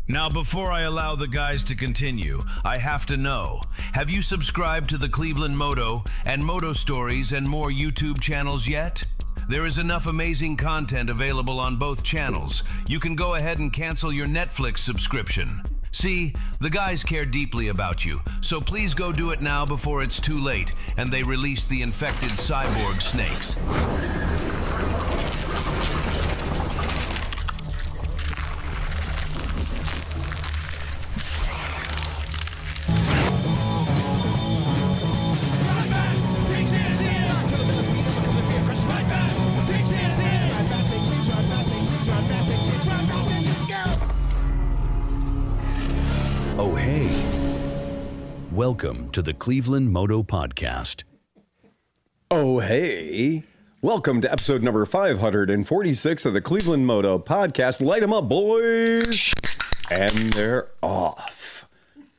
Now, before I allow the guys to continue, I have to know, have you subscribed to the ClevelandMoto and Moto Stories and more YouTube channels yet? There is enough amazing content available on both channels. You can go ahead and cancel your Netflix subscription. See, the guys care deeply about you, so please go do it now before it's too late and they release the infected cyborg snakes. Oh, hey. Welcome to the ClevelandMoto podcast. Oh, hey. Welcome to episode number 546 of the ClevelandMoto podcast. Light them up, boys. And they're off.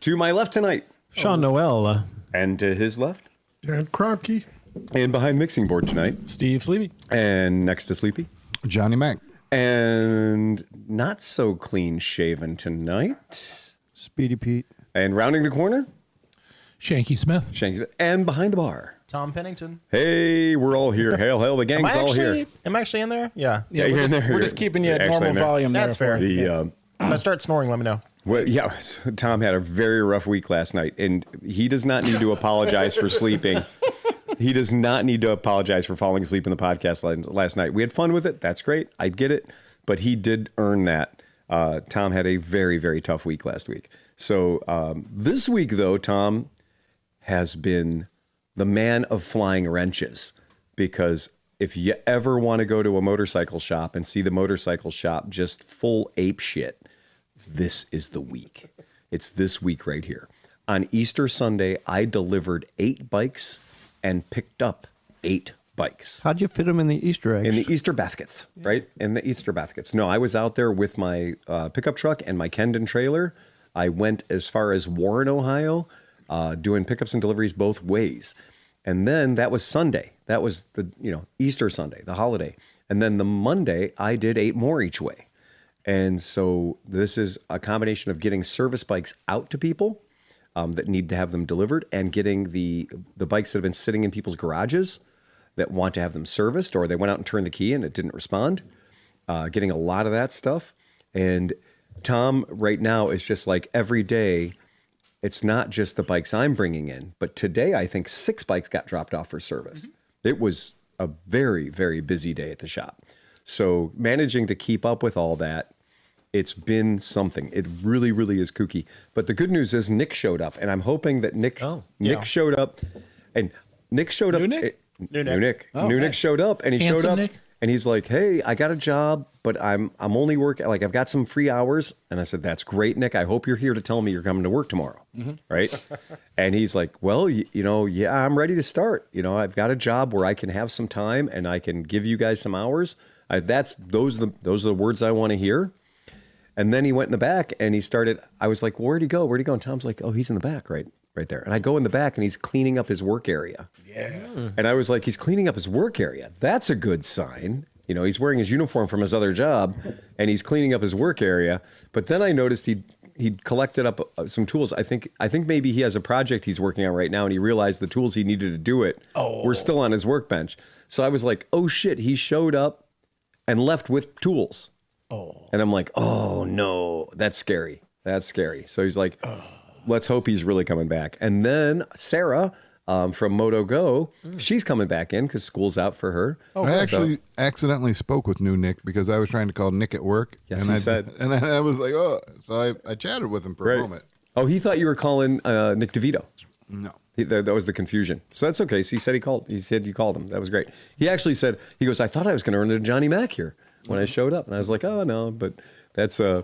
To my left tonight, Sean Noel. and to his left, Dan Kroenke. and behind mixing board tonight, Steve Sleepy. and next to Sleepy, Johnny Mac. and not so clean shaven tonight, Speedy Pete. and rounding the corner, Shanky Smith. Shanky, and behind the bar. Tom Pennington. Hey, we're all here. Hail, hail, the gang's all here. Am I actually in there? Yeah. Yeah, you're in there. We're just keeping you at Actually normal in there. volume That's there. fair. The If I start snoring, let me know. Well, yeah, so Tom had a very rough week last night, and he does not need to apologize for sleeping. He does not need to apologize for falling asleep in the podcast last night. We had fun with it. That's great. I get it. But he did earn that. Tom had a very, very tough week last week. So this week, though, Tom has been the man of flying wrenches, because if you ever want to go to a motorcycle shop and see the motorcycle shop just full ape shit, this is the week. It's this week right here. On Easter Sunday, I delivered 8 bikes and picked up 8 bikes. How'd you fit them in the Easter eggs? In the Easter baskets, right? In the Easter baskets. No, I was out there with my pickup truck and my Kendon trailer. I went as far as Warren, Ohio, doing pickups and deliveries both ways. And then that was Sunday. That was the, Easter Sunday, the holiday. And then the Monday, I did 8 more each way. And so this is a combination of getting service bikes out to people that need to have them delivered, and getting the bikes that have been sitting in people's garages that want to have them serviced, or they went out and turned the key and it didn't respond. Getting a lot of that stuff. And Tom right now is just like every day, it's not just the bikes I'm bringing in, but today I think 6 bikes got dropped off for service. Mm-hmm. It was a very, very busy day at the shop. So managing to keep up with all that, it's been something. It really, really is kooky. But the good news is Nick showed up, and I'm hoping that Nick showed up, and Nick showed up. New Nick? New Nick. Oh, New hey. Nick showed up, and he Handsome showed up, Nick? and he's like, "Hey, I got a job, but I'm only working. Like, I've got some free hours." And I said, "That's great, Nick. I hope you're here to tell me you're coming to work tomorrow." Mm-hmm. Right? And he's like, "Well, yeah, I'm ready to start. I've got a job where I can have some time and I can give you guys some hours. Those are the words I want to hear." And then he went in the back and he started. I was like, well, "Where'd he go? Where'd he go?" And Tom's like, "Oh, he's in the back, right there." And I go in the back and he's cleaning up his work area. Yeah. And I was like, he's cleaning up his work area. That's a good sign. He's wearing his uniform from his other job and he's cleaning up his work area. But then I noticed he'd collected up some tools. I think maybe he has a project he's working on right now, and he realized the tools he needed to do it were still on his workbench. So I was like, oh shit, he showed up and left with tools. Oh. And I'm like, oh no, that's scary. That's scary. So he's like, let's hope he's really coming back. And then Sarah from Moto Go, she's coming back in because school's out for her. I actually accidentally spoke with new Nick because I was trying to call Nick at work. Yes, and he said. And I was like, oh. So I chatted with him for a moment. Oh, he thought you were calling Nick DeVito. No. That was the confusion. So that's okay. So he said he said you called him. That was great. He actually said, he goes, I thought I was going to run into Johnny Mac here when I showed up. And I was like, oh no, but that's so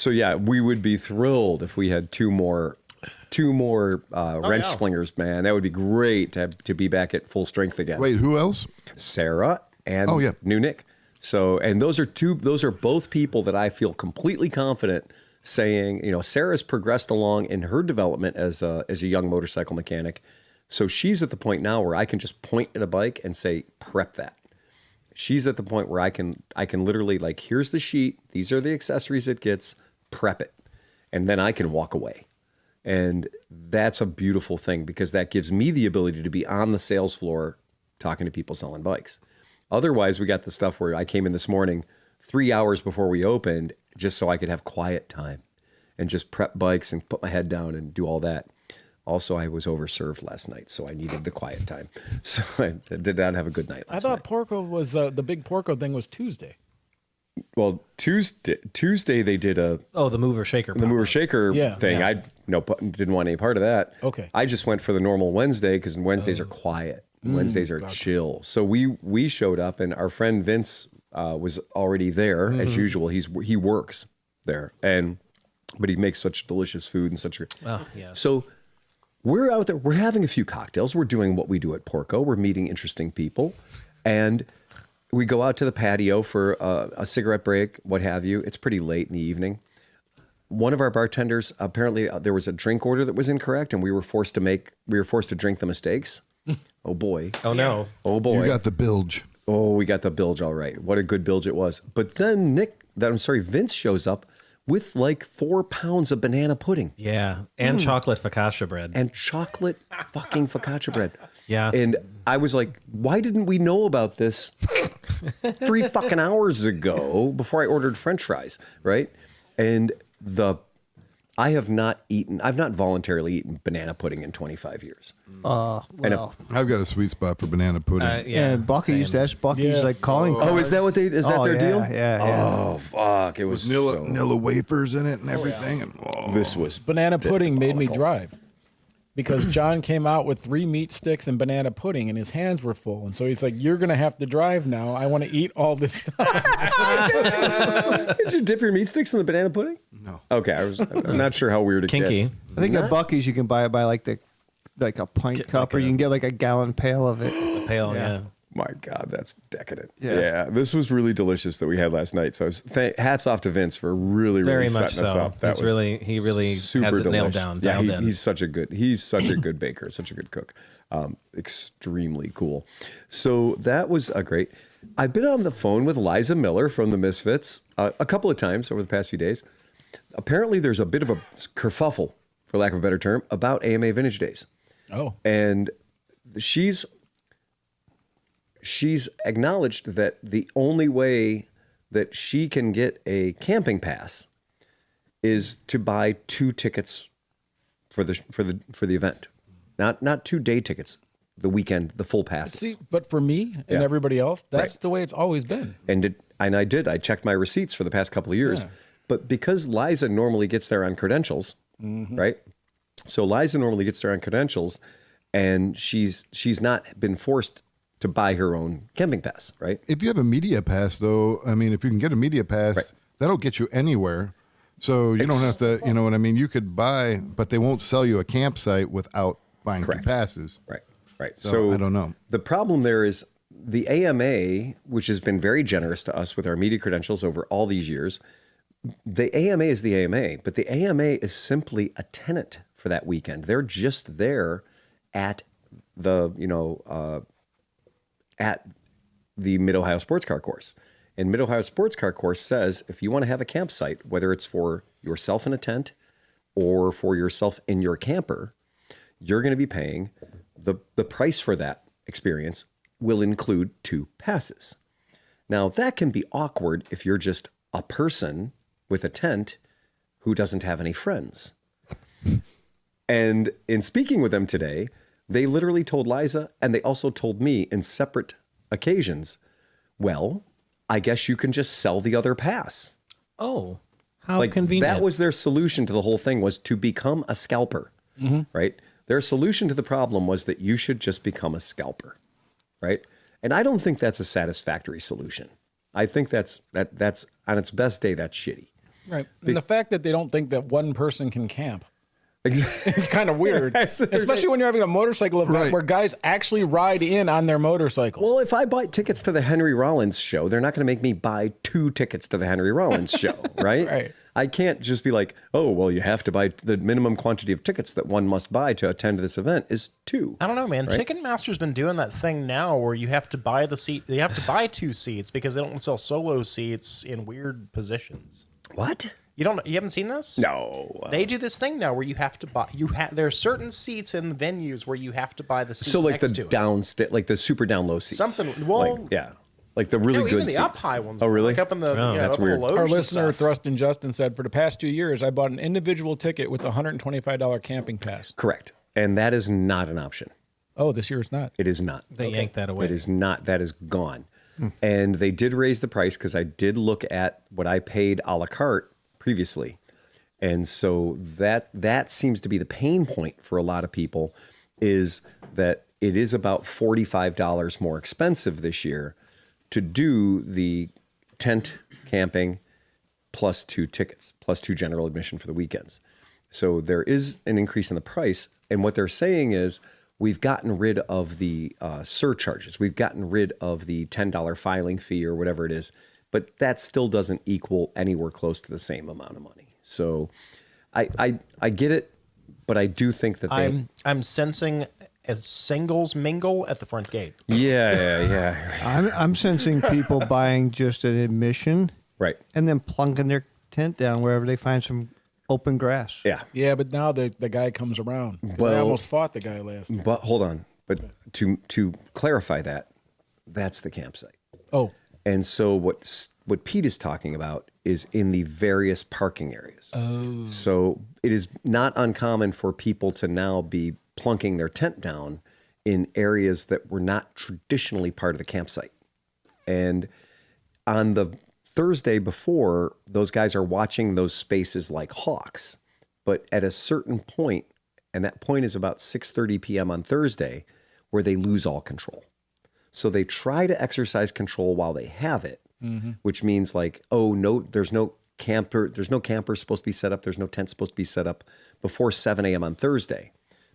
yeah, we would be thrilled if we had two more wrench slingers, man. That would be great to be back at full strength again. Wait, who else? Sarah and Oh, yeah. new Nick. So, and those are both people that I feel completely confident saying, Sarah's progressed along in her development as a young motorcycle mechanic. So she's at the point now where I can just point at a bike and say, prep that. She's at the point where I can literally, like, here's the sheet. These are the accessories it gets. Prep it. and then I can walk away. And that's a beautiful thing because that gives me the ability to be on the sales floor talking to people selling bikes. Otherwise, we got the stuff where I came in this morning 3 hours before we opened just so I could have quiet time and just prep bikes and put my head down and do all that. Also, I was overserved last night, so I needed the quiet time. So I did not have a good night last night. I thought Porco was the big Porco thing was Tuesday. Well, Tuesday they did the mover shaker. the mover shaker thing. Yeah. I didn't want any part of that. Okay. I just went for the normal Wednesday because Wednesdays are quiet. Wednesdays are chill. So we showed up, and our friend Vince was already there as usual. He works there, but he makes such delicious food and such. So we're out there. We're having a few cocktails. We're doing what we do at Porco. We're meeting interesting people, and we go out to the patio for a cigarette break, what have you. It's pretty late in the evening. One of our bartenders, apparently there was a drink order that was incorrect, and we were forced to drink the mistakes. Oh boy. Oh no. Oh boy. You got the bilge. Oh, we got the bilge all right. What a good bilge it was. But then Vince shows up with like 4 pounds of banana pudding. Yeah, and chocolate focaccia bread. And chocolate fucking focaccia bread. Yeah. And I was like, why didn't we know about this 3 fucking hours ago before I ordered French fries, right? And I've not voluntarily eaten banana pudding in 25 years. Well, I've got a sweet spot for banana pudding. yeah, Bucky used to ask Bucky's like calling. Oh, is that what is that their deal? Yeah. Oh, fuck. It was Nilla wafers in it and everything. And this was Banana pudding made me drive because John came out with 3 meat sticks and banana pudding, and his hands were full. And so he's like, "You're gonna have to drive now. I want to eat all this stuff." Did you dip your meat sticks in the banana pudding? No. Okay, I'm not sure how weird it Kinky. gets. I think at Bucky's you can buy it by like a pint cup, or you can get like a gallon pail of it. The pail, yeah. My God, that's decadent. Yeah. This was really delicious that we had last night. So hats off to Vince for really Very much setting us so. up. That It's was he really super has it nailed delish. down. Yeah, dialed in. he's such a good baker, such a good cook. Extremely cool. So that was a great. I've been on the phone with Liza Miller from the Misfits a couple of times over the past few days. Apparently, there's a bit of a kerfuffle, for lack of a better term, about AMA Vintage Days. Oh. And she's acknowledged that the only way that she can get a camping pass is to buy 2 tickets for the event, not 2 day tickets, the weekend, the full passes. See, but for me and Yeah. everybody else, that's Right. the way it's always been. I checked my receipts for the past couple of years, Yeah. but because Liza normally gets there on credentials, right? So Liza normally gets there on credentials, and she's not been forced to buy her own camping pass, right? if you have a media pass, though, I mean, if you can get a media pass, Right. that'll get you anywhere. So you don't have to, you know what I mean? You could buy, but they won't sell you a campsite without buying 2 passes. Right. So I don't know. The problem there is the AMA, which has been very generous to us with our media credentials over all these years. The AMA is the AMA, but the AMA is simply a tenant for that weekend. They're just there at the Mid-Ohio Sports Car Course. And Mid-Ohio Sports Car Course says if you want to have a campsite, whether it's for yourself in a tent or for yourself in your camper, you're going to be paying the price for that experience will include 2 passes. Now, that can be awkward if you're just a person with a tent who doesn't have any friends. And in speaking with them today, they literally told Liza, and they also told me in separate occasions, well, I guess you can just sell the other pass. Oh, how Like convenient. that was their solution to the whole thing, was to become a scalper, right? Their solution to the problem was that you should just become a scalper, right? And I don't think that's a satisfactory solution. I think that's on its best day, that's shitty. Right. And the fact that they don't think that one person can camp. Exactly. It's kind of weird, especially when you're having a motorcycle event Right. where guys actually ride in on their motorcycles. Well, if I buy tickets to the Henry Rollins show, they're not going to make me buy 2 tickets to the Henry Rollins show, right? Right. I can't just be like, oh, well, you have to buy the minimum quantity of tickets that one must buy to attend this event is 2. I don't know, man. Ticketmaster's been doing that thing now where you have to buy the seat. You have to buy 2 seats because they don't sell solo seats in weird positions. What? You haven't seen this? No. They do this thing now where you have to buy. There are certain seats in venues where you have to buy the seat So like next the to it. like the super down low seats. Something. Well, like the really no, good even the seats. up high ones. Oh, really? Like up in the that's up in weird. the lows Our and listener, stuff. Thrust and Justin, said, for the past 2 years, I bought an individual ticket with a $125 camping pass. Correct. And that is not an option. Oh, this year it's not. It is not. They yanked that away. It is not. That is gone. And they did raise the price because I did look at what I paid a la carte previously. And so that seems to be the pain point for a lot of people, is that it is about $45 more expensive this year to do the tent camping plus 2 tickets, plus 2 general admission for the weekends. So there is an increase in the price. And what they're saying is, we've gotten rid of the surcharges. We've gotten rid of the $10 filing fee or whatever it is, but that still doesn't equal anywhere close to the same amount of money. So I get it, but I do think that I'm sensing a singles mingle at the front gate. Yeah. I'm sensing people buying just an admission, Right. and then plunking their tent down wherever they find some open grass. Yeah. Yeah, but now the guy comes around. 'Cause I Well- almost fought the guy last year. But hold on. But to clarify that, that's the campsite. Oh, And so what Pete is talking about is in the various parking areas. Oh. So it is not uncommon for people to now be plunking their tent down in areas that were not traditionally part of the campsite. And on the Thursday before, those guys are watching those spaces like hawks. But at a certain point, and that point is about 6:30 p.m. on Thursday, where they lose all control. So they try to exercise control while they have it, which means like, oh, no, there's no camper supposed to be set up. There's no tent supposed to be set up before 7 a.m. on Thursday,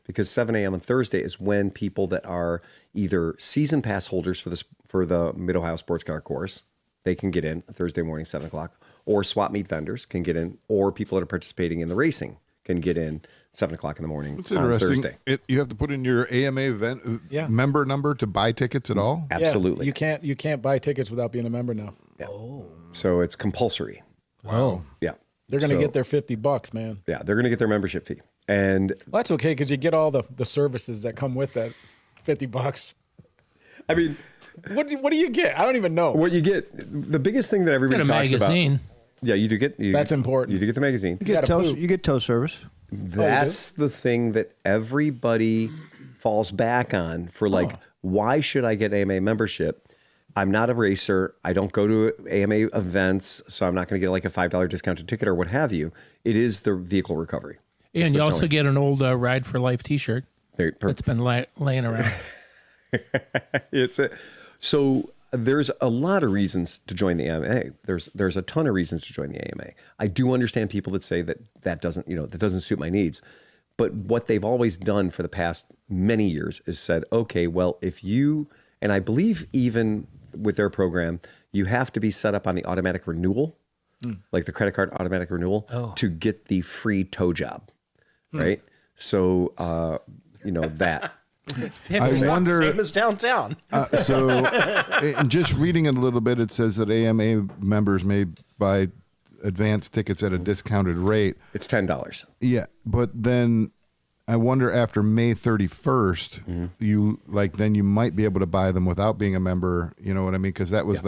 because 7 a.m. on Thursday is when people that are either season pass holders for the Mid-Ohio Sports Car Course, they can get in Thursday morning, 7 o'clock, or swap meet vendors can get in, or people that are participating in the racing can get in 7 o'clock in the morning It's on interesting. Thursday. You have to put in your AMA member number to buy tickets at all? Absolutely. Yeah, you can't buy tickets without being a member now. Yeah. So it's compulsory. Oh. Yeah. They're going to So- get their $50, man. Yeah, they're going to get their membership fee. And Well, that's okay because you get all the services that come with that $50. I mean, What do you get? I don't even know. what you get, the biggest thing that everybody Get a talks magazine. about. Yeah, you do get. That's important. You do get the magazine. You get gotta tow, poop. you get tow service. That's the thing that everybody falls back on for like, why should I get AMA membership? I'm not a racer. I don't go to AMA events, so I'm not going to get like a $5 discounted ticket or what have you. It is the vehicle recovery. It's And the you also towing. get an old Ride for Life T-shirt that's been laying around. So there's a lot of reasons to join the AMA. There's a ton of reasons to join the AMA. I do understand people that say that doesn't suit my needs. But what they've always done for the past many years is said, okay, well, if you, and I believe even with their program, you have to be set up on the automatic renewal, like the credit card automatic renewal, to get the free tow job, right? So, that. I wonder. Same as downtown. Just reading it a little bit, it says that AMA members may buy advance tickets at a discounted rate. It's $10. Yeah, but then I wonder after May 31st, then you might be able to buy them without being a member. You know what I mean? Because that was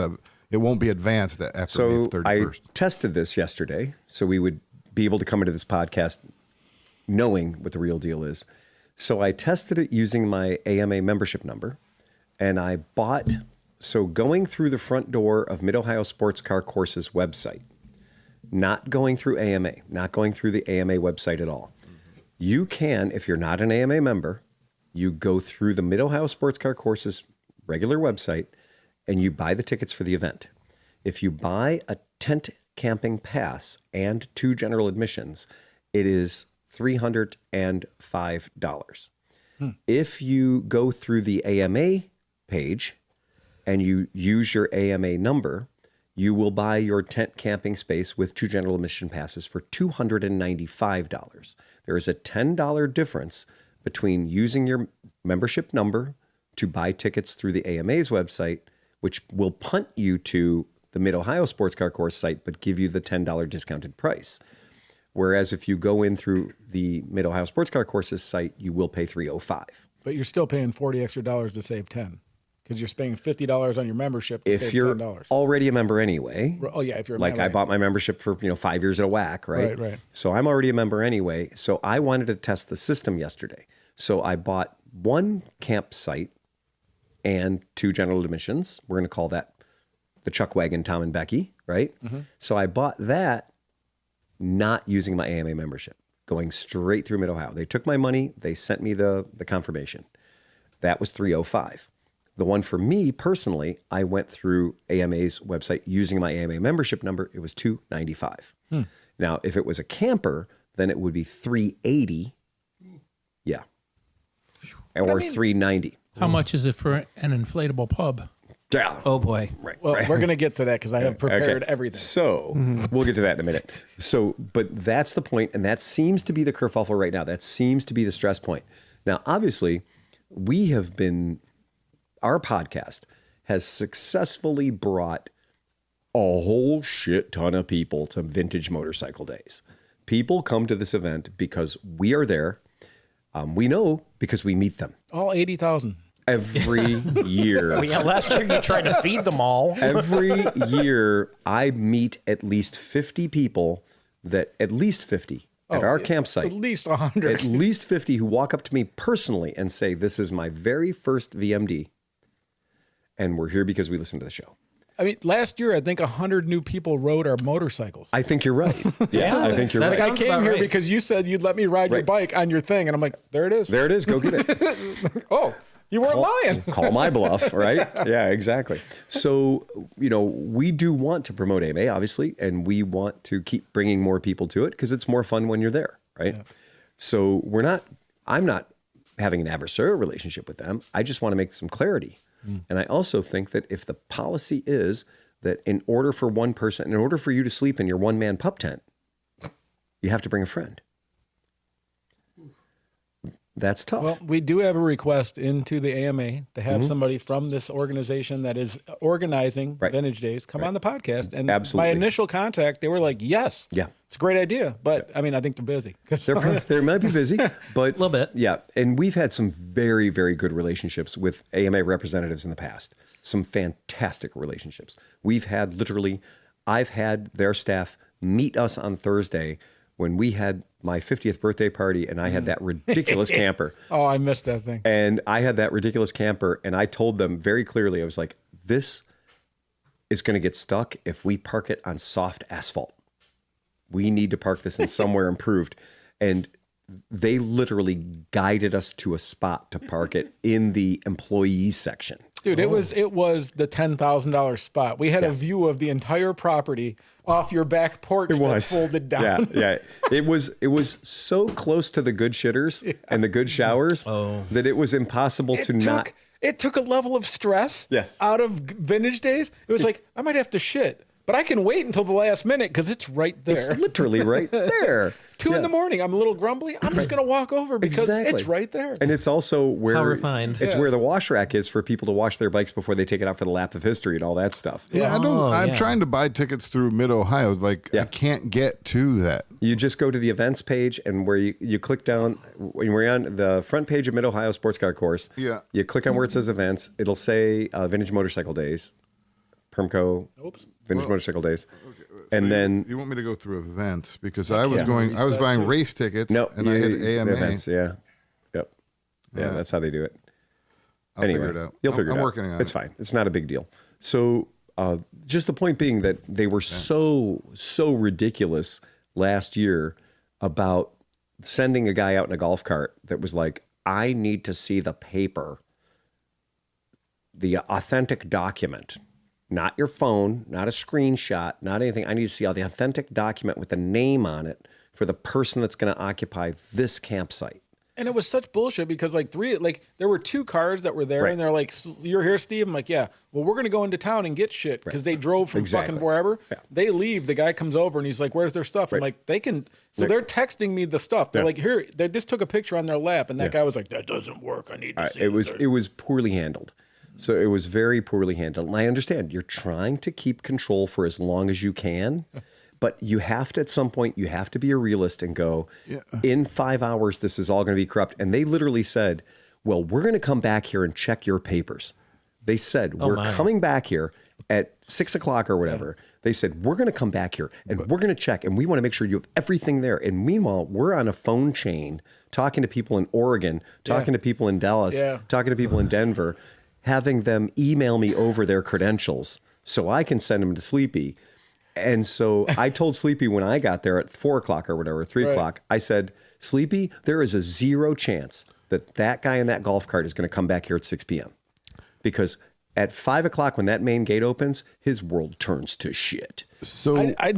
it won't be advanced after May So 31st. I tested this yesterday, so we would be able to come into this podcast knowing what the real deal is. So I tested it using my AMA membership number, and I bought. So going through the front door of Mid-Ohio Sports Car Course's website, not going through AMA, not going through the AMA website at all. You can, if you're not an AMA member, you go through the Mid-Ohio Sports Car Course's regular website and you buy the tickets for the event. If you buy a tent camping pass and 2 general admissions, it is $305. If you go through the AMA page and you use your AMA number, you will buy your tent camping space with 2 general admission passes for $295. There is a $10 difference between using your membership number to buy tickets through the AMA's website, which will punt you to the Mid-Ohio Sports Car Course site, but give you the $10 discounted price. Whereas if you go in through the Mid-Ohio Sports Car Courses site, you will pay $305. But you're still paying $40 extra to save 10 because you're spending $50 on your membership to If save you're $10. already a member anyway. Oh, yeah, if you're a like member. I bought my membership for 5 years at a whack, right? Right. So I'm already a member anyway. So I wanted to test the system yesterday. So I bought one campsite and 2 general admissions. We're going to call that the Chuck Wagon, Tom and Becky, right? So I bought that not using my AMA membership, going straight through Mid-Ohio. They took my money. They sent me the confirmation. That was $305. The one for me personally, I went through AMA's website using my AMA membership number. It was $295. Now, if it was a camper, then it would be $380. Yeah. Or $390. How much is it for an inflatable pub? Yeah. Oh boy. Right. Well, right. we're going to get to that because I have prepared everything. So we'll get to that in a minute. So, but that's the point, and that seems to be the kerfuffle right now. That seems to be the stress point. Now, obviously, our podcast has successfully brought a whole shit ton of people to Vintage Motorcycle Days. People come to this event because we are there. We know because we meet them. All 80,000. Every year. Yeah, last year you tried to feed them all. Every year I meet at least 50 people at our campsite. At least 100. At least 50 who walk up to me personally and say, this is my very first VMD. And we're here because we listen to the show. I mean, last year, I think 100 new people rode our motorcycles. I think you're right. Yeah, I think you're right. I came here because you said you'd let me ride your bike on your thing. And I'm like, there it is. There it is. Go get it. Oh, you weren't lying. Call my bluff, right? Yeah, exactly. So, we do want to promote AMA, obviously, and we want to keep bringing more people to it because it's more fun when you're there, right? Yeah. So I'm not having an adversarial relationship with them. I just want to make some clarity. And I also think that if the policy is that in order for you to sleep in your one-man pup tent, you have to bring a friend. That's tough. Well, we do have a request into the AMA to have somebody from this organization that is organizing Vintage Days come on the podcast. And my initial contact, they were like, yes, it's a great idea. But I mean, I think they're busy. They might be busy, but a little bit. Yeah. And we've had some very, very good relationships with AMA representatives in the past. Some fantastic relationships. I've had their staff meet us on Thursday when we had my 50th birthday party and I had that ridiculous camper. Oh, I missed that thing. And I had that ridiculous camper and I told them very clearly, I was like, this is going to get stuck if we park it on soft asphalt. We need to park this in somewhere improved. And they literally guided us to a spot to park it in the employees section. Dude, it was the $10,000 spot. We had a view of the entire property off your back porch that folded down. Yeah. It was so close to the good shitters and the good showers that it was impossible not. It took a level of stress out of Vintage Days. It was like, I might have to shit, but I can wait until the last minute because it's right there. It's literally right there. 2 in the morning. I'm a little grumbly. I'm just going to walk over because it's right there. And it's also where where the wash rack is for people to wash their bikes before they take it out for the lap of history and all that stuff. Yeah, I'm trying to buy tickets through Mid-Ohio. I can't get to that. You just go to the events page and where you click down, when we're on the front page of Mid-Ohio Sports Car Course, you click on where it says events. It'll say Vintage Motorcycle Days, Permco, Vintage Motorcycle Days. And then you want me to go through events because I was buying race tickets and I had AMA. Events, Yep. Yeah, that's how they do it. I'll figure it out. You'll figure it out. I'm working on it. It's fine. It's not a big deal. So just the point being that they were so ridiculous last year about sending a guy out in a golf cart that was like, I need to see the paper, the authentic document. Not your phone, not a screenshot, not anything. I need to see the authentic document with the name on it for the person that's going to occupy this campsite. And it was such bullshit because there were 2 cars that were there and they're like, you're here, Steve? I'm like, yeah. Well, we're going to go into town and get shit because they drove from fucking wherever. Yeah. They leave. The guy comes over and he's like, where's their stuff? I'm like, they can. So they're texting me the stuff. They're like, here, they just took a picture on their lap. And that guy was like, that doesn't work. I need to see it. It was poorly handled. So it was very poorly handled. And I understand you're trying to keep control for as long as you can, but you have to, at some point, you have to be a realist and go, in 5 hours, this is all going to be corrupt. And they literally said, well, we're going to come back here and check your papers. They said, we're coming back here at 6 o'clock or whatever. They said, we're going to come back here and we're going to check and we want to make sure you have everything there. And meanwhile, we're on a phone chain talking to people in Oregon, talking to people in Dallas, talking to people in Denver, having them email me over their credentials so I can send them to Sleepy. And so I told Sleepy when I got there at 4 o'clock or whatever, 3 o'clock, I said, Sleepy, there is a 0 chance that guy in that golf cart is going to come back here at 6 p.m. Because at 5 o'clock when that main gate opens, his world turns to shit. So I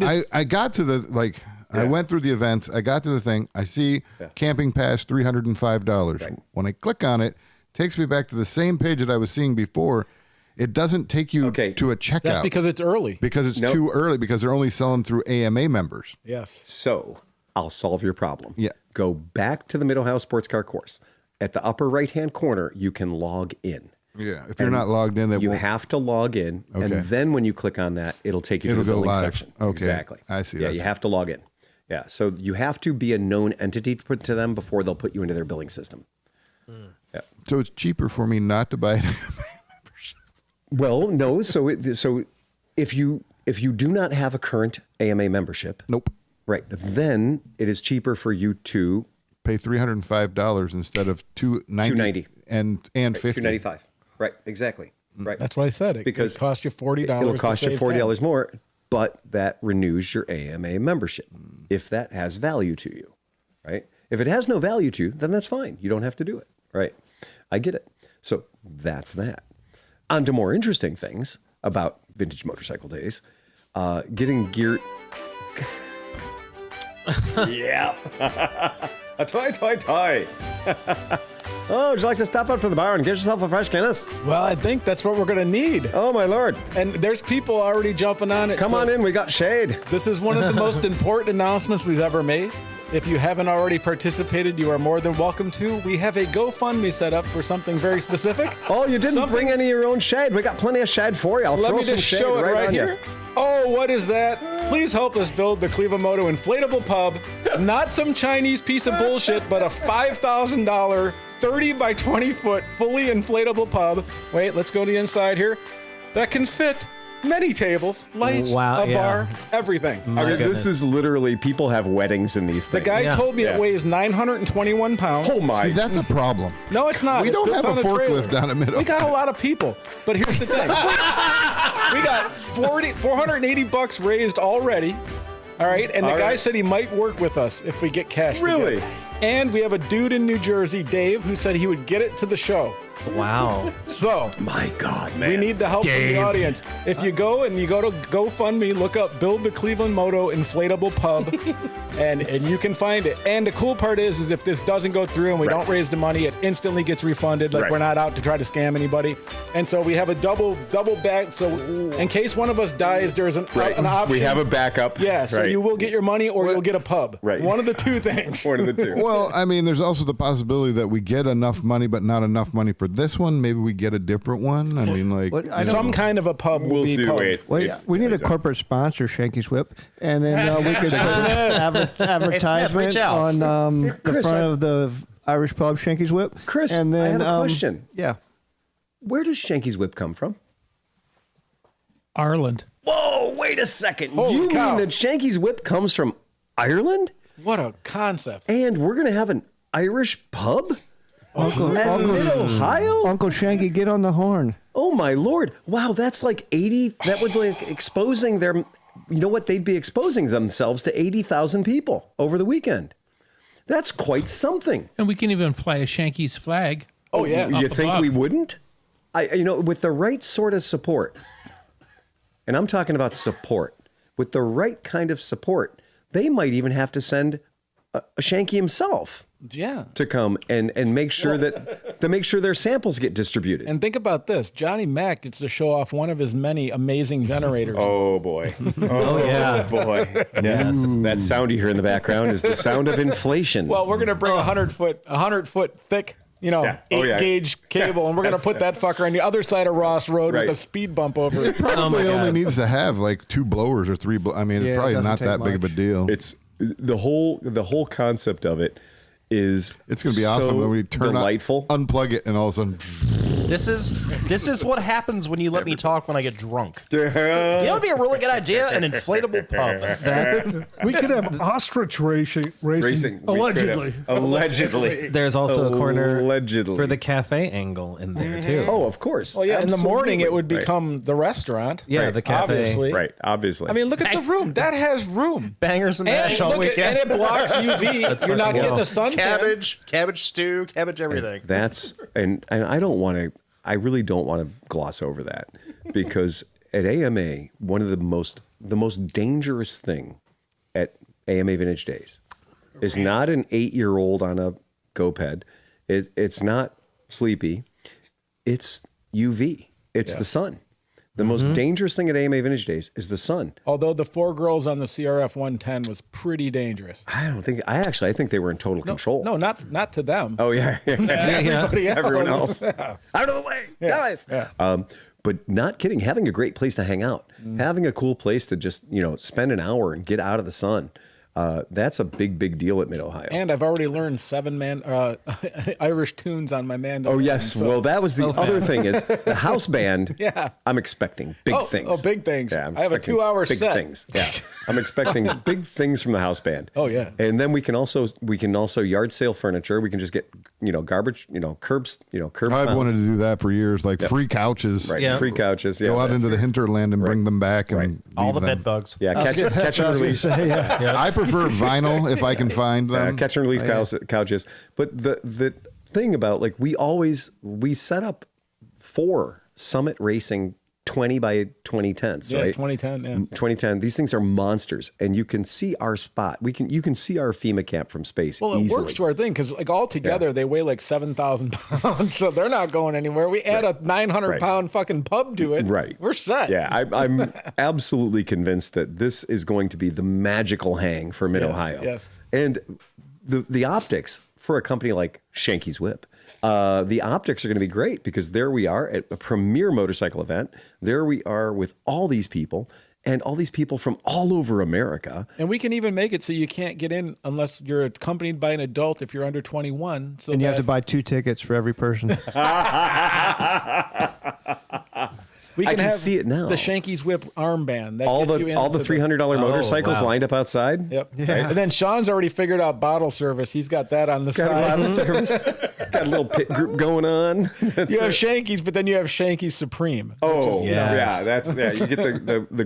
got to the, I went through the events. I got to the thing. I see camping pass, $305. Right. When I click on it, takes me back to the same page that I was seeing before. It doesn't take you to a checkout. That's because it's early. Because it's too early, because they're only selling through AMA members. Yes. So I'll solve your problem. Yeah. Go back to the Mid-Ohio Sports Car Course. At the upper right-hand corner, you can log in. Yeah. If you're not logged in, you have to log in. Okay. And then when you click on that, it'll take you to the building section. Okay. Exactly. I see. Yeah, you have to log in. Yeah. So you have to be a known entity to put to them before they'll put you into their billing system. Yeah. So it's cheaper for me not to buy it. Well, no. So if you do not have a current AMA membership, nope. Right, then it is cheaper for you to pay $305 instead of $290 and $50. $295. Right, exactly. Right. That's what I said. It cost you $40. It'll cost you $40 more, but that renews your AMA membership if that has value to you. Right. If it has no value to you, then that's fine. You don't have to do it. Right. I get it. So that's that. On to more interesting things about vintage motorcycle days. Getting gear. Yeah. A toy. Oh, would you like to stop up to the bar and get yourself a fresh Guinness? Well, I think that's what we're going to need. Oh, my Lord. And there's people already jumping on it. Come on in. We got shade. This is one of the most important announcements we've ever made. If you haven't already participated, you are more than welcome to. We have a GoFundMe set up for something very specific. Oh, you didn't bring any of your own shade. We got plenty of shade for you. Let me just show it right here. Oh, what is that? Please help us build the ClevelandMoto inflatable pub. Not some Chinese piece of bullshit, but a $5,000 30 by 20 foot fully inflatable pub. Wait, let's go to the inside here. That can fit many tables, lights, a bar, everything. This is literally, people have weddings in these things. The guy told me it weighs 921 pounds. Oh my. See, that's a problem. No, it's not. We don't have a forklift down the middle. We got a lot of people. But here's the thing. We got $480 raised already. All right. And the guy said he might work with us if we get cash. Really? Together. And we have a dude in New Jersey, Dave, who said he would get it to the show. Wow. So, my God, man. We need the help from the audience. If you go to GoFundMe, look up Build the ClevelandMoto Inflatable Pub, and you can find it. And the cool part is if this doesn't go through and we don't raise the money, it instantly gets refunded. Like we're not out to try to scam anybody. And so we have a double bag. So in case one of us dies, there's an option. We have a backup. Yeah, so you will get your money or you'll get a pub. Right. One of the two things. One of the two. Well, I mean, there's also the possibility that we get enough money, but not enough money for this one. Maybe we get a different one. I mean, like some kind of a pub. We'll see. Wait, we need a corporate sponsor, Shanky's Whip, and then we could put advertisement on the front of the Irish pub, Shanky's Whip. Chris, and then, I have a question. Yeah. Where does Shanky's Whip come from? Ireland. Whoa, wait a second. Holy cow. Mean that Shanky's Whip comes from Ireland? What a concept. And we're going to have an Irish pub? Uncle Mid-Ohio? Uncle Shanky, get on the horn. Oh, my Lord. Wow, that's like 80. That would like exposing their, you know what? They'd be exposing themselves to 80,000 people over the weekend. That's quite something. And we can even fly a Shanky's flag. Oh, yeah. You think we wouldn't? With the right sort of support, and I'm talking about support, with the right kind of support, they might even have to send a Shanky himself. Yeah. To come and make sure make sure their samples get distributed. And think about this. Johnny Mack gets to show off one of his many amazing generators. Oh boy. Oh yeah. Boy. Yes. That sound you hear in the background is the sound of inflation. Well, we're gonna bring a 100 foot thick 8-gauge cable, and we're gonna put that fucker on the other side of Ross Road with a speed bump over it. Probably only needs to have like 2 blowers or 3. I mean, it's probably not that big of a deal. It's the whole concept of it is it's going to be awesome when we turn delightful. Unplug it, and all of a sudden. This is what happens when you let me talk when I get drunk. That would be a really good idea. An inflatable pub. We could have ostrich racing. Allegedly. Allegedly. There's also a corner allegedly for the cafe angle in there too. Oh, of course. Well, yeah. In the morning, it would become the restaurant. Yeah, the cafe. Obviously. Right. Obviously. I mean, look at the room. That has room. Bangers and mash all weekend. And it blocks UV. You're not getting a sun. Cabbage stew, cabbage everything. And I really don't want to gloss over that, because at AMA, one of the most dangerous thing at AMA Vintage Days is not an 8-year-old on a GoPed. It's not sleepy. It's UV. It's the sun. The most dangerous thing at AMA Vintage Days is the sun. Although the 4 girls on the CRF 110 was pretty dangerous. I think they were in total control. No, not to them. Oh yeah. Everybody else. Everyone else. Out of the way. Dive. Yeah. But not kidding, having a great place to hang out, having a cool place to just, spend an hour and get out of the sun. That's a big deal at Mid-Ohio. And I've already learned 7 Irish tunes on my mandolin. Oh, yes. So. Well, that was the other thing is the house band. Yeah. I'm expecting big things. Oh, big things. Yeah, I have a 2-hour big set. Things. Yeah. I'm expecting big things from the house band. Oh, yeah. And then we can also yard sale furniture. We can just get, garbage, curbs, curb. I've wanted to do that for years, like free couches. Right. Yeah. Free couches. Yeah. Go out into the hinterland and bring them back and all the bed bugs. Yeah. Catch and release. I prefer vinyl if I can find them. Catch and release couches. But the thing about we set up 4 Summit Racing 20 by 20 tents, right? 2010, yeah. 2010. These things are monsters, and you can see our spot. You can see our FEMA camp from space easily. It works to our thing because all together they weigh like 7,000 pounds, so they're not going anywhere. We add a 900-pound fucking pub to it, right? We're set. Yeah, I'm absolutely convinced that this is going to be the magical hang for Mid-Ohio. Yes. And the optics for a company like Shanky's Whip. The optics are going to be great because there we are at a premier motorcycle event. There we are with all these people and all these people from all over America. And we can even make it so you can't get in unless you're accompanied by an adult if you're under 21. So and you have to buy 2 tickets for every person. I can see it now. The Shanky's Whip armband. That all gets you the $300 motorcycles lined up outside. Yep. Yeah. Right? And then Sean's already figured out bottle service. He's got that on the side. Bottle service. Got a little pit group going on. You have Shanky's, but then you have Shanky's Supreme. Oh, yeah. You get the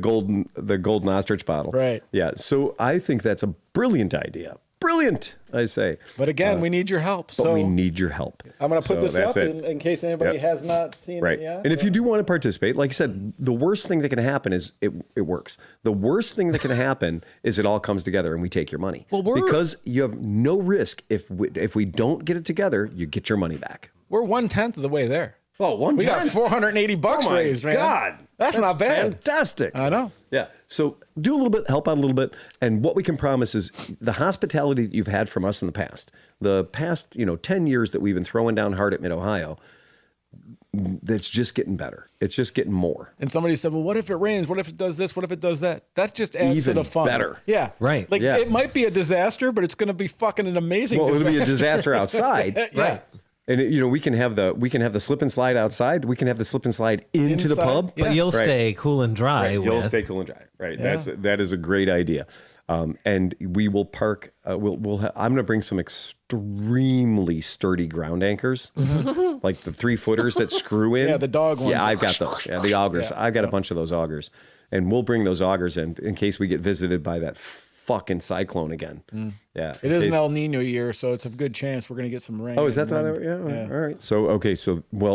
golden ostrich bottle. Right. Yeah. So I think that's a brilliant idea. Brilliant, I say. But again, we need your help. But we need your help. I'm going to put this up in case anybody has not seen it yet. And if you do want to participate, like I said, the worst thing that can happen is it works. The worst thing that can happen is it all comes together and we take your money. Well, because you have no risk. If we don't get it together, you get your money back. We're 1/10 of the way there. Oh, 1/10? We got $480 raised, man. God. That's not bad. Fantastic. I know. Yeah. So do a little bit, help out a little bit. And what we can promise is the hospitality that you've had from us in the past 10 years that we've been throwing down hard at Mid-Ohio, that's just getting better. It's just getting more. And somebody said, well, what if it rains? What if it does this? What if it does that? That just adds to the fun. Better. Yeah. Right. Like it might be a disaster, but it's going to be fucking an amazing disaster. It'll be a disaster outside. Yeah. Right. And we can have the slip and slide outside. We can have the slip and slide into the pub. But you'll stay cool and dry. Right. You'll stay cool and dry. Right. Yeah. That is a great idea. And we will park. I'm going to bring some extremely sturdy ground anchors, like the 3-footers that screw in. Yeah, the dog ones. Yeah, I've got those. Yeah, the augers. Yeah. I've got a bunch of those augers, and we'll bring those augers in case we get visited by that fucking cyclone again. Yeah, it is an El Nino year, so it's a good chance we're going to get some rain. Oh, is that the other? Yeah. All right. So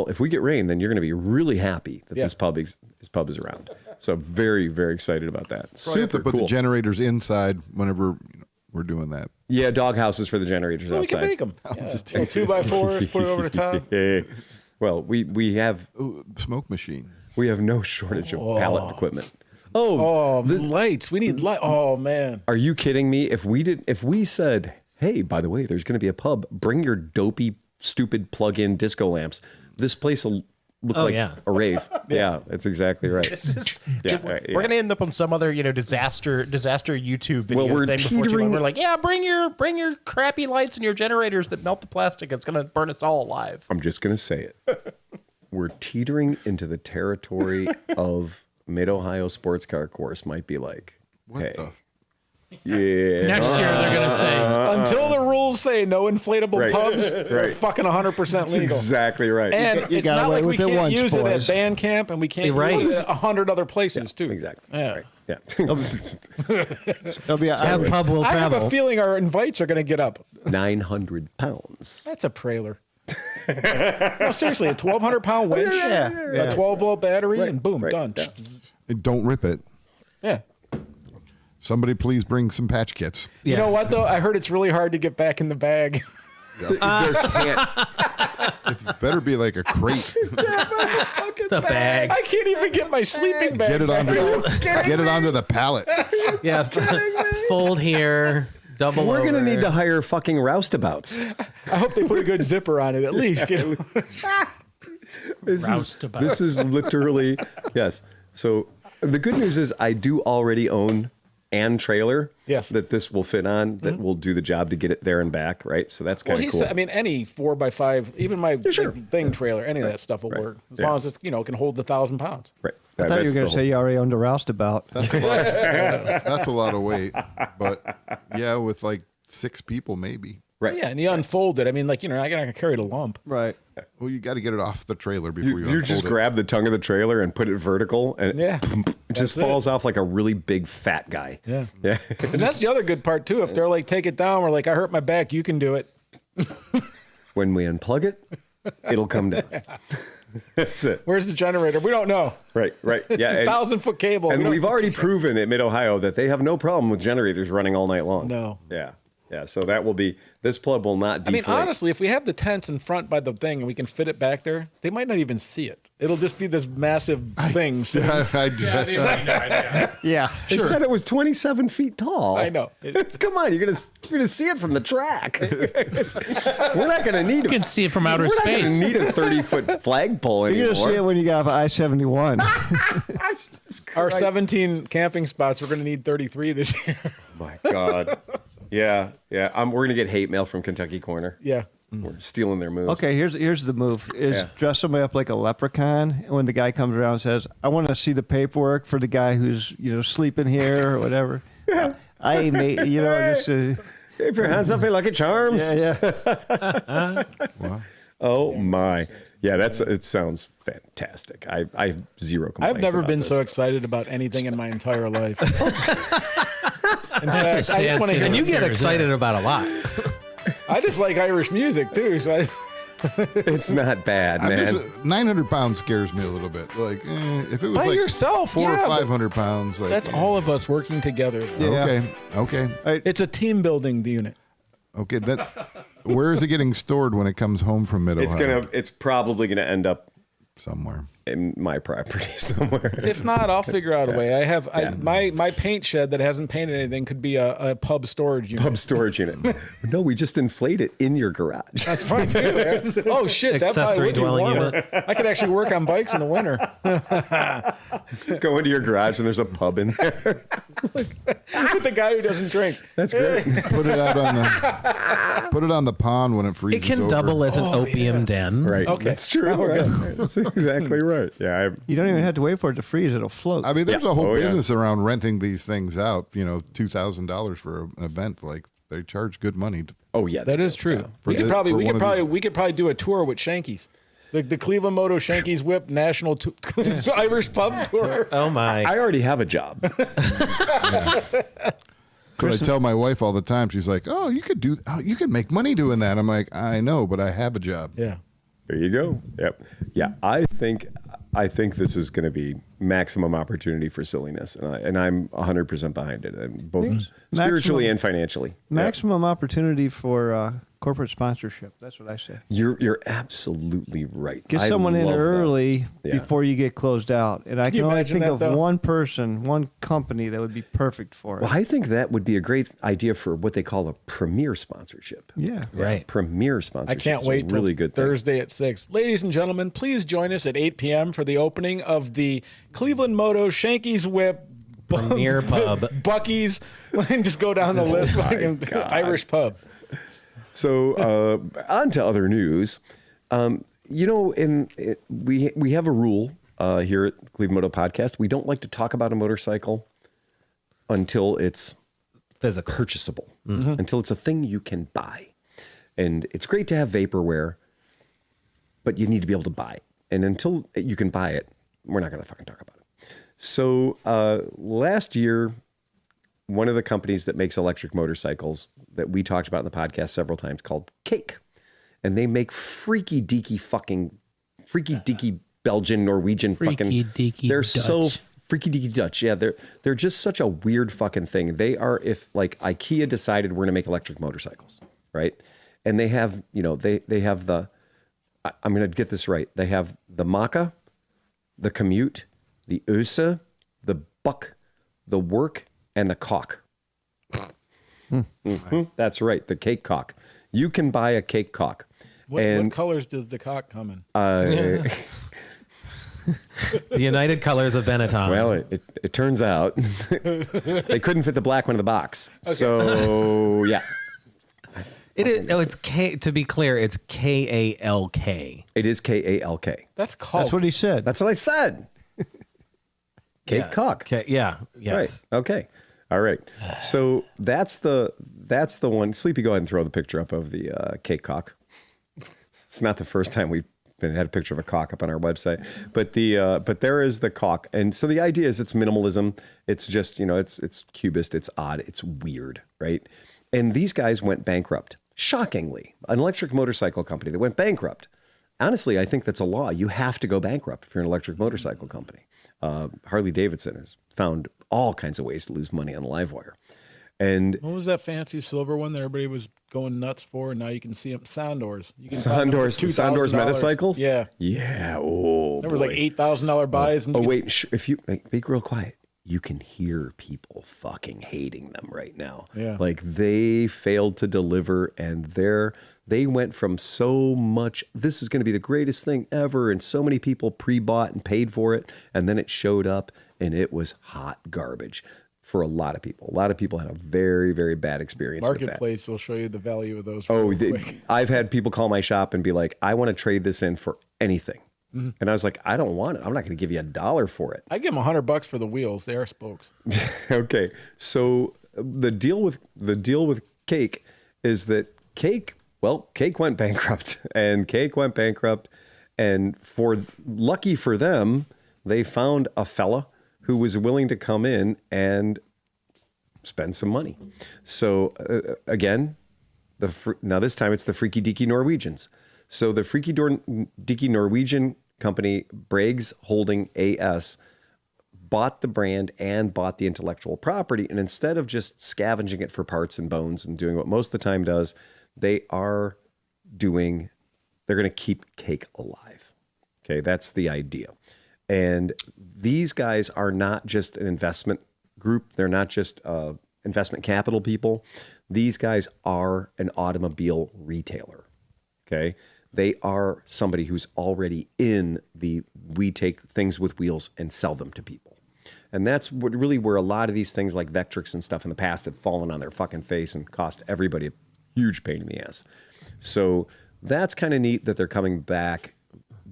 if we get rain, then you're going to be really happy that this pub is around. So I'm very, very excited about that. So you have to put the generators inside whenever we're doing that. Yeah, dog houses for the generators outside. We can make them. Yeah. 2x4s, put it over the top. Yeah. Well, we have smoke machine. We have no shortage of pallet equipment. The lights. We need light. Oh man. Are you kidding me? If we said, hey, by the way, there's going to be a pub, bring your dopey stupid plug-in disco lamps. This place will look like a rave. Yeah, that's exactly right. We're going to end up on some other, disaster YouTube video we're thing before too long. We're like, bring your crappy lights and your generators that melt the plastic. It's going to burn us all alive. I'm just going to say it. We're teetering into the territory of Mid-Ohio sports car course might be like, what the? Yeah. Next year they're gonna say until the rules say no inflatable pubs, they're fucking 100% legal. That's exactly right. And it's not like we can't use it at band camp, and we can't use it at 100 other places too. Exactly. Yeah. Right. Yeah. There'll be pub will I have travel. a feeling our invites are going to get up. 900 pounds. That's a trailer. No, seriously, a 1,200 pound winch, a 12-volt battery, and boom, done. And don't rip it. Yeah. Somebody please bring some patch kits. Yes. You know what, though? I heard it's really hard to get back in the bag. It better be like a crate. The bag. I can't even get my sleeping bag. Get it onto the pallet. Yeah. Fold here. Double We're over. going to need to hire fucking roustabouts. I hope they put a good zipper on it at least. This is literally, yes. So the good news is I do already own and trailer that this will fit on that will do the job to get it there and back, right? So that's kind of cool. I mean, any 4x5, even my thing trailer, any of that stuff will work as long as it's can hold the 1,000 pounds. Right. I thought you were going to say you already owned a roustabout. That's a lot of weight, but yeah, with like 6 people maybe. Right. Yeah, and you unfold it. I mean, you're not going to carry the lump. Right. Well, you got to get it off the trailer before you You just grab the tongue of the trailer and put it vertical, and it just falls off like a really big fat guy. Yeah. Yeah. And that's the other good part, too. If they're like, take it down, we're like, I hurt my back, you can do it. When we unplug it, it'll come down. That's it. Where's the generator? We don't know. Right. It's a 1,000-foot cable. And we've already proven at Mid-Ohio that they have no problem with generators running all night long. No. Yeah. Yeah, so that will be, this plug will not deflate. I mean, honestly, if we have the tents in front by the thing and we can fit it back there, they might not even see it. It'll just be this massive thing. Yeah. They said it was 27 feet tall. I know. Come on, you're gonna see it from the track. We're not gonna need. You can see it from outer space. We're not gonna need a 30-foot flagpole anymore. You're gonna see it when you got I-71. Our 17 camping spots, we're gonna need 33 this year. My God. Yeah. We're gonna get hate mail from Kentucky Corner. Yeah. We're stealing their moves. Okay, here's the move: dress somebody up like a leprechaun, and when the guy comes around and says, "I want to see the paperwork for the guy who's sleeping here or whatever," I made just. Keep your hands up, your Lucky Charms. Yeah. Wow. Oh my. Yeah, it sounds fantastic. I have zero complaints. I've never about been this. so excited about anything in my entire life. In fact, I just want to hear. And you get excited about a lot. I just like Irish music too, so It's not bad, man. 900 pounds scares me a little bit. Like, if it was by like yourself, 400 or 500 pounds, like, that's all of us working together. Okay. It's a team building unit. Okay. Where is it getting stored when it comes home from Mid-Ohio? It's probably gonna end up somewhere in my property somewhere. If not, I'll figure out a way. My paint shed that hasn't painted anything could be a pub storage unit. No, we just inflate it in your garage. That's fine too. Oh shit, that probably would be warmer. I could actually work on bikes in the winter. Go into your garage and there's a pub in there. With the guy who doesn't drink. That's great. Put it on the pond when it freezes. It can over. double as an opium den. Right. Okay. That's true. Right. That's exactly right. Yeah. You don't even have to wait for it to freeze; it'll float. I mean, there's a whole business around renting these things out. $2,000 for an event. Like, they charge good money. That is true. We could probably do a tour with Shanky's. The ClevelandMoto Shanky's Whip National Irish Pub Tour. Oh my! I already have a job. So I tell my wife all the time. She's like, "Oh, you could make money doing that." I'm like, "I know, but I have a job." Yeah. There you go. Yep. Yeah. I think this is going to be maximum opportunity for silliness, and I'm 100% behind it, and both spiritually and financially. Maximum opportunity for Corporate sponsorship. That's what I say. You're absolutely right. Get I someone in love early that. Yeah. before you get closed out. And I Can you can only imagine think that, of though? one person, one company that would be perfect for it. Well, I think that would be a great idea for what they call a premier sponsorship. Yeah. Right. Premier I sponsorship. can't is a wait till really good thing. Thursday at 6. Ladies and gentlemen, please join us at 8 p.m. for the opening of the ClevelandMoto Shanky's Whip Premier pub. Bucky's, and just go down the list. God. Irish pub. So on to other news. We have a rule here at ClevelandMoto Podcast. We don't like to talk about a motorcycle until it's Physical. purchasable, until it's a thing you can buy. And it's great to have vaporware, but you need to be able to buy it. And until you can buy it, we're not going to fucking talk about it. So last year, one of the companies that makes electric motorcycles that we talked about in the podcast several times called Cake. And they make freaky deaky Belgian, Norwegian Freaky-deaky They're Dutch. so freaky deaky Dutch. Yeah, they're just such a weird fucking thing. They are if like IKEA decided we're going to make electric motorcycles, right? And they have, they have the, I'm going to get this right. They have the Maka, the Commute, the Öse, the Buck, the Work, and the Cock. That's right, the Cake Cock. You can buy a Cake Cock. What colors does the cock come in? The United Colors of Benetton. Well, it turns out they couldn't fit the black one in the box. Okay. So, yeah. It is. Oh, it's K. To be clear, it's KALK. It is KALK. That's called. That's what he said. That's what I said. Cake Cock. Yeah. Yes. Right. Okay. All right. So that's the one. Sleepy, go ahead and throw the picture up of the Cake Cock. It's not the first time we've had a picture of a cock up on our website, but there is the cock. And so the idea is it's minimalism. It's just, it's cubist. It's odd. It's weird. Right. And these guys went bankrupt. Shockingly, an electric motorcycle company that went bankrupt. Honestly, I think that's a law. You have to go bankrupt if you're an electric motorcycle company. Harley Davidson has found all kinds of ways to lose money on Livewire. And what was that fancy silver one that everybody was going nuts for? And now you can see them. Sondors. Sondors Metacycles? Yeah. Yeah. Oh, there were like $8,000 buys. Oh, wait. If you be real quiet, you can hear people fucking hating them right now. Yeah. Like they failed to deliver and they went from so much, this is going to be the greatest thing ever. And so many people pre-bought and paid for it. And then it showed up and it was hot garbage for a lot of people. A lot of people had a very, very bad experience with that. Marketplace will show you the value of those. I've had people call my shop and be like, I want to trade this in for anything. Mm-hmm. And I was like, I don't want it. I'm not going to give you $1 for it. I give them $100 for the wheels. They are spokes. Okay. So the deal with Cake is that Cake went bankrupt and lucky for them, they found a fella who was willing to come in and spend some money. So again, now this time it's the freaky deaky Norwegians. So the freaky deaky Norwegian company, Briggs Holding AS, bought the brand and bought the intellectual property. And instead of just scavenging it for parts and bones and doing what most of the time does, they're going to keep Cake alive. Okay, that's the idea. And these guys are not just an investment group. They're not just investment capital people. These guys are an automobile retailer. Okay. They are somebody who's already in we take things with wheels and sell them to people. And that's where a lot of these things like Vectrix and stuff in the past have fallen on their fucking face and cost everybody a huge pain in the ass. So that's kind of neat that they're coming back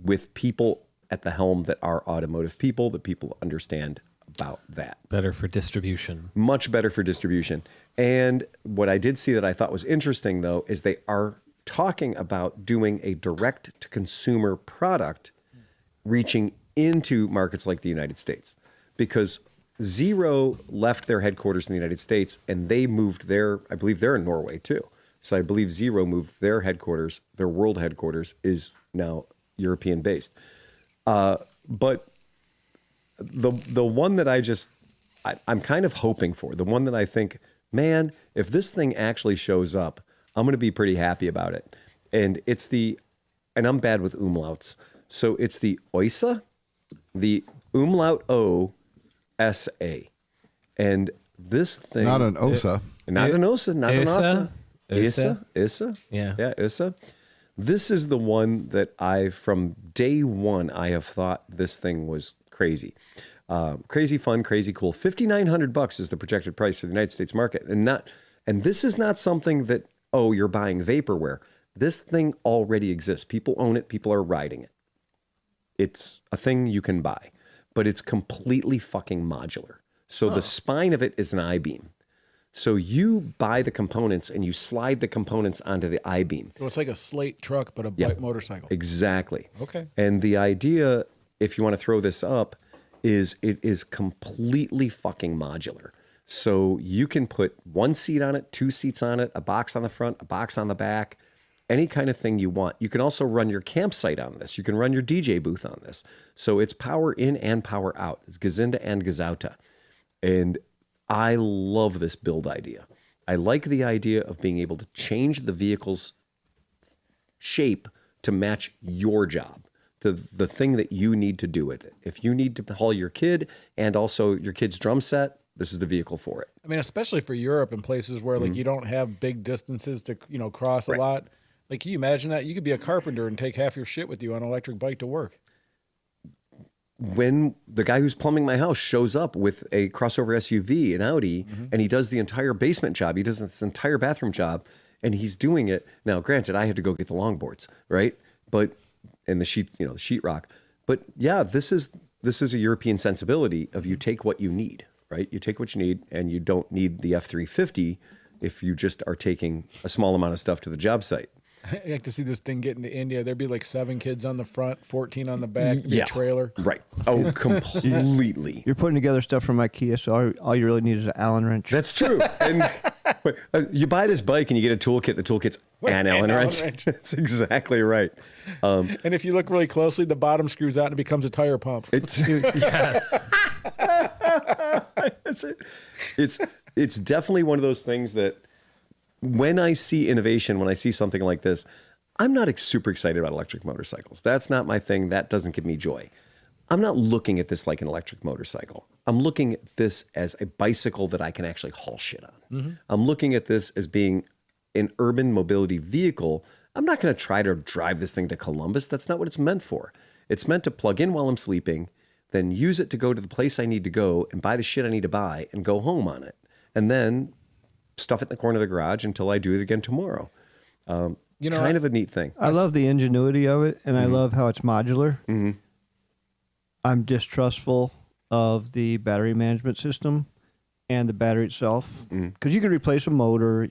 with people at the helm that are automotive people, that people understand about that. Better for distribution. Much better for distribution. And what I did see that I thought was interesting, though, is they are talking about doing a direct-to-consumer product reaching into markets like the United States. Because Zero left their headquarters in the United States, and they moved I believe they're in Norway, too. So I believe Zero moved their headquarters, their world headquarters is now European-based. But the one that I'm kind of hoping for, the one that I think, man, if this thing actually shows up, I'm going to be pretty happy about it. And and I'm bad with umlauts. So it's the OISA, the umlaut O-S-A. And this thing. Not an OSA. Not an OSA, not an OSA. ISA? Yeah. Yeah, ISA. This is the one that from day one, I have thought this thing was crazy. Crazy fun, crazy cool. $5,900 is the projected price for the United States market. And this is not something that, you're buying vaporware. This thing already exists. People own it. People are riding it. It's a thing you can buy, but it's completely fucking modular. So the spine of it is an I-beam. So you buy the components and you slide the components onto the I-beam. So it's like a slate truck, but a bike motorcycle. Exactly. Okay. And the idea, if you want to throw this up, is it is completely fucking modular. So you can put one seat on it, two seats on it, a box on the front, a box on the back, any kind of thing you want. You can also run your campsite on this. You can run your DJ booth on this. So it's power in and power out. It's Gazinda and Gazauta. And I love this build idea. I like the idea of being able to change the vehicle's shape to match your job, to the thing that you need to do with it. If you need to haul your kid and also your kid's drum set, this is the vehicle for it. I mean, especially for Europe and places where like you don't have big distances to, cross a lot. Like, can you imagine that? You could be a carpenter and take half your shit with you on an electric bike to work. When the guy who's plumbing my house shows up with a crossover SUV, an Audi, and he does the entire basement job, he does this entire bathroom job, and he's doing it. Now, granted, I had to go get the longboards, right? And the sheets, the sheetrock. But yeah, this is a European sensibility of you take what you need, right? You take what you need, and you don't need the F-350 if you just are taking a small amount of stuff to the job site. I like to see this thing get into India. There'd be like 7 kids on the front, 14 on the back, big trailer. Right. Oh, completely. You're putting together stuff from IKEA, so all you really need is an Allen wrench. That's true. And you buy this bike and you get a toolkit. The toolkit's an Allen wrench. That's exactly right. And if you look really closely, the bottom screws out and it becomes a tire pump. Yes. It's definitely one of those things that when I see innovation, when I see something like this, I'm not super excited about electric motorcycles. That's not my thing. That doesn't give me joy. I'm not looking at this like an electric motorcycle. I'm looking at this as a bicycle that I can actually haul shit on. I'm looking at this as being an urban mobility vehicle. I'm not going to try to drive this thing to Columbus. That's not what it's meant for. It's meant to plug in while I'm sleeping, then use it to go to the place I need to go and buy the shit I need to buy and go home on it. And then stuff it in the corner of the garage until I do it again tomorrow. Kind of a neat thing. I love the ingenuity of it, and I love how it's modular. I'm distrustful of the battery management system and the battery itself, because you can replace a motor,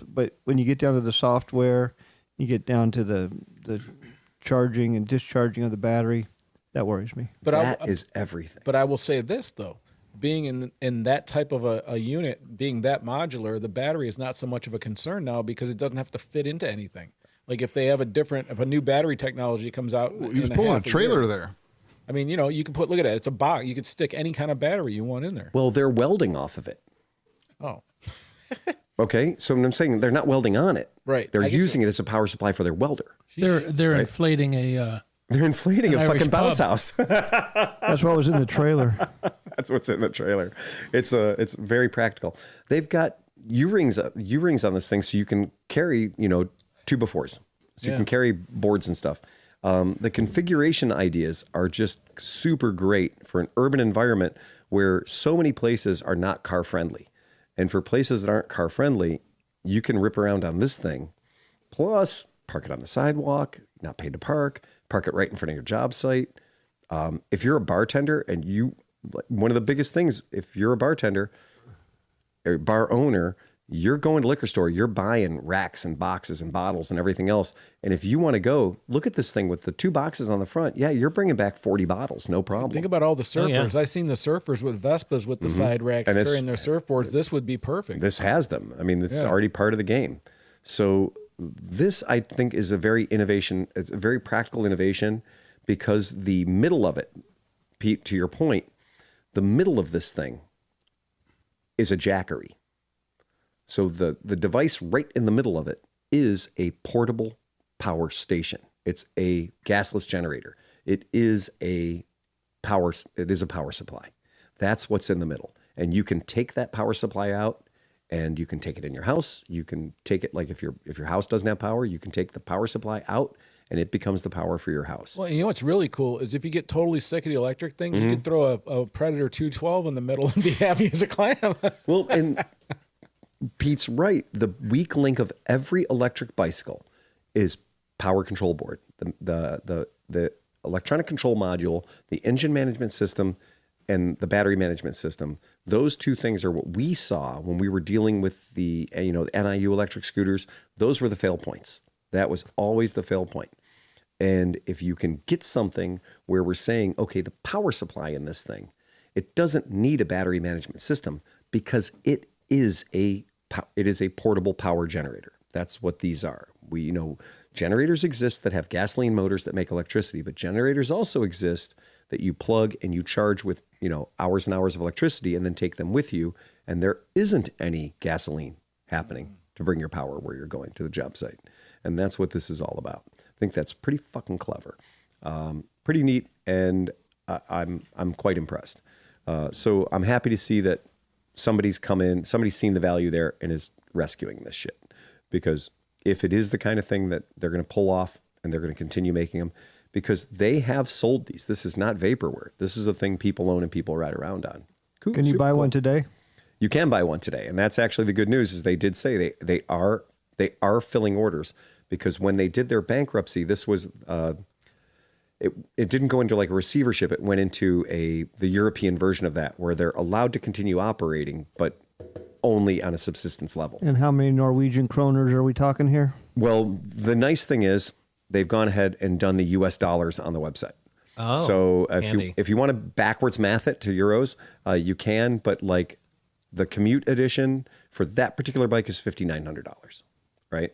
but when you get down to the software, you get down to the charging and discharging of the battery, that worries me. But that is everything. But I will say this though. Being in that type of a unit, being that modular, the battery is not so much of a concern now because it doesn't have to fit into anything. Like if they have if a new battery technology comes out, you just pull a trailer there. I mean, you can look at it. It's a box. You could stick any kind of battery you want in there. Well, they're welding off of it. Oh. Okay, so I'm saying they're not welding on it. Right. They're using it as a power supply for their welder. They're inflating a. They're inflating a fucking bounce house. That's what was in the trailer. That's what's in the trailer. It's very practical. They've got U-rings on this thing, so you can carry 2x4s. So you can carry boards and stuff. The configuration ideas are just super great for an urban environment where so many places are not car friendly, and for places that aren't car friendly, you can rip around on this thing. Plus, park it on the sidewalk, not paid to park it right in front of your job site. If you're a bartender and one of the biggest things, if you're a bartender or bar owner, you're going to liquor store, you're buying racks and boxes and bottles and everything else. And if you want to go, look at this thing with the 2 boxes on the front. Yeah, you're bringing back 40 bottles, no problem. Think about all the surfers. I've seen the surfers with Vespas with the side racks carrying their surfboards. This would be perfect. This has them. I mean, it's already part of the game. So this, I think, is a very practical innovation, because the middle of it, Pete, to your point, the middle of this thing is a jackery. So the device right in the middle of it is a portable power station. It's a gasless generator. It is a power supply. That's what's in the middle. And you can take that power supply out and you can take it in your house. You can take it, like if your house doesn't have power, you can take the power supply out and it becomes the power for your house. Well, you know what's really cool is if you get totally sick of the electric thing, you could throw a Predator 212 in the middle and be happy as a clam. Well, and Pete's right. The weak link of every electric bicycle is power control board. The electronic control module, the engine management system, and the battery management system. Those two things are what we saw when we were dealing with the NIU electric scooters. Those were the fail points. That was always the fail point. And if you can get something where we're saying, okay, the power supply in this thing, it doesn't need a battery management system because it is a portable power generator. That's what these are. Generators exist that have gasoline motors that make electricity, but generators also exist that you plug and you charge with, hours and hours of electricity and then take them with you. And there isn't any gasoline happening to bring your power where you're going to the job site. And that's what this is all about. I think that's pretty fucking clever, pretty neat. And I'm quite impressed. So I'm happy to see that somebody's seen the value there and is rescuing this shit, because if it is the kind of thing that they're going to pull off and they're going to continue making them, because they have sold these. This is not vaporware. This is a thing people own and people ride around on. Cool. Can you buy one today? You can buy one today. And that's actually the good news, is they did say they are filling orders, because when they did their bankruptcy, this was, it didn't go into like a receivership. It went into the European version of that, where they're allowed to continue operating, but only on a subsistence level. And how many Norwegian kroners are we talking here? Well, the nice thing is they've gone ahead and done the US dollars on the website. Oh, so handy. if you want to backwards math it to euros, you can, but like the commute edition for that particular bike is $5,900, right?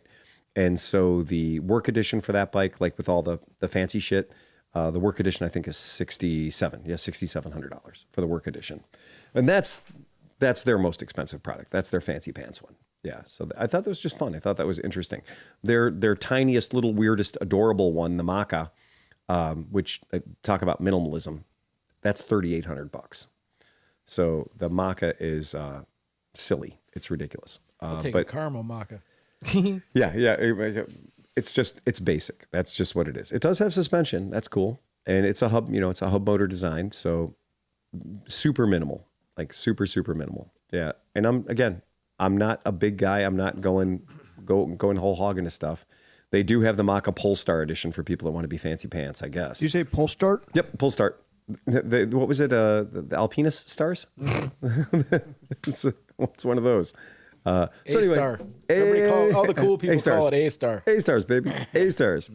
And so the work edition for that bike, like with all the fancy shit, the work edition I think is $6,700 for the work edition. And that's their most expensive product. That's their fancy pants one. Yeah. So I thought that was just fun. I thought that was interesting. Their tiniest, little, weirdest, adorable one, the Maka, which talk about minimalism, that's $3,800. So the Maka is silly. It's ridiculous. I'll take a caramel Maka. Yeah. It's basic. That's just what it is. It does have suspension. That's cool. And it's a hub, it's a hub motor design. So super minimal. Like super, super minimal. Yeah. And I'm not a big guy. I'm not going whole hog into stuff. They do have the Maka Polestar edition for people that want to be fancy pants, I guess. Did you say Polestar? Yep, Polestar. What was it? The Alpinist stars? It's one of those. So anyway, A-star. Everybody all the cool people call it A-star. A-stars, baby. A-stars.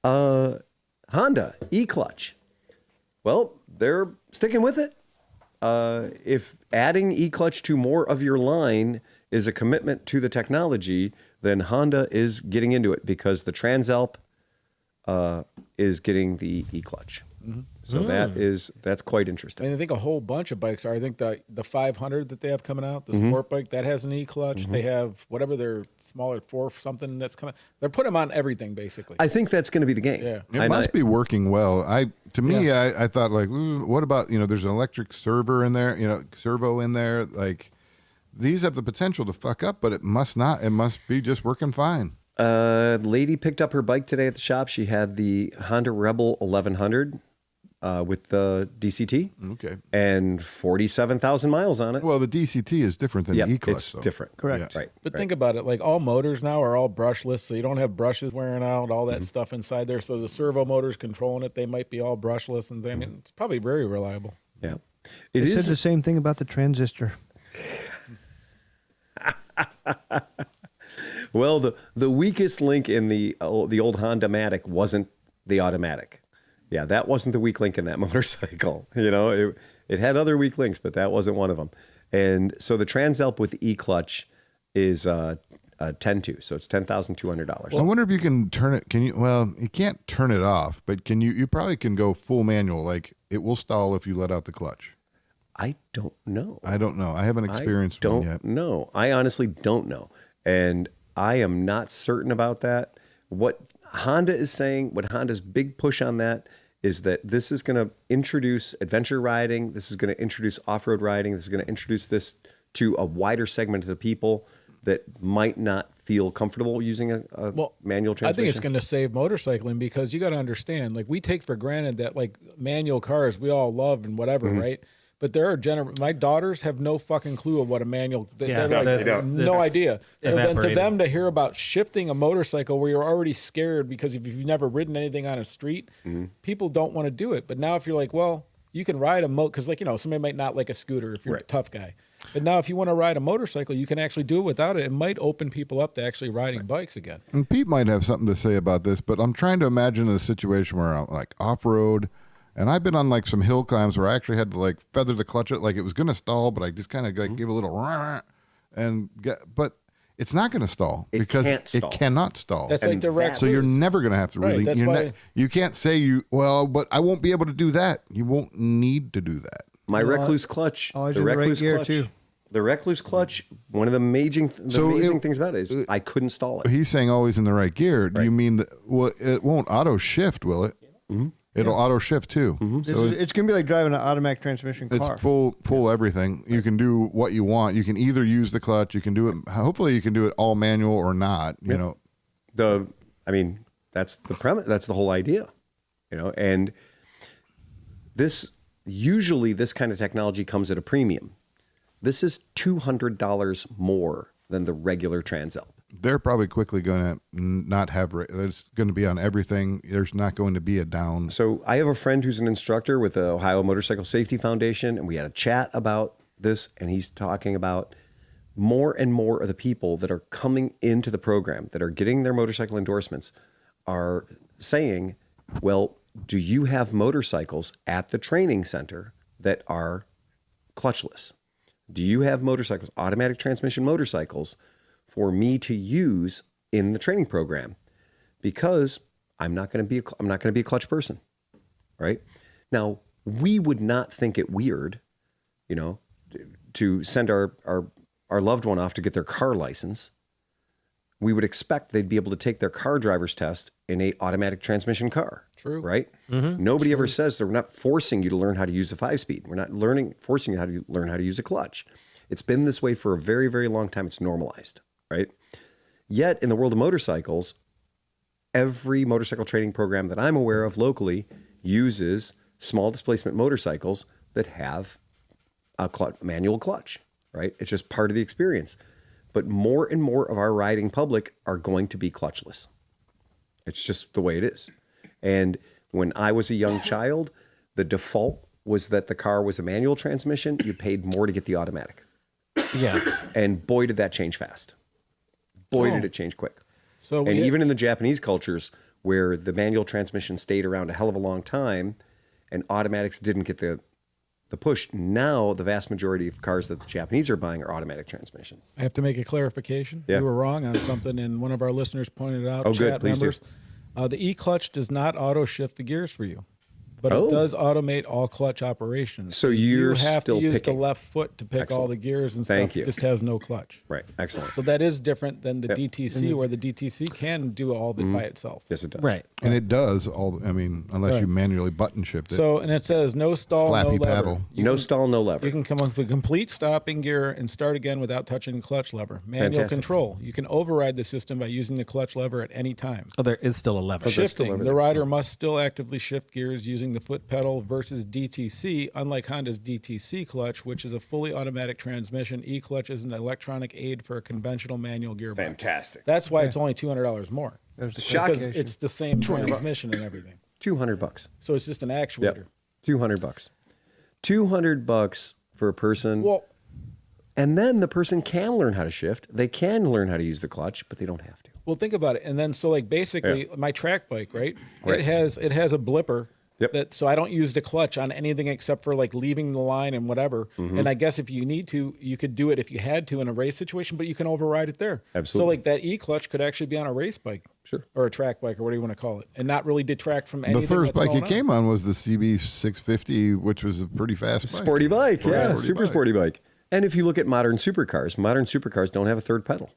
Honda E-clutch. Well, they're sticking with it. If adding e-clutch to more of your line is a commitment to the technology, then Honda is getting into it, because the Transalp is getting the e-clutch. Mm-hmm. So that's quite interesting. And I think a whole bunch of bikes are. I think the 500 that they have coming out, the sport bike, that has an e-clutch. Mm-hmm. They have whatever their smaller 4 something that's coming. They're putting them on everything, basically. I think that's going to be the game. Yeah. It must be working well. I thought, like, what about, there's an electric servo in there. Like, these have the potential to fuck up, but it must not. It must be just working fine. Lady picked up her bike today at the shop. She had the Honda Rebel 1100 with the DCT. Okay. And 47,000 miles on it. Well, the DCT is different than the e-clutch. It's different. Correct. Yeah. Right. But think about it. Like, all motors now are all brushless, so you don't have brushes wearing out, all that stuff inside there. So the servo motors controlling it, they might be all brushless. And I mean, it's probably very reliable. Yeah. It said the same thing about the transistor. Well, the weakest link in the old Honda Matic wasn't the automatic. Yeah, that wasn't the weak link in that motorcycle. It had other weak links, but that wasn't one of them. And so the Transalp with e-clutch is 10.2, so it's $10,200. Well, I wonder if you can turn it. You can't turn it off, but you probably can go full manual. Like, it will stall if you let out the clutch. I don't know. I haven't experienced one yet. No, I honestly don't know. And I am not certain about that. What Honda is saying, what Honda's big push on that is that this is going to introduce adventure riding. This is going to introduce off-road riding. This is going to introduce this to a wider segment of the people that might not feel comfortable using a manual transmission. I think it's going to save motorcycling because you got to understand, like we take for granted that like manual cars we all love and whatever, right? But there are my daughters have no fucking clue of what a manual. They're like, no idea. So then to them to hear about shifting a motorcycle where you're already scared because if you've never ridden anything on a street, people don't want to do it. But now if you're like, well, you can ride a because like somebody might not like a scooter if you're a tough guy. But now if you want to ride a motorcycle, you can actually do it without it. It might open people up to actually riding bikes again. And Pete might have something to say about this, but I'm trying to imagine a situation where I'm like off-road. And I've been on like some hill climbs where I actually had to like feather the clutch. Like it was going to stall, but I just kind of like give a little but it's not going to stall because it cannot stall. That's like the Rex. So you're never going to have to really, you can't say but I won't be able to do that. You won't need to do that. My Recluse clutch, the Recluse clutch, one of the amazing things about it is I couldn't stall it. He's saying always in the right gear. Do you mean that, it won't auto shift, will it? It'll auto shift too. So it's going to be like driving an automatic transmission car. It's full everything. You can do what you want. You can either use the clutch. You can do it. Hopefully, you can do it all manual or not. You know, that's the premise. That's the whole idea. And usually this kind of technology comes at a premium. This is $200 more than the regular Transalp. They're probably quickly going to not have it's going to be on everything. There's not going to be a down. So I have a friend who's an instructor with the Ohio Motorcycle Safety Foundation, and we had a chat about this, and he's talking about more and more of the people that are coming into the program that are getting their motorcycle endorsements are saying, well, do you have motorcycles at the training center that are clutchless? Do you have motorcycles, automatic transmission motorcycles, for me to use in the training program? Because I'm not going to be a clutch person, right? Now, we would not think it weird, to send our loved one off to get their car license. We would expect they'd be able to take their car driver's test in a automatic transmission car. True. Right? Nobody ever says that we're not forcing you to learn how to use a 5-speed. We're not forcing you how to learn how to use a clutch. It's been this way for a very, very long time. It's normalized, right? Yet in the world of motorcycles, every motorcycle training program that I'm aware of locally uses small displacement motorcycles that have a manual clutch, right? It's just part of the experience. But more and more of our riding public are going to be clutchless. It's just the way it is. And when I was a young child, the default was that the car was a manual transmission. You paid more to get the automatic. Yeah. And boy, did that change fast. Boy, did it change quick. And even in the Japanese cultures where the manual transmission stayed around a hell of a long time and automatics didn't get the push, now the vast majority of cars that the Japanese are buying are automatic transmission. I have to make a clarification. Yeah. You were wrong on something, and one of our listeners pointed out, chat members, the E-clutch does not auto-shift the gears for you. But it does automate all clutch operations. So you have still to use the left foot to pick all the gears and stuff. It just has no clutch. Right. Excellent. So that is different than the DTC, where the DTC can do all of it by itself. Yes, it does. Right. And it does unless you manually button shift it. So, and it says no stall, Flappy no lever. paddle. No stall, no lever. You can come up with complete stopping gear and start again without touching the clutch lever. Manual control. You can override the system by using the clutch lever at any time. Oh, there is still a lever. Shifting. The rider must still actively shift gears using the foot pedal versus DTC, unlike Honda's DTC clutch, which is a fully automatic transmission. E-clutch is an electronic aid for a conventional manual gearbox. Fantastic. That's why it's only $200 more. Because it's the same transmission and everything. $200. So it's just an actuator. $200. $200 for a person. Well, and then the person can learn how to shift. They can learn how to use the clutch, but they don't have to. Well, think about it. And then so like basically my track bike, right? It has a blipper. Yep. So I don't use the clutch on anything except for like leaving the line and whatever. And I guess if you need to, you could do it if you had to in a race situation, but you can override it there. Absolutely. So like that E-clutch could actually be on a race bike. Sure. Or a track bike or whatever you want to call it, and not really detract from anything. The first bike it came on was the CB650, which was a pretty fast bike. Sporty bike, super sporty bike. And if you look at modern supercars don't have a third pedal.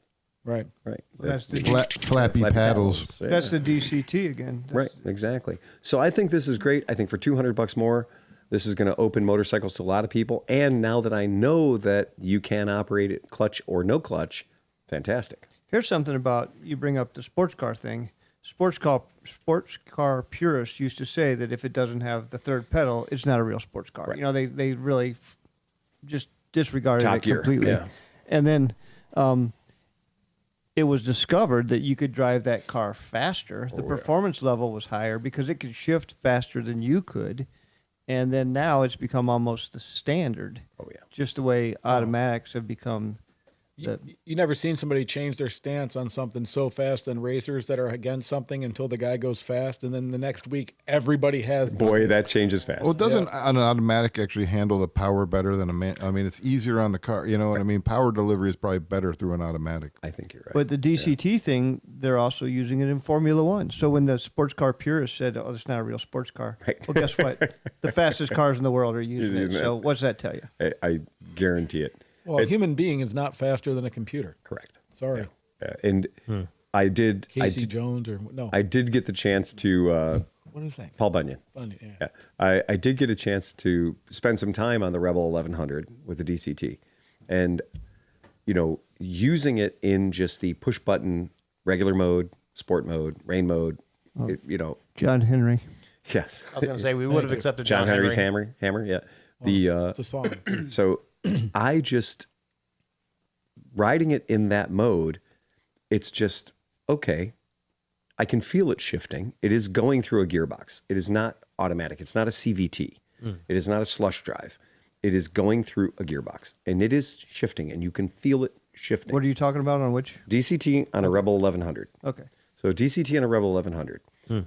Right. Right. Well, that's the Flappy paddles. Yeah. That's the DCT again. Right, exactly. So I think this is great. I think for $200 more, this is going to open motorcycles to a lot of people. And now that I know that you can operate it clutch or no clutch, fantastic. Here's something about, you bring up the sports car thing. Sports car purists used to say that if it doesn't have the third pedal, it's not a real sports car. Right. You know, they really just disregarded Top it gear, completely. yeah. And then it was discovered that you could drive that car faster. The performance level was higher because it could shift faster than you could. And then now it's become almost the standard. Oh, yeah. Just the way automatics have become. You never seen somebody change their stance on something so fast on racers that are against something until the guy goes fast, and then the next week everybody has. Boy, that changes fast. Well, doesn't an automatic actually handle the power better than a man? I mean, it's easier on the car. You know what I mean? Power delivery is probably better through an automatic. I think you're right. But the DCT thing, they're also using it in Formula One. So when the sports car purists said, "Oh, it's not a real sports car," Right. well, guess what? The fastest cars in the world are using it. Using So what's that tell you? I guarantee it. Well, a human being is not faster than a computer. Correct. Sorry. And I did. Casey Jones or no? I did get the chance to. What is that? Paul Bunyan. Bunyan, Yeah. I did get a chance to spend some time on the Rebel 1100 with the DCT, and using it in just the push button regular mode, sport mode, rain mode. John Henry. Yes. I was going to say we would have accepted John Henry's Henry. hammer. Yeah. It's a song. So I just riding it in that mode. It's just okay. I can feel it shifting. It is going through a gearbox. It is not automatic. It's not a CVT. It is not a slush drive. It is going through a gearbox, and it is shifting, and you can feel it shifting. What are you talking about on which? DCT on a Rebel 1100. Okay. So DCT on a Rebel 1100.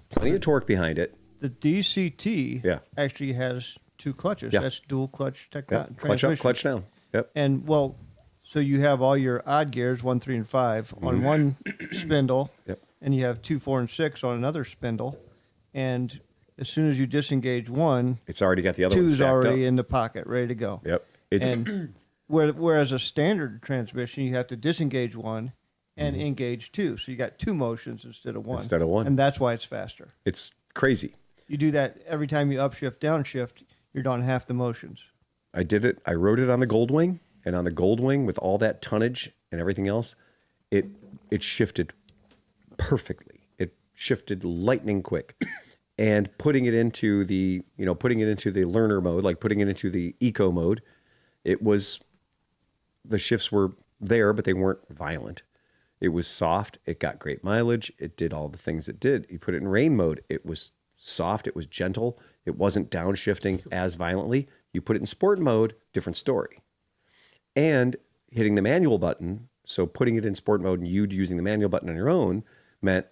Plenty of torque behind it. The DCT actually has two clutches. Yeah. That's dual clutch Yep. Clutch up, clutch down. Yep. And so you have all your odd gears, 1, 3, and 5 on one spindle. Yep. And you have 2, 4, and 6 on another spindle. And as soon as you disengage one, it's already got the other one two's stacked already up. in the pocket, ready to go. Yep. And whereas a standard transmission, you have to disengage one and engage two. So you got two motions instead of one. And that's why it's faster. It's crazy. You do that every time you upshift, downshift, you're down half the motions. I did it. I rode it on the Goldwing, and on the Goldwing with all that tonnage and everything else, it shifted perfectly. It shifted lightning quick. And putting it into the learner mode, like putting it into the eco mode, the shifts were there, but they weren't violent. It was soft. It got great mileage. It did all the things it did. You put it in rain mode. It was soft. It was gentle. It wasn't downshifting as violently. You put it in sport mode, different story. And hitting the manual button, so putting it in sport mode and you using the manual button on your own meant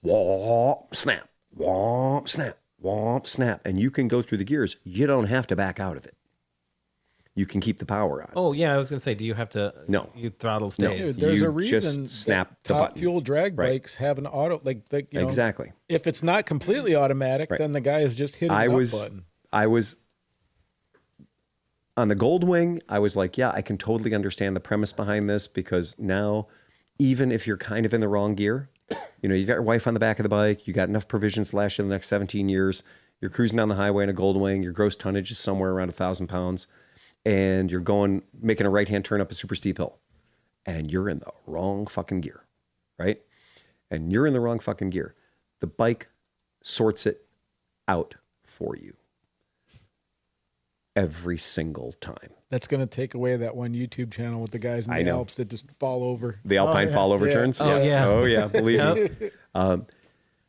womp, snap, womp, snap, womp, snap. And you can go through the gears. You don't have to back out of it. You can keep the power on. Oh, yeah, I was going to say, do you have to... No. You throttle stays. Dude, there's You a reason just snap the top button. fuel drag Right. bikes have an auto... Exactly. If it's not completely automatic, then the guy is just hitting the button. I was... On the Goldwing, I was like, yeah, I can totally understand the premise behind this, because now, even if you're kind of in the wrong gear, you got your wife on the back of the bike, you got enough provisions to last you the next 17 years, you're cruising down the highway in a Goldwing, your gross tonnage is somewhere around 1,000 pounds, and you're making a right-hand turn up a super steep hill, and you're in the wrong fucking gear, right? And you're in the wrong fucking gear. The bike sorts it out for you every single time. That's going to take away that one YouTube channel with the guys in the Alps that just fall over. The Alpine fall over turns? Oh, yeah. Oh, yeah, believe me.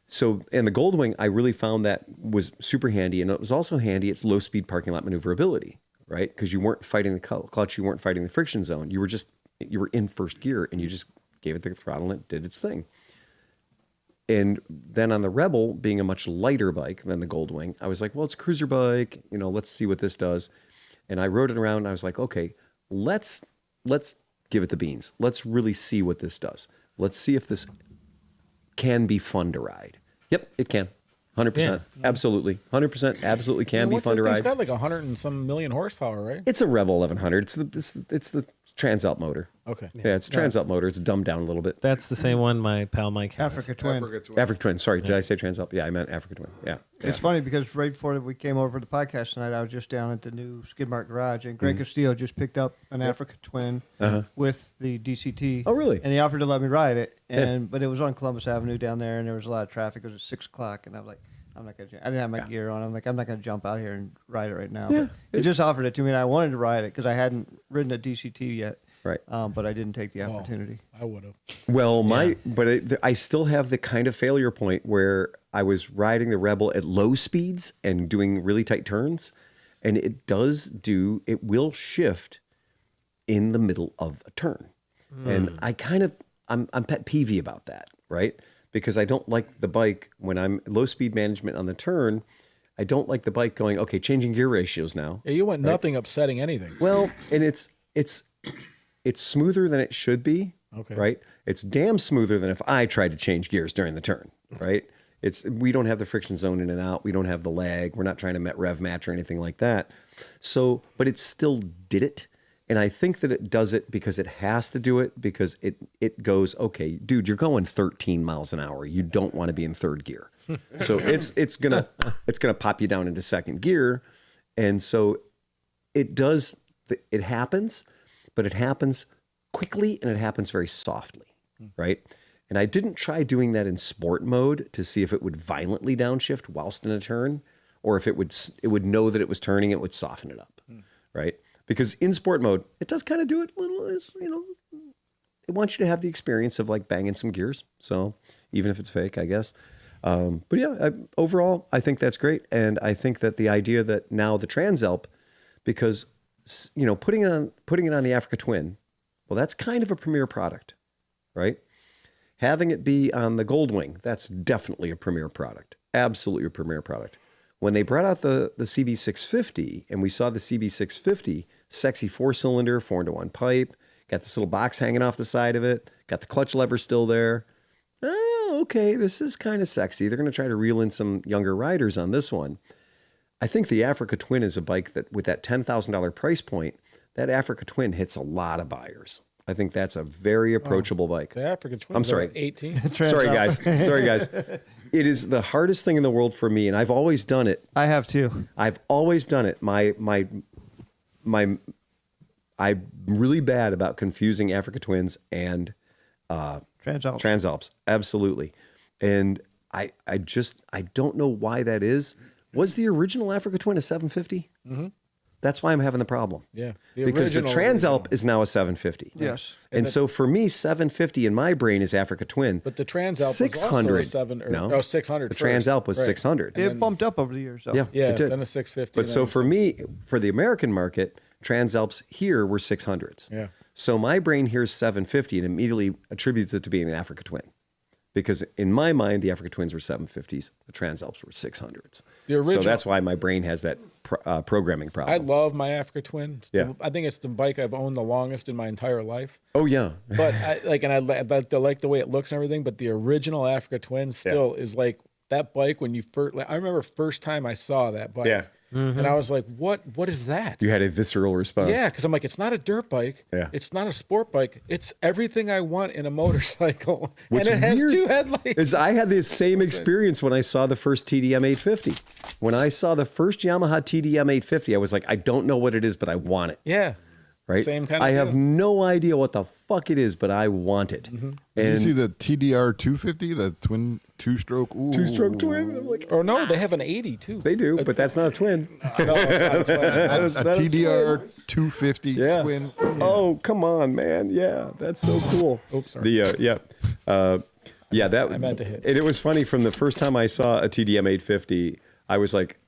So in the Goldwing, I really found that was super handy. And it was also handy, it's low-speed parking lot maneuverability, right? Because you weren't fighting the clutch, you weren't fighting the friction zone. You were in first gear, and you just gave it the throttle, and it did its thing. And then on the Rebel, being a much lighter bike than the Goldwing, I was like, well, it's a cruiser bike. Let's see what this does. And I rode it around, and I was like, okay, let's give it the beans. Let's really see what this does. Let's see if this can be fun to ride. Yep, it can. 100%. Yeah. Absolutely. 100% absolutely can be fun to ride. It's got like 100 and some million horsepower, right? It's a Rebel 1100. It's the Transalp motor. Okay. Yeah, it's a Transalp motor. It's dumbed down a little bit. That's the same one my pal Mike has. Africa Twin. Africa Twin. Sorry, did I say Transalp? Yeah, I meant Africa Twin. Yeah. It's funny because right before we came over to the podcast tonight, I was just down at the new Skid Mark garage, and Greg Castillo just picked up an Africa Twin with the DCT. Oh, really? And he offered to let me ride it, but it was on Columbus Avenue down there, and there was a lot of traffic. It was at 6 o'clock, and I was like, I'm not gonna. I didn't have my gear on. I'm like, I'm not gonna jump out here and ride it right now. Yeah. But he just offered it to me, and I wanted to ride it because I hadn't ridden a DCT yet. Right. But I didn't take the opportunity. I would have. Well, I still have the kind of failure point where I was riding the Rebel at low speeds and doing really tight turns, and it will shift in the middle of a turn, and I'm pet peevy about that, right? Because I don't like the bike when I'm low speed management on the turn. I don't like the bike going, okay, changing gear ratios now. Yeah, you want nothing upsetting anything. Well, and it's smoother than it should be. Okay. Right? It's damn smoother than if I tried to change gears during the turn, right? We don't have the friction zone in and out. We don't have the lag. We're not trying to rev match or anything like that. So, but it still did it. And I think that it does it because it has to do it, because it goes, okay, dude, you're going 13 miles an hour. You don't want to be in third gear. So it's gonna pop you down into second gear. And so it happens, but it happens quickly and it happens very softly, right? And I didn't try doing that in sport mode to see if it would violently downshift whilst in a turn, or if it would know that it was turning, it would soften it up, right? Because in sport mode, it does kind of do it a little, it wants you to have the experience of like banging some gears. So even if it's fake, I guess. But yeah, overall, I think that's great. And I think that the idea that now the Transalp, because, putting it on the Africa Twin, well, that's kind of a premier product, right? Having it be on the Goldwing, that's definitely a premier product. Absolutely a premier product. When they brought out the CB650 and we saw the CB650, sexy 4-cylinder, 4-into-1 pipe, got this little box hanging off the side of it, got the clutch lever still there. Oh, okay, this is kind of sexy. They're going to try to reel in some younger riders on this one. I think the Africa Twin is a bike that, with that $10,000 price point, that Africa Twin hits a lot of buyers. I think that's a very approachable bike. The Africa Twin. I'm sorry, 18. Sorry, guys. It is the hardest thing in the world for me, and I've always done it. I have too. I've always done it. I'm really bad about confusing Africa Twins and Transalps. Absolutely. And I don't know why that is. Was the original Africa Twin a 750? Mm-hmm. That's why I'm having the problem. Yeah. Because the Transalp is now a 750. Yes. And so for me, 750 in my brain is Africa Twin. But the Transalp 600. was also 600 The Transalp was 600. It bumped up over the years, though. Yeah, Yeah, it did. then a 650. But so for me, for the American market, Transalps here were 600s. Yeah. So my brain hears 750 and immediately attributes it to being an Africa Twin. Because in my mind, the Africa Twins were 750s, the Transalps were 600s. The original, so that's why my brain has that programming problem. I love my Africa Twin. Yeah. I think it's the bike I've owned the longest in my entire life. Oh yeah. But I like the way it looks and everything. But the original Africa Twin still is like that bike when you first. I remember first time I saw that bike. Yeah. Mm-hmm. And I was like, what is that? You had a visceral response. Yeah, because I'm like, it's not a dirt bike. Yeah. It's not a sport bike. It's everything I want in a motorcycle. What's and it has weird 2 headlights. Is I had the same experience when I saw the first TDM 850. When I saw the first Yamaha TDM 850, I was like, I don't know what it is, but I want it. Yeah. Right? Same kind of I deal. have no idea what the fuck it is, but I want it. Mm-hmm. Did you see the TDR 250, the twin two-stroke? Ooh. Two-stroke twin? I'm like, or no, they have an 80 too. They do, but that's not a twin. No, it's not a twin. That's a TDR 250 Yeah. twin. Oh, come on, man. Yeah, that's so cool. Oops, sorry. That I meant to hit. And it was funny from the first time I saw a TDM 850, I was like,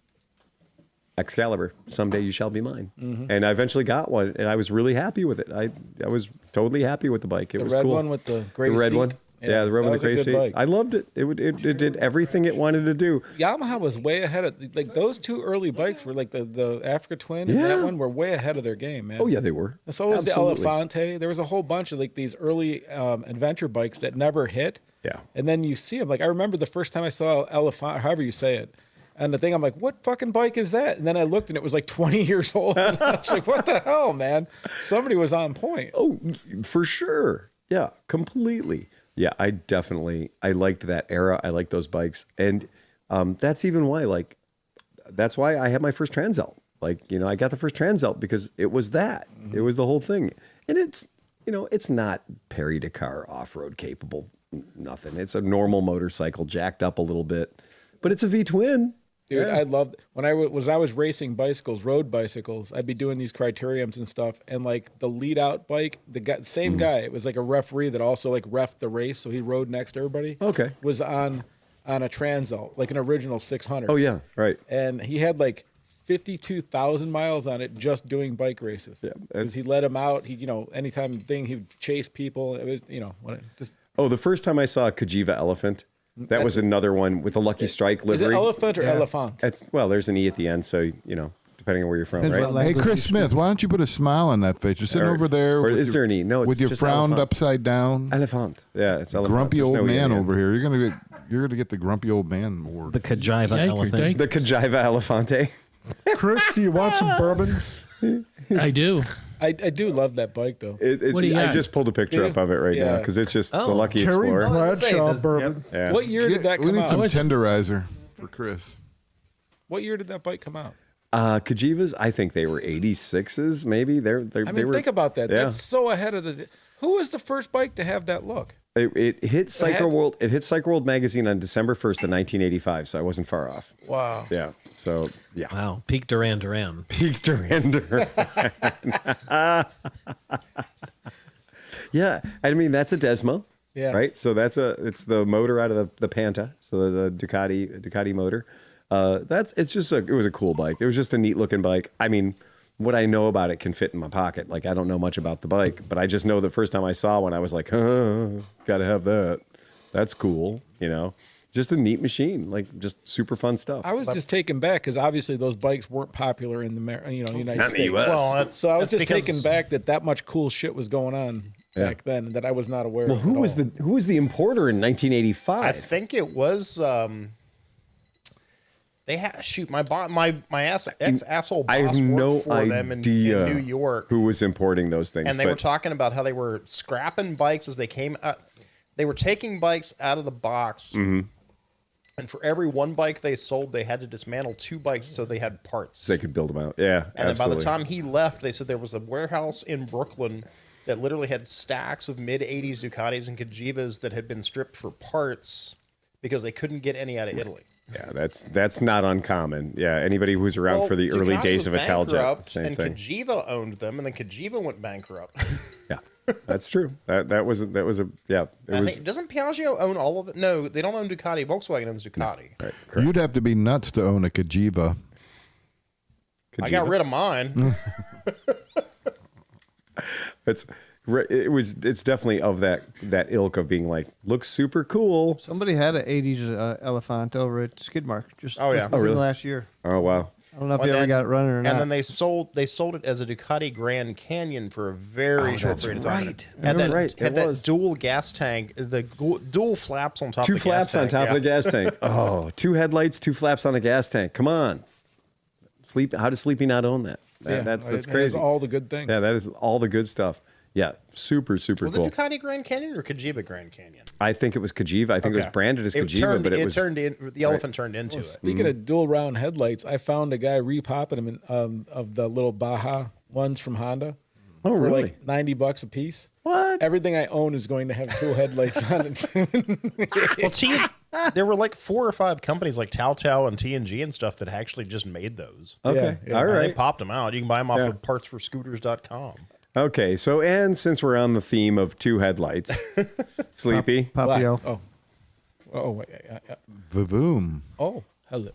Excalibur, someday you shall be mine. Mm-hmm. And I eventually got one, and I was really happy with it. I was totally happy with the bike. It was red cool. one with the gray The red seat. one. Yeah, the red one with the gray was a seat. good bike. I loved it. It did everything it wanted to do. Yamaha was way ahead of like those 2 early bikes were like the Africa Twin and Yeah. that one were way ahead of their game, man. Oh yeah, they were. And so was Absolutely. the Elefante. There was a whole bunch of like these early adventure bikes that never hit. Yeah. And then you see them. Like I remember the first time I saw Elefante, however you say it, And the thing, I'm like, what fucking bike is that? And then I looked and it was like 20 years old. And I was like, what the hell, man? Somebody was on point. Oh, for sure. Yeah, completely. Yeah, I liked that era. I liked those bikes. And that's even why, that's why I had my first Transalp. I got the first Transalp because it was that. Mm-hmm. It was the whole thing. And it's, it's not Perry Dakar off-road capable. Nothing. It's a normal motorcycle jacked up a little bit, but it's a V-twin. Dude, I loved when I was racing bicycles, road bicycles. I'd be doing these criteriums and stuff, and the lead out bike, same guy. It was like a referee that also reffed the race, so he rode next to everybody. Okay, was on a Transalp, like an original 600. Oh yeah, right. And he had 52,000 miles on it just doing bike races. Yeah, because he let him out. He anytime he would chase people. It was just. Oh, the first time I saw a Cagiva Elephant. That was another one with the Lucky Strike livery. Is it elephant or elephant? There's an E at the end, so depending on where you're from, right? Hey, Chris Smith, why don't you put a smile on that face? You're sitting over there. Or is there an E? No, it's with your just frowned elephant. upside down. Elephant. Yeah, it's elephant. Grumpy old man over here. You're gonna get the grumpy old man award. The Cagiva Elephant. The Cagiva Elefante. Chris, do you want some bourbon? I do. I do love that bike though. What do you I got? just pulled a picture up of it right now because it's just the Lucky Terry Explorer. Bradshaw bourbon. Yeah. What year did that come We need out? some tenderizer for Chris. What year did that bike come out? Kajivas, I think they were 86s, maybe. They were. Think about that. Yeah. That's so ahead of the. Who was the first bike to have that look? It hit Cycle World. It hit Cycle World magazine on December 1st of 1985, so I wasn't far off. Wow. Yeah. So yeah. Wow. Peak Duran Duran. Peak Duran Duran. Yeah, I mean that's a Desmo. Yeah. Right. So it's the motor out of the Panta. So the Ducati motor. It was a cool bike. It was just a neat looking bike. I mean, what I know about it can fit in my pocket. I don't know much about the bike, but I just know the first time I saw one, I was like, gotta have that. That's cool. Just a neat machine, just super fun stuff. I was just taken back because obviously those bikes weren't popular in the United Not in States. the US. Well, So I was just taken back that much cool shit was going on back then that I was not aware of. Who was the importer in 1985? I think it was. They had my ex-asshole boss I have no worked for them in New York. Who was importing those things? And they were talking about how they were scrapping bikes as they came out. They were taking bikes out of the box. Mm-hmm. And for every one bike they sold, they had to dismantle 2 bikes so they had parts. So they could build them out. Yeah, and absolutely. then by the time he left, they said there was a warehouse in Brooklyn that literally had stacks of mid-'80s Ducatis and Cagivas that had been stripped for parts because they couldn't get any out of Italy. Yeah, that's not uncommon. Yeah, anybody who's around for the early days of Italjet, same and thing. Cagiva owned them, and then Cagiva went bankrupt. Yeah, that's true. That was a yeah. Doesn't Piaggio own all of it? No, they don't own Ducati. Volkswagen owns Ducati. Right, You'd have to be nuts to own a Cagiva. I got rid of mine. It's definitely of that ilk of being looks super cool. Somebody had an 80s Elephant over at Skidmark really? last year. Oh wow. I don't know if you ever got it running or not. And then they sold it as a Ducati Grand Canyon for a very short period of time. That's right. Had that dual gas tank, the dual flaps on top of the gas tank. 2 flaps on top of the gas tank. Oh, 2 headlights, 2 flaps on the gas tank. Come on. How does Sleepy not own that? That's crazy. All the good things. Yeah, that is all the good stuff. Yeah, super cool. Was it Ducati Grand Canyon or Cagiva Grand Canyon? I think it was Cagiva. I think it was branded as Cagiva, but the elephant turned into it. Speaking of dual round headlights, I found a guy repopping them of the little Baja ones from Honda. Oh, for really? $90 a piece. What? Everything I own is going to have dual headlights on it. Well, there were 4 or 5 companies like Taotao and TNG and stuff that actually just made those. Okay, Yeah. all And right. they popped them out. You can buy them off of partsforscooters.com. Okay, so and since we're on the theme of 2 headlights, Sleepy. Papio. Oh, wait. Vavoom. Oh, hello.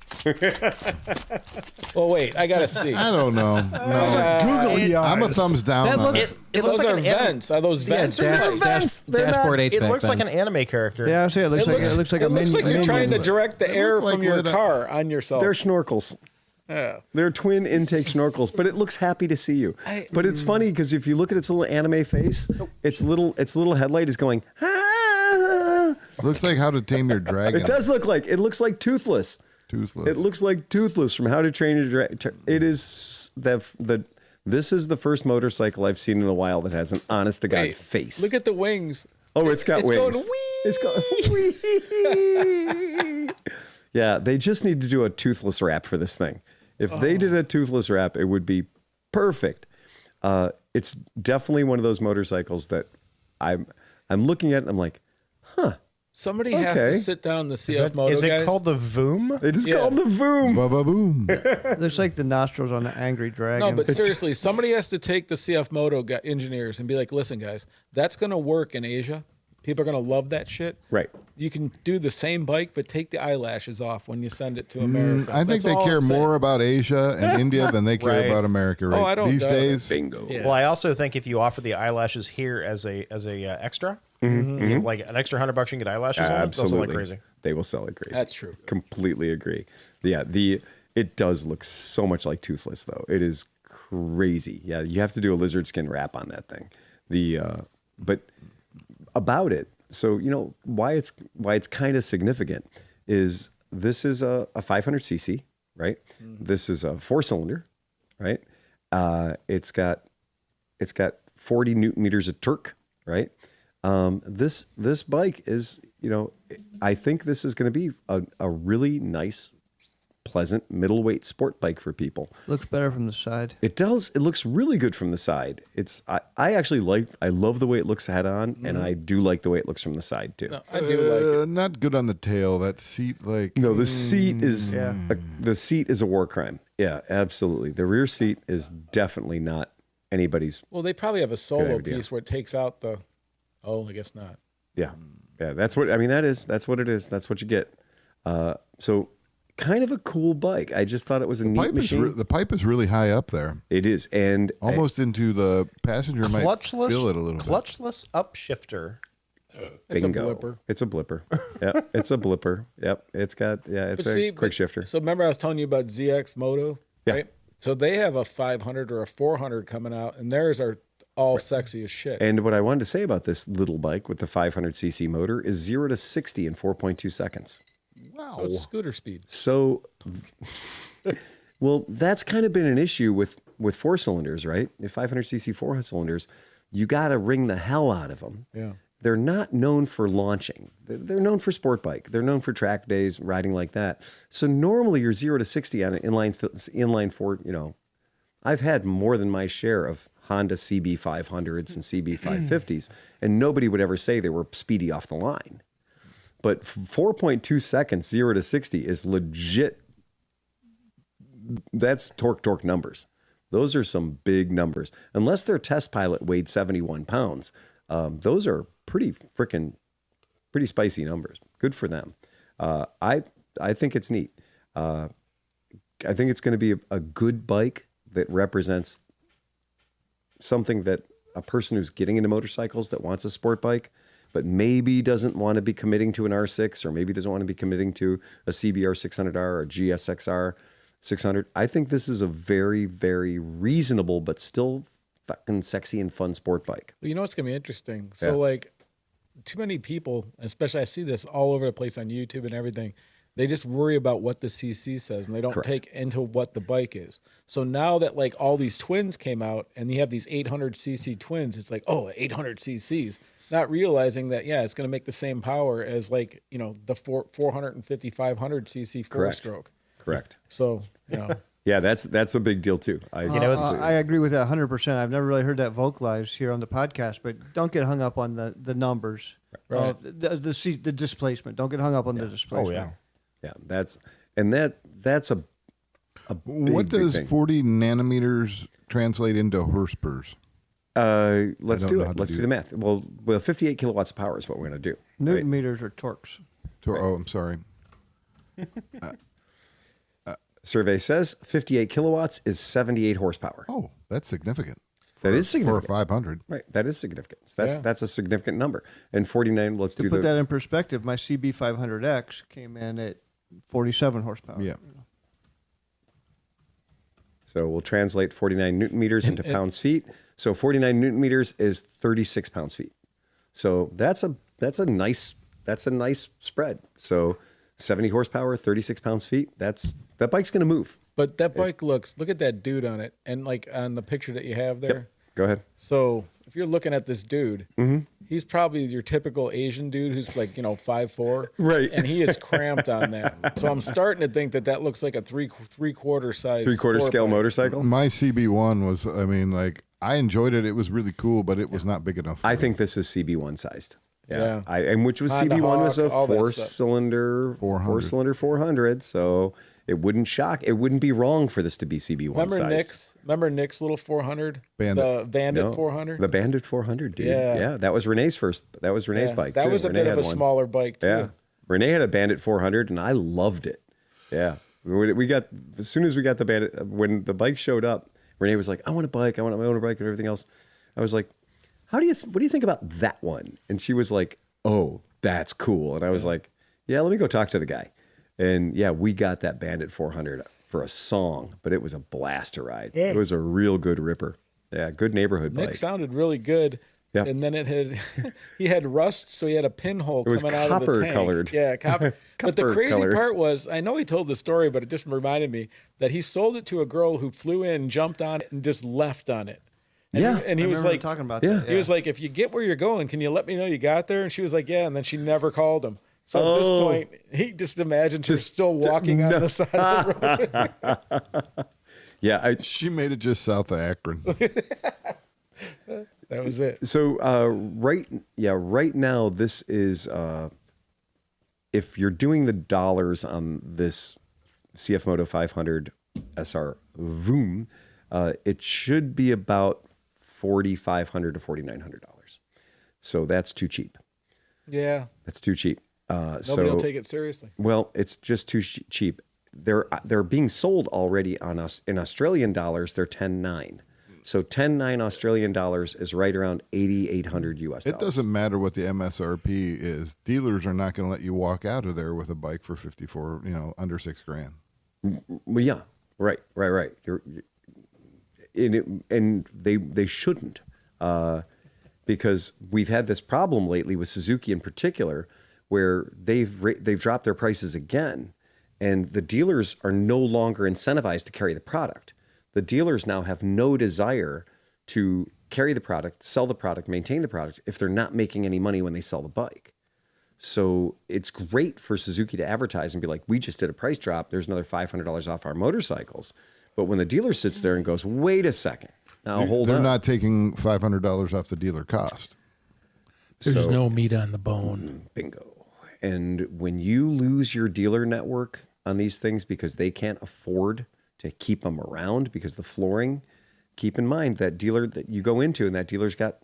Oh, wait. I got to see. I don't know. No. Googly eyes. I'm a thumbs down That on looks- it. It looks Those like are an vents. Are those vents? Dashboard HVAC It looks like an vents. anime character. Yeah, I say it looks like It looks like you're trying to direct the air look like from your lit up. car on yourself. They're snorkels. Yeah. They're twin intake snorkels, but it looks happy to see you. But it's funny because if you look at its little anime face, its little headlight is going, ah. Looks like How to Tame Your Dragon. It does look like, it looks like Toothless. Toothless. It looks like Toothless from How to Train Your Dragon. It is this is the first motorcycle I've seen in a while that has an honest to God face. Look at the wings. Oh, it's got wings. Going wee. It's going wee. Yeah, they just need to do a toothless wrap for this thing. If they did a toothless wrap, it would be perfect. It's definitely one of those motorcycles that I'm looking at and I'm like, huh. Somebody has to sit down the CFMOTO guys. Is it called the Voom? It is called the Voom. Boom. Looks like the nostrils on an angry dragon. No, but seriously, somebody has to take the CFMOTO engineers and be like, listen, guys, that's going to work in Asia. People are going to love that shit. Right. You can do the same bike, but take the eyelashes off when you send it to America. I think they care more about Asia and India than they care about America right I don't these doubt days. Bingo. Yeah. Well, I also think if you offer the eyelashes here as a extra, you get like an extra $100, you can get eyelashes on it. They'll sell like crazy. They will sell like crazy. That's true. Completely agree. Yeah, it does look so much like Toothless though. It is crazy. Yeah, you have to do a lizard skin wrap on that thing. But about it. So you know why it's kind of significant is this is a 500cc, right? This is a 4-cylinder, right? It's got 40 newton meters of torque, right? This bike is, you know, I think this is going to be a really nice, pleasant middleweight sport bike for people. Looks better from the side. It does. It looks really good from the side. I actually I love the way it looks head on, and I do like the way it looks from the side too. No, I do like it. Not good on the tail. That seat, no, the seat is the seat is a war crime. Yeah, absolutely. The rear seat is definitely not anybody's. Well, they probably have a solo piece where it takes out the. Oh, I guess not. Yeah. That's what I mean. That's what it is. That's what you get. So. Kind of a cool bike. I just thought it was a neat machine. The pipe is really high up there. It is, and almost into the passenger might feel it a little bit. Clutchless upshifter. Bingo. It's a blipper. Yep, it's a blipper. Yep, it's a quick shifter. So remember I was telling you about ZX Moto, right? So they have a 500 or a 400 coming out, and theirs are all sexy as shit. And what I wanted to say about this little bike with the 500cc motor is 0 to 60 in 4.2 seconds. Wow. So it's scooter speed. So, well, that's kind of been an issue with 4-cylinders, right? The 500cc 4-cylinders, you got to wring the hell out of them. Yeah. They're not known for launching. They're known for sport bike. They're known for track days, riding like that. So normally you're 0 to 60 on an inline-four, you know. I've had more than my share of Honda CB500s and CB550s, and nobody would ever say they were speedy off the line. But 4.2 seconds, 0 to 60 is legit. That's torque numbers. Those are some big numbers. Unless their test pilot weighed 71 pounds, those are pretty spicy numbers. Good for them. I think it's neat. I think it's going to be a good bike that represents something that a person who's getting into motorcycles that wants a sport bike, but maybe doesn't want to be committing to an R6 or maybe doesn't want to be committing to a CBR 600R or a GSXR 600. I think this is a very, very reasonable but still fucking sexy and fun sport bike. Well, you know what's going to be interesting? So, like, too many people, especially I see this all over the place on YouTube and everything, they just worry about what the CC says and they don't take into what the bike is. So now that, like, all these twins came out and you have these 800cc twins, it's like, oh, 800cc's. Not realizing that, it's going to make the same power as, like, you know, the 450, 500cc four-stroke. Correct. So, you know. Yeah, that's a big deal, too. I agree with that 100%. I've never really heard that vocalized here on the podcast, but don't get hung up on the numbers. Right. The displacement. Don't get hung up on the displacement. Oh, yeah. Yeah, that's a big, what does big thing. 40 nanometers translate into horsepurs? Let's do it. Let's do the math. Well, 58 kilowatts of power is what we're going to do. Newton meters are torques. Oh, I'm sorry. Survey says 58 kilowatts is 78 horsepower. Oh, that's significant. That is significant. For 500. Right. That is significant. That's a significant number. And 49, let's do to put that in perspective, my CB500X came in at 47 horsepower. Yeah. So we'll translate 49 newton meters into pounds feet. So 49 newton meters is 36 pounds feet. So that's a nice spread. So 70 horsepower, 36 pounds-feet. That bike's going to move. But that bike look at that dude on it. And like on the picture that you have there. Yep. Go ahead. So if you're looking at this dude, he's probably your typical Asian dude who's like, 5'4". Right. And he is cramped on that. So I'm starting to think that looks like a three-quarter size. Three-quarter scale motorcycle? My CB1 was, I enjoyed it. It was really cool, but it was not big enough. I think this is CB1 sized. Yeah. And which was Honda CB1 was a Hawk, four-cylinder 400. So it wouldn't shock. It wouldn't be wrong for this to be CB1 sized. Remember Nick's little 400? Bandit. The Bandit 400? The Bandit 400, dude. Yeah. That was Renee's first. That was Renee's bike, That too. was a Renee bit of had a one. smaller bike, too. Yeah. Renee had a Bandit 400, and I loved it. Yeah. We got, as soon as we got the Bandit, when the bike showed up, Renee was like, I want a bike. I want my own bike and everything else. I was like, what do you think about that one? And she was like, oh, that's cool. And I was like, yeah, let me go talk to the guy. And yeah, we got that Bandit 400 for a song, but it was a blast to ride. Yeah. It was a real good ripper. Yeah, good neighborhood bike. Nick sounded really good. Yeah. And then he had rust, so he had a pinhole It was coming out of the tank. colored. Yeah, copper. But the Copper crazy colored. part was, I know he told the story, but it just reminded me that he sold it to a girl who flew in, jumped on it, and just left on it. And Yeah. he was like, talking about Yeah. that. he was like, if you get where you're going, can you let me know you got there? And she was like, yeah. And then she never called him. So at this point, he just imagines her still walking on the side of the road. Yeah, She made it just south of Akron. That was it. So right now this is if you're doing the dollars on this CFMOTO 500 SR Voom, it should be about $4,500 to $4,900. So that's too cheap. Yeah. That's too cheap. Nobody will take it seriously. Well, it's just too cheap. They're being sold already on us in Australian dollars. They're 10.9. So 10.9 Australian dollars is right around 8,800 US dollars. It doesn't matter what the MSRP is. Dealers are not going to let you walk out of there with a bike for 54, under $6,000. Well, yeah, right. And they shouldn't, because we've had this problem lately with Suzuki in particular, where they've dropped their prices again, and the dealers are no longer incentivized to carry the product. The dealers now have no desire to carry the product, sell the product, maintain the product if they're not making any money when they sell the bike. So it's great for Suzuki to advertise and be like, we just did a price drop. There's another $500 off our motorcycles. But when the dealer sits there and goes, wait a second, now hold on. They're not taking $500 off the dealer cost. There's no meat on the bone. Bingo. And when you lose your dealer network on these things because they can't afford to keep them around because the flooring, keep in mind that dealer that you go into and that dealer's got,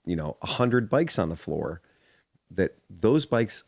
100 bikes on the floor, that those bikes,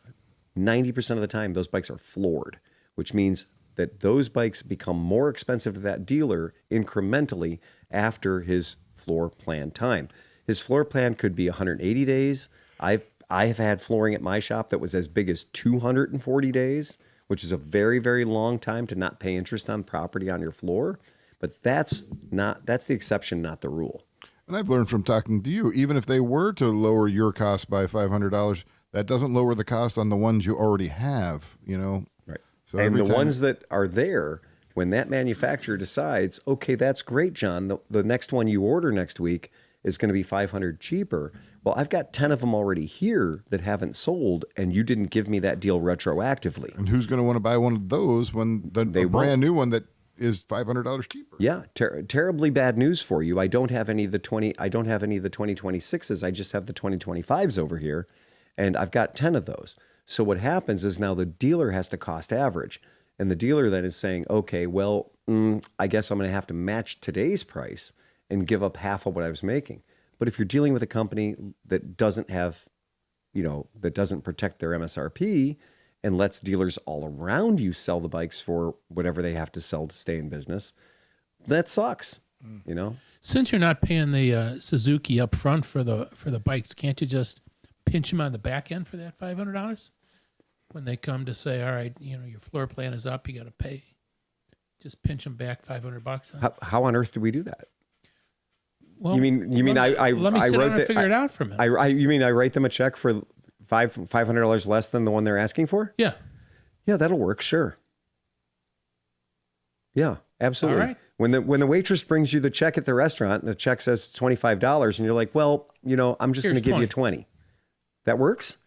90% of the time, those bikes are floored, which means that those bikes become more expensive to that dealer incrementally after his floor plan time. His floor plan could be 180 days. I have had flooring at my shop that was as big as 240 days, which is a very, very long time to not pay interest on property on your floor. But that's the exception, not the rule. And I've learned from talking to you, even if they were to lower your cost by $500, that doesn't lower the cost on the ones you already have, Right. So and the ones that are there, when that manufacturer decides, okay, that's great, John, the next one you order next week is going to be $500 cheaper. Well, I've got 10 of them already here that haven't sold, and you didn't give me that deal retroactively. And who's going to want to buy one of those when the brand new one that is $500 cheaper? Yeah, terribly bad news for you. I don't have any of the 2026s. I just have the 2025s over here, and I've got 10 of those. So what happens is now the dealer has to cost average, and the dealer then is saying, okay, well, I guess I'm going to have to match today's price and give up half of what I was making. But if you're dealing with a company that doesn't have, that doesn't protect their MSRP and lets dealers all around you sell the bikes for whatever they have to sell to stay in business, that sucks, Since you're not paying the Suzuki up front for the bikes, can't you just pinch them on the back end for that $500 when they come to say, all right, your floor plan is up, you got to pay? Just pinch them back $500. How on earth do we do that? Well, you mean I let me sit down and figure it out for me. You mean I write them a check for $500 less than the one they're asking for? Yeah. Yeah, that'll work. Sure. Yeah, absolutely. All right. When the waitress brings you the check at the restaurant, and the check says $25, and you're like, well, I'm just going to give you 20. That works?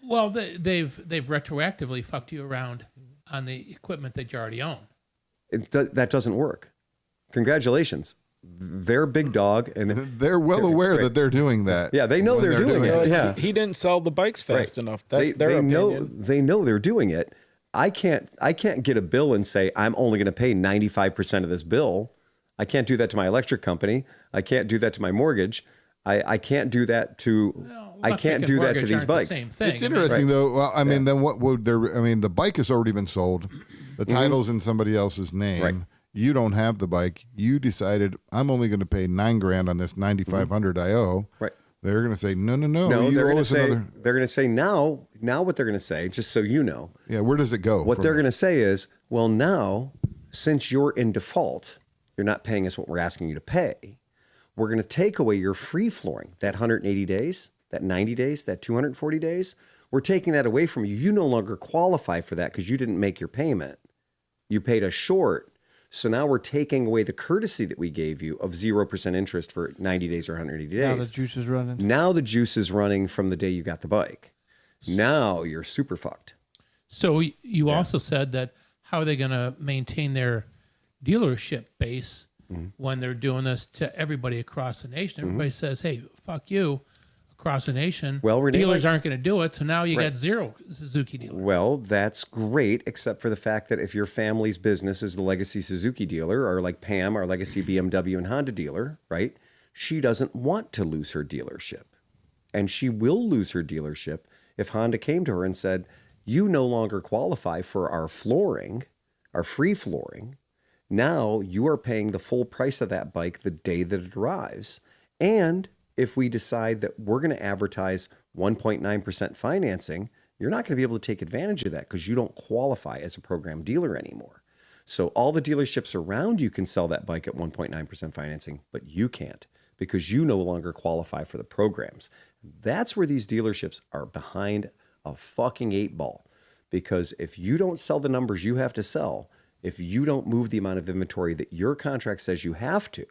Well, they've retroactively fucked you around on the equipment that you already own. That doesn't work. Congratulations. They're big dog, and they're well aware that they're doing that. Yeah, they know they're doing it. Yeah, he didn't sell the bikes fast enough. That's their opinion. They know they're doing it. I can't get a bill and say I'm only going to pay 95% of this bill. I can't do that to my electric company. I can't do that to my mortgage. I can't do that to. I can't do that to these bikes. It's interesting though. Well, I mean, then what would there? I mean, the bike has already been sold. The title's in somebody else's name. Right. You don't have the bike. You decided I'm only going to pay $9,000 on this 9,500 I owe. Right. They're going to say no. No, they're going to say they're going to say now what they're going to say, just so you know. Yeah, where does it go? What they're going to say is, well, now since you're in default, you're not paying us what we're asking you to pay. We're going to take away your free flooring, that 180 days, that 90 days, that 240 days. We're taking that away from you. You no longer qualify for that because you didn't make your payment. You paid us short. So now we're taking away the courtesy that we gave you of 0% interest for 90 days or 180 days. Now the juice is running. Now the juice is running from the day you got the bike. Now you're super fucked. So you also said that how are they going to maintain their dealership base when they're doing this to everybody across the nation? Everybody says, hey, fuck you. Across the nation, dealers aren't going to do it, so now you got zero Suzuki dealers. Well, that's great, except for the fact that if your family's business is the legacy Suzuki dealer, or like Pam, our legacy BMW and Honda dealer, right? She doesn't want to lose her dealership. And she will lose her dealership if Honda came to her and said, you no longer qualify for our flooring, our free flooring. Now you are paying the full price of that bike the day that it arrives. And if we decide that we're going to advertise 1.9% financing, you're not going to be able to take advantage of that because you don't qualify as a program dealer anymore. So all the dealerships around you can sell that bike at 1.9% financing, but you can't because you no longer qualify for the programs. That's where these dealerships are behind a fucking 8-ball, because if you don't sell the numbers you have to sell, if you don't move the amount of inventory that your contract says you have to,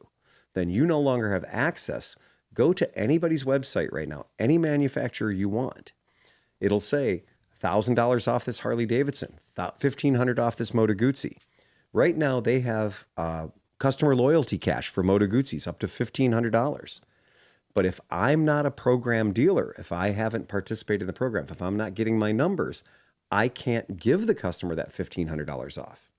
then you no longer have access. Go to anybody's website right now, any manufacturer you want. It'll say $1,000 off this Harley Davidson, $1,500 off this Moto Guzzi. Right now, they have customer loyalty cash for Moto Guzzis up to $1,500. But if I'm not a program dealer, if I haven't participated in the program, if I'm not getting my numbers, I can't give the customer that $1,500 off.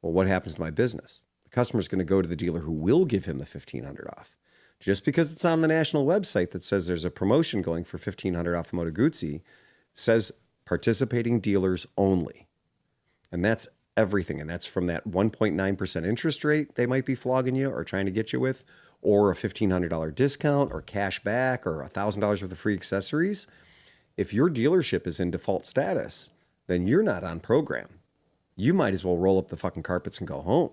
Well, what happens to my business? The customer's going to go to the dealer who will give him the $1,500 off. Just because it's on the national website that says there's a promotion going for $1,500 off Moto Guzzi, says participating dealers only. And that's everything. And that's from that 1.9% interest rate they might be flogging you or trying to get you with, or a $1,500 discount or cash back or $1,000 worth of free accessories. If your dealership is in default status, then you're not on program. You might as well roll up the fucking carpets and go home.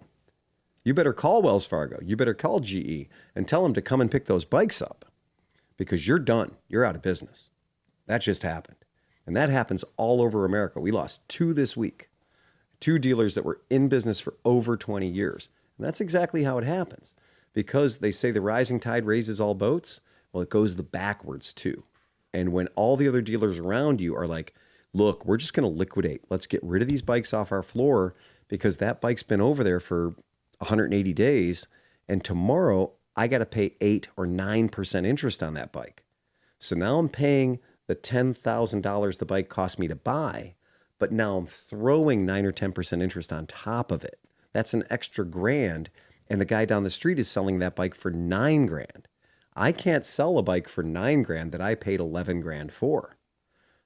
You better call Wells Fargo. You better call GE and tell them to come and pick those bikes up because you're done. You're out of business. That just happened. And that happens all over America. We lost 2 this week, 2 dealers that were in business for over 20 years. And that's exactly how it happens. Because they say the rising tide raises all boats, well, it goes the backwards too. And when all the other dealers around you are like, look, we're just going to liquidate. Let's get rid of these bikes off our floor because that bike's been over there for 180 days, and tomorrow I got to pay 8 or 9% interest on that bike. So now I'm paying the $10,000 the bike cost me to buy, but now I'm throwing 9 or 10% interest on top of it. That's an extra $1,000, and the guy down the street is selling that bike for $9,000. I can't sell a bike for $9,000 that I paid $11,000 for,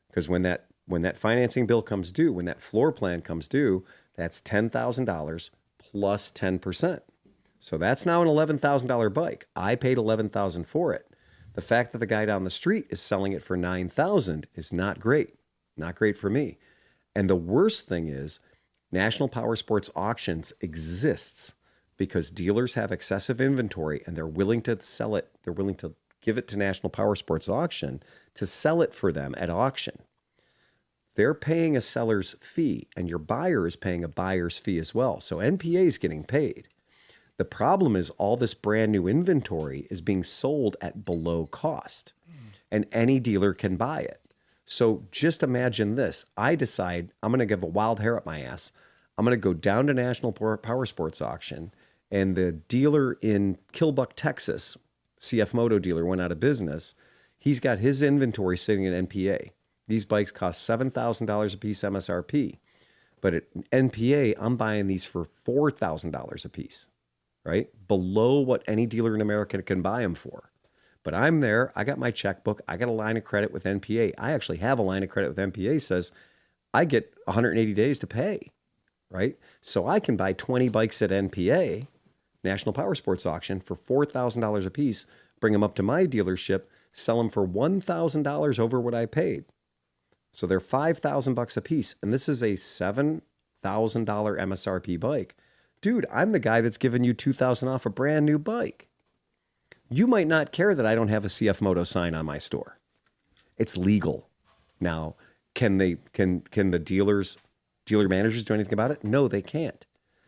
because when that financing bill comes due, when that floor plan comes due, that's $10,000 plus 10%. So that's now an $11,000 bike. I paid $11,000 for it. The fact that the guy down the street is selling it for $9,000 is not great. Not great for me. And the worst thing is National Power Sports Auctions exists because dealers have excessive inventory and they're willing to sell it. They're willing to give it to National Power Sports Auction to sell it for them at auction. they're paying a seller's fee, and your buyer is paying a buyer's fee as well. So NPA is getting paid. The problem is all this brand new inventory is being sold at below cost, and any dealer can buy it. So just imagine this. I decide I'm going to give a wild hair up my ass. I'm going to go down to National Power Sports Auction, and the dealer in Killbuck, Texas, CFMOTO dealer, went out of business. He's got his inventory sitting at NPA. These bikes cost $7,000 a piece MSRP. But at NPA, I'm buying these for $4,000 a piece, right? Below what any dealer in America can buy them for. But I'm there. I got my checkbook. I got a line of credit with NPA. I actually have a line of credit with NPA says I get 180 days to pay, right? So I can buy 20 bikes at NPA, National Power Sports Auction, for $4,000 a piece, bring them up to my dealership, sell them for $1,000 over what I paid. So they're $5,000 a piece. And this is a $7,000 MSRP bike. Dude, I'm the guy that's giving you $2,000 off a brand new bike. You might not care that I don't have a CFMOTO sign on my store. It's legal. Now, can the dealer managers do anything about it? No, they can't.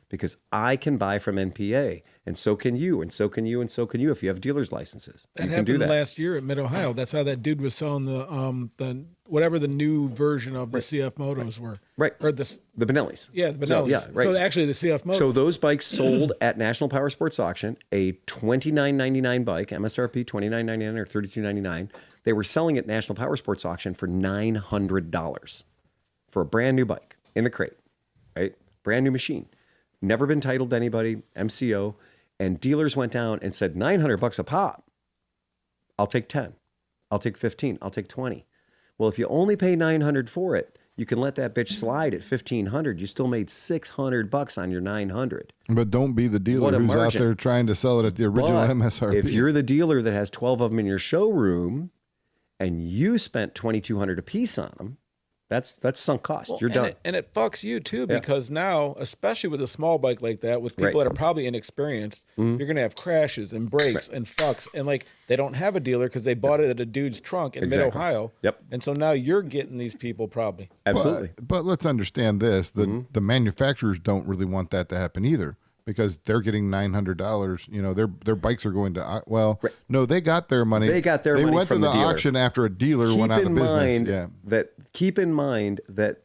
Because I can buy from NPA, and so can you, and so can you, and so can you if you have dealer's licenses. That you can do happened that. last year at Mid-Ohio. That's how that dude was selling the whatever the new version of the CFMOTOs were. Right. Or the Benellis. Yeah, the Benellis. So, yeah, right. So actually the CFMOTOs. So those bikes sold at National Power Sports Auction, a $29.99 bike, MSRP $29.99 or $32.99. They were selling at National Power Sports Auction for $900 for a brand new bike in the crate, right? Brand new machine. Never been titled to anybody, MCO, and dealers went down and said, $900 a pop. I'll take 10. I'll take 15. I'll take 20. Well, if you only pay $900 for it, you can let that bitch slide at $1,500. You still made $600 on your $900. But don't be the dealer who's out there trying to sell it at the original MSRP. If you're the dealer that has 12 of them in your showroom and you spent $2,200 a piece on them, that's sunk cost. You're done. And it fucks you too, because now, especially with a small bike like that, with people that are probably inexperienced, you're going to have crashes and breaks and fucks. And like, they don't have a dealer because they bought it at a dude's trunk in Mid-Ohio. Yep. And so now you're getting these people probably. Absolutely. But let's understand this. The manufacturers don't really want that to happen either, because they're getting $900. You know, their bikes are going to no, they got their money. They got their money went from to the the dealer. auction after a dealer went out of business. Keep in mind that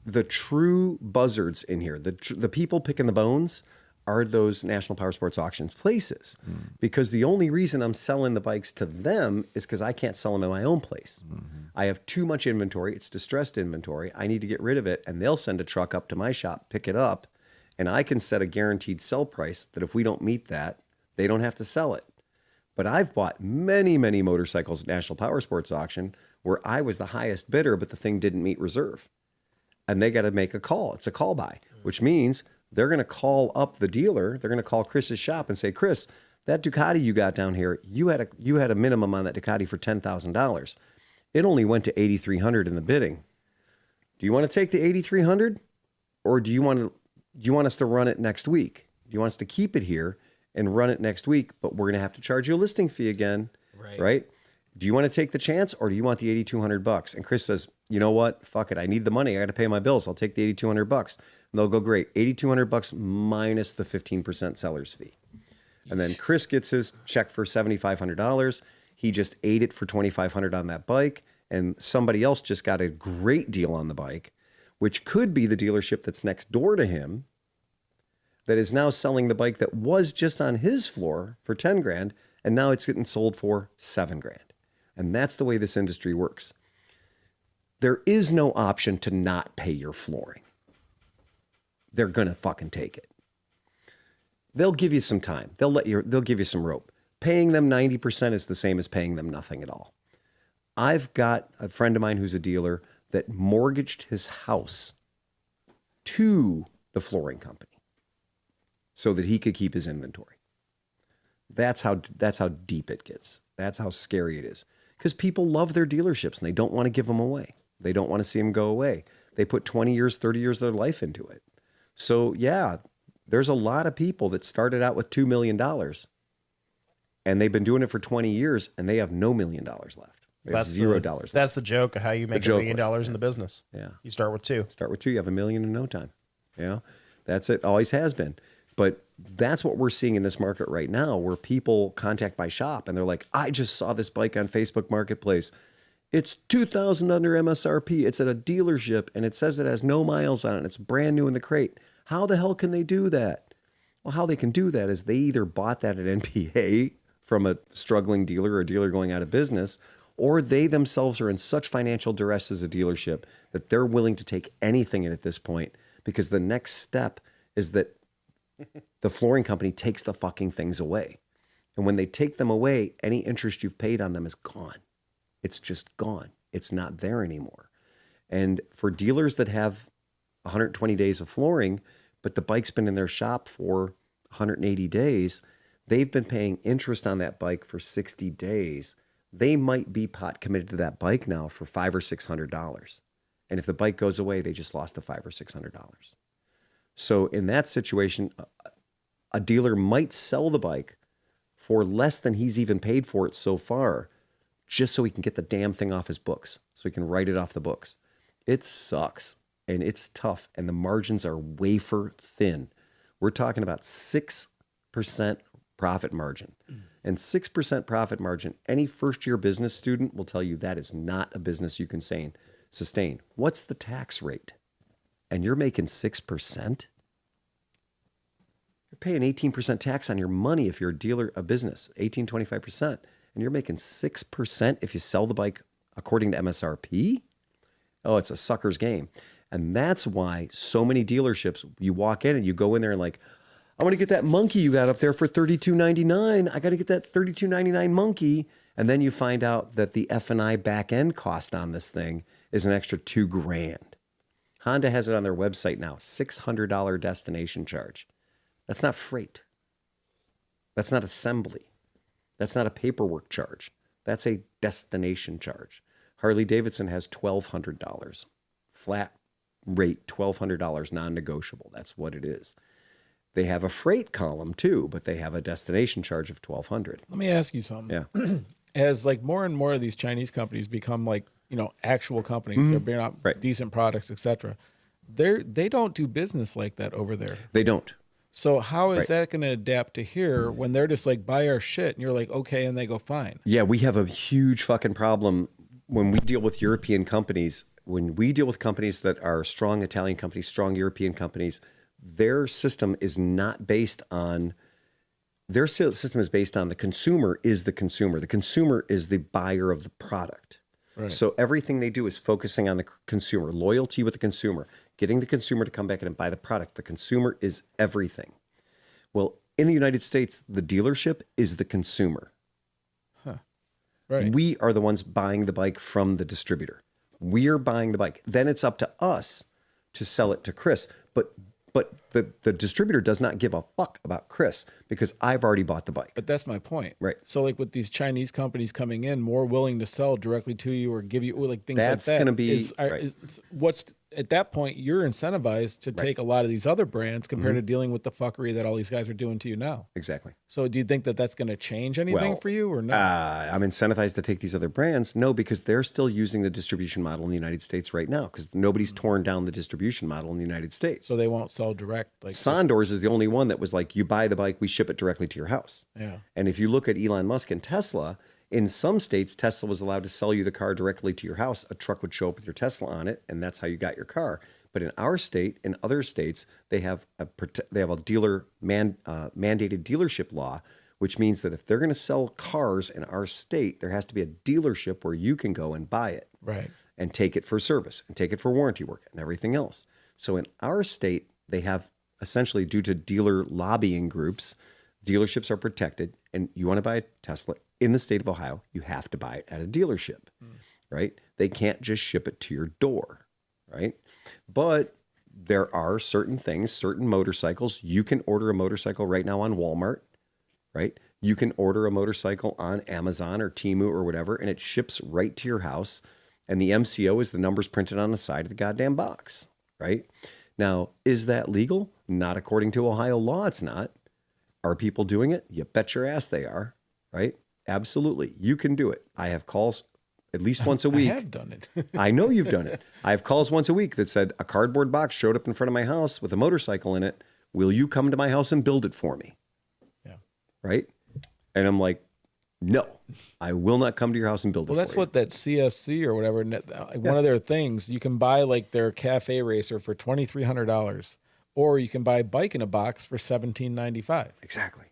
the true buzzards in here, the people picking the bones, are those National Power Sports Auctions places. Because the only reason I'm selling the bikes to them is because I can't sell them in my own place. I have too much inventory. It's distressed inventory. I need to get rid of it, and they'll send a truck up to my shop, pick it up, and I can set a guaranteed sell price that if we don't meet that, they don't have to sell it. But I've bought many, many motorcycles at National Power Sports Auction where I was the highest bidder, but the thing didn't meet reserve. And they got to make a call. It's a call buy, which means they're going to call up the dealer. They're going to call Chris's shop and say, Chris, that Ducati you got down here, you had a minimum on that Ducati for $10,000. It only went to $8,300 in the bidding. Do you want to take the $8,300, or do you want us to run it next week? Do you want us to keep it here and run it next week, but we're going to have to charge you a listing fee again, right? Do you want to take the chance, or do you want the $8,200? And Chris says, you know what? Fuck it. I need the money. I got to pay my bills. I'll take the $8,200. And they'll go, great. $8,200 minus the 15% seller's fee. And then Chris gets his check for $7,500. He just ate it for $2,500 on that bike. And somebody else just got a great deal on the bike, which could be the dealership that's next door to him, that is now selling the bike that was just on his floor for 10 grand. And now it's getting sold for 7 grand. And that's the way this industry works. There is no option to not pay your flooring. They're going to fucking take it. They'll give you some time. They'll give you some rope. Paying them 90% is the same as paying them nothing at all. I've got a friend of mine who's a dealer that mortgaged his house to the flooring company so that he could keep his inventory. That's how deep it gets. That's how scary it is. Because people love their dealerships and they don't want to give them away. They don't want to see them go away. They put 20 years, 30 years of their life into it. So yeah, there's a lot of people that started out with $2 million and they've been doing it for 20 years and they have no $1 million left. We have $0. That's the joke of how you make $1 million in the business. Yeah. You start with 2. Start with 2. You have $1 million in no time. You know, that's it. Always has been. But that's what we're seeing in this market right now, where people contact my shop and they're like, I just saw this bike on Facebook Marketplace. It's $2,000 under MSRP. It's at a dealership and it says it has no miles on it. It's brand new in the crate. How the hell can they do that? Well, how they can do that is they either bought that at NPA from a struggling dealer or a dealer going out of business, or they themselves are in such financial duress as a dealership that they're willing to take anything in at this point, because the next step is that the flooring company takes the fucking things away. And when they take them away, any interest you've paid on them is gone. It's just gone. It's not there anymore. And for dealers that have 120 days of flooring, but the bike's been in their shop for 180 days, they've been paying interest on that bike for 60 days. They might be pot committed to that bike now for $500 or $600. And if the bike goes away, they just lost the $500 or $600. So in that situation, a dealer might sell the bike for less than he's even paid for it so far, just so he can get the damn thing off his books, so he can write it off the books. It sucks, and it's tough, and the margins are wafer thin. We're talking about 6% profit margin. And 6% profit margin, any first-year business student will tell you that is not a business you can sustain. What's the tax rate? And you're making 6%? You're paying 18% tax on your money if you're a dealer, a business, 25%. And you're making 6% if you sell the bike according to MSRP? Oh, it's a sucker's game. And that's why so many dealerships, you walk in and you go in there and like, I want to get that monkey you got up there for $32.99. I got to get that $32.99 monkey. And then you find out that the F&I back end cost on this thing is an extra $2,000. Honda has it on their website now, $600 destination charge. That's not freight. That's not assembly. That's not a paperwork charge. That's a destination charge. Harley Davidson has $1,200. Flat rate, $1,200, non-negotiable. That's what it is. They have a freight column too, but they have a destination charge of $1,200. Let me ask you something. Yeah. As like more and more of these Chinese companies become like, you know, actual companies, they're bringing out decent products, etc. They don't do business like that over there. They don't. So how is that going to adapt to here when they're just like, buy our shit, and you're like, okay, and they go, fine. Yeah, we have a huge fucking problem when we deal with European companies. When we deal with companies that are strong Italian companies, strong European companies, their system is not based on, their system is based on the consumer is the consumer. The consumer is the buyer of the product. Right. So everything they do is focusing on the consumer, loyalty with the consumer, getting the consumer to come back in and buy the product. The consumer is everything. Well, in the United States, the dealership is the consumer. Huh. Right. We are the ones buying the bike from the distributor. We are buying the bike. Then it's up to us to sell it to Chris. But the distributor does not give a fuck about Chris because I've already bought the bike. But that's my point. Right. So like with these Chinese companies coming in, more willing to sell directly to you or give you like things that's like that. That's going to be what's at that point you're incentivized to take a lot of these other brands compared to dealing with the fuckery that all these guys are doing to you now. Exactly. So do you think that that's going to change anything for you or no? I'm incentivized to take these other brands. No, because they're still using the distribution model in the United States right now because nobody's torn down the distribution model in the United States. So they won't sell direct. Like Sondors is the only one that was like, you buy the bike, we ship it directly to your house. Yeah. And if you look at Elon Musk and Tesla, in some states, Tesla was allowed to sell you the car directly to your house. A truck would show up with your Tesla on it, and that's how you got your car. But in our state, in other states, they have a dealer mandated dealership law, which means that if they're going to sell cars in our state, there has to be a dealership where you can go and buy it, and take it for service, and take it for warranty work, and everything else. So in our state, they have essentially, due to dealer lobbying groups, dealerships are protected, and you want to buy a Tesla in the state of Ohio, you have to buy it at a dealership, right? They can't just ship it to your door, right? But there are certain things, certain motorcycles. You can order a motorcycle right now on Walmart, right? You can order a motorcycle on Amazon or Temu or whatever, and it ships right to your house. And the MCO is the numbers printed on the side of the goddamn box, right? Now, is that legal? Not according to Ohio law, it's not. Are people doing it? You bet your ass they are, right? Absolutely. You can do it. I have calls at least once a week. I have done it. I know you've done it. I have calls once a week that said a cardboard box showed up in front of my house with a motorcycle in it. Will you come to my house and build it for me? Yeah. Right? And I'm like, no, I will not come to your house and build it for you. Well, that's what that CSC or whatever, one of their things, you can buy like their cafe racer for $2,300, or you can buy a bike in a box for $17.95. Exactly.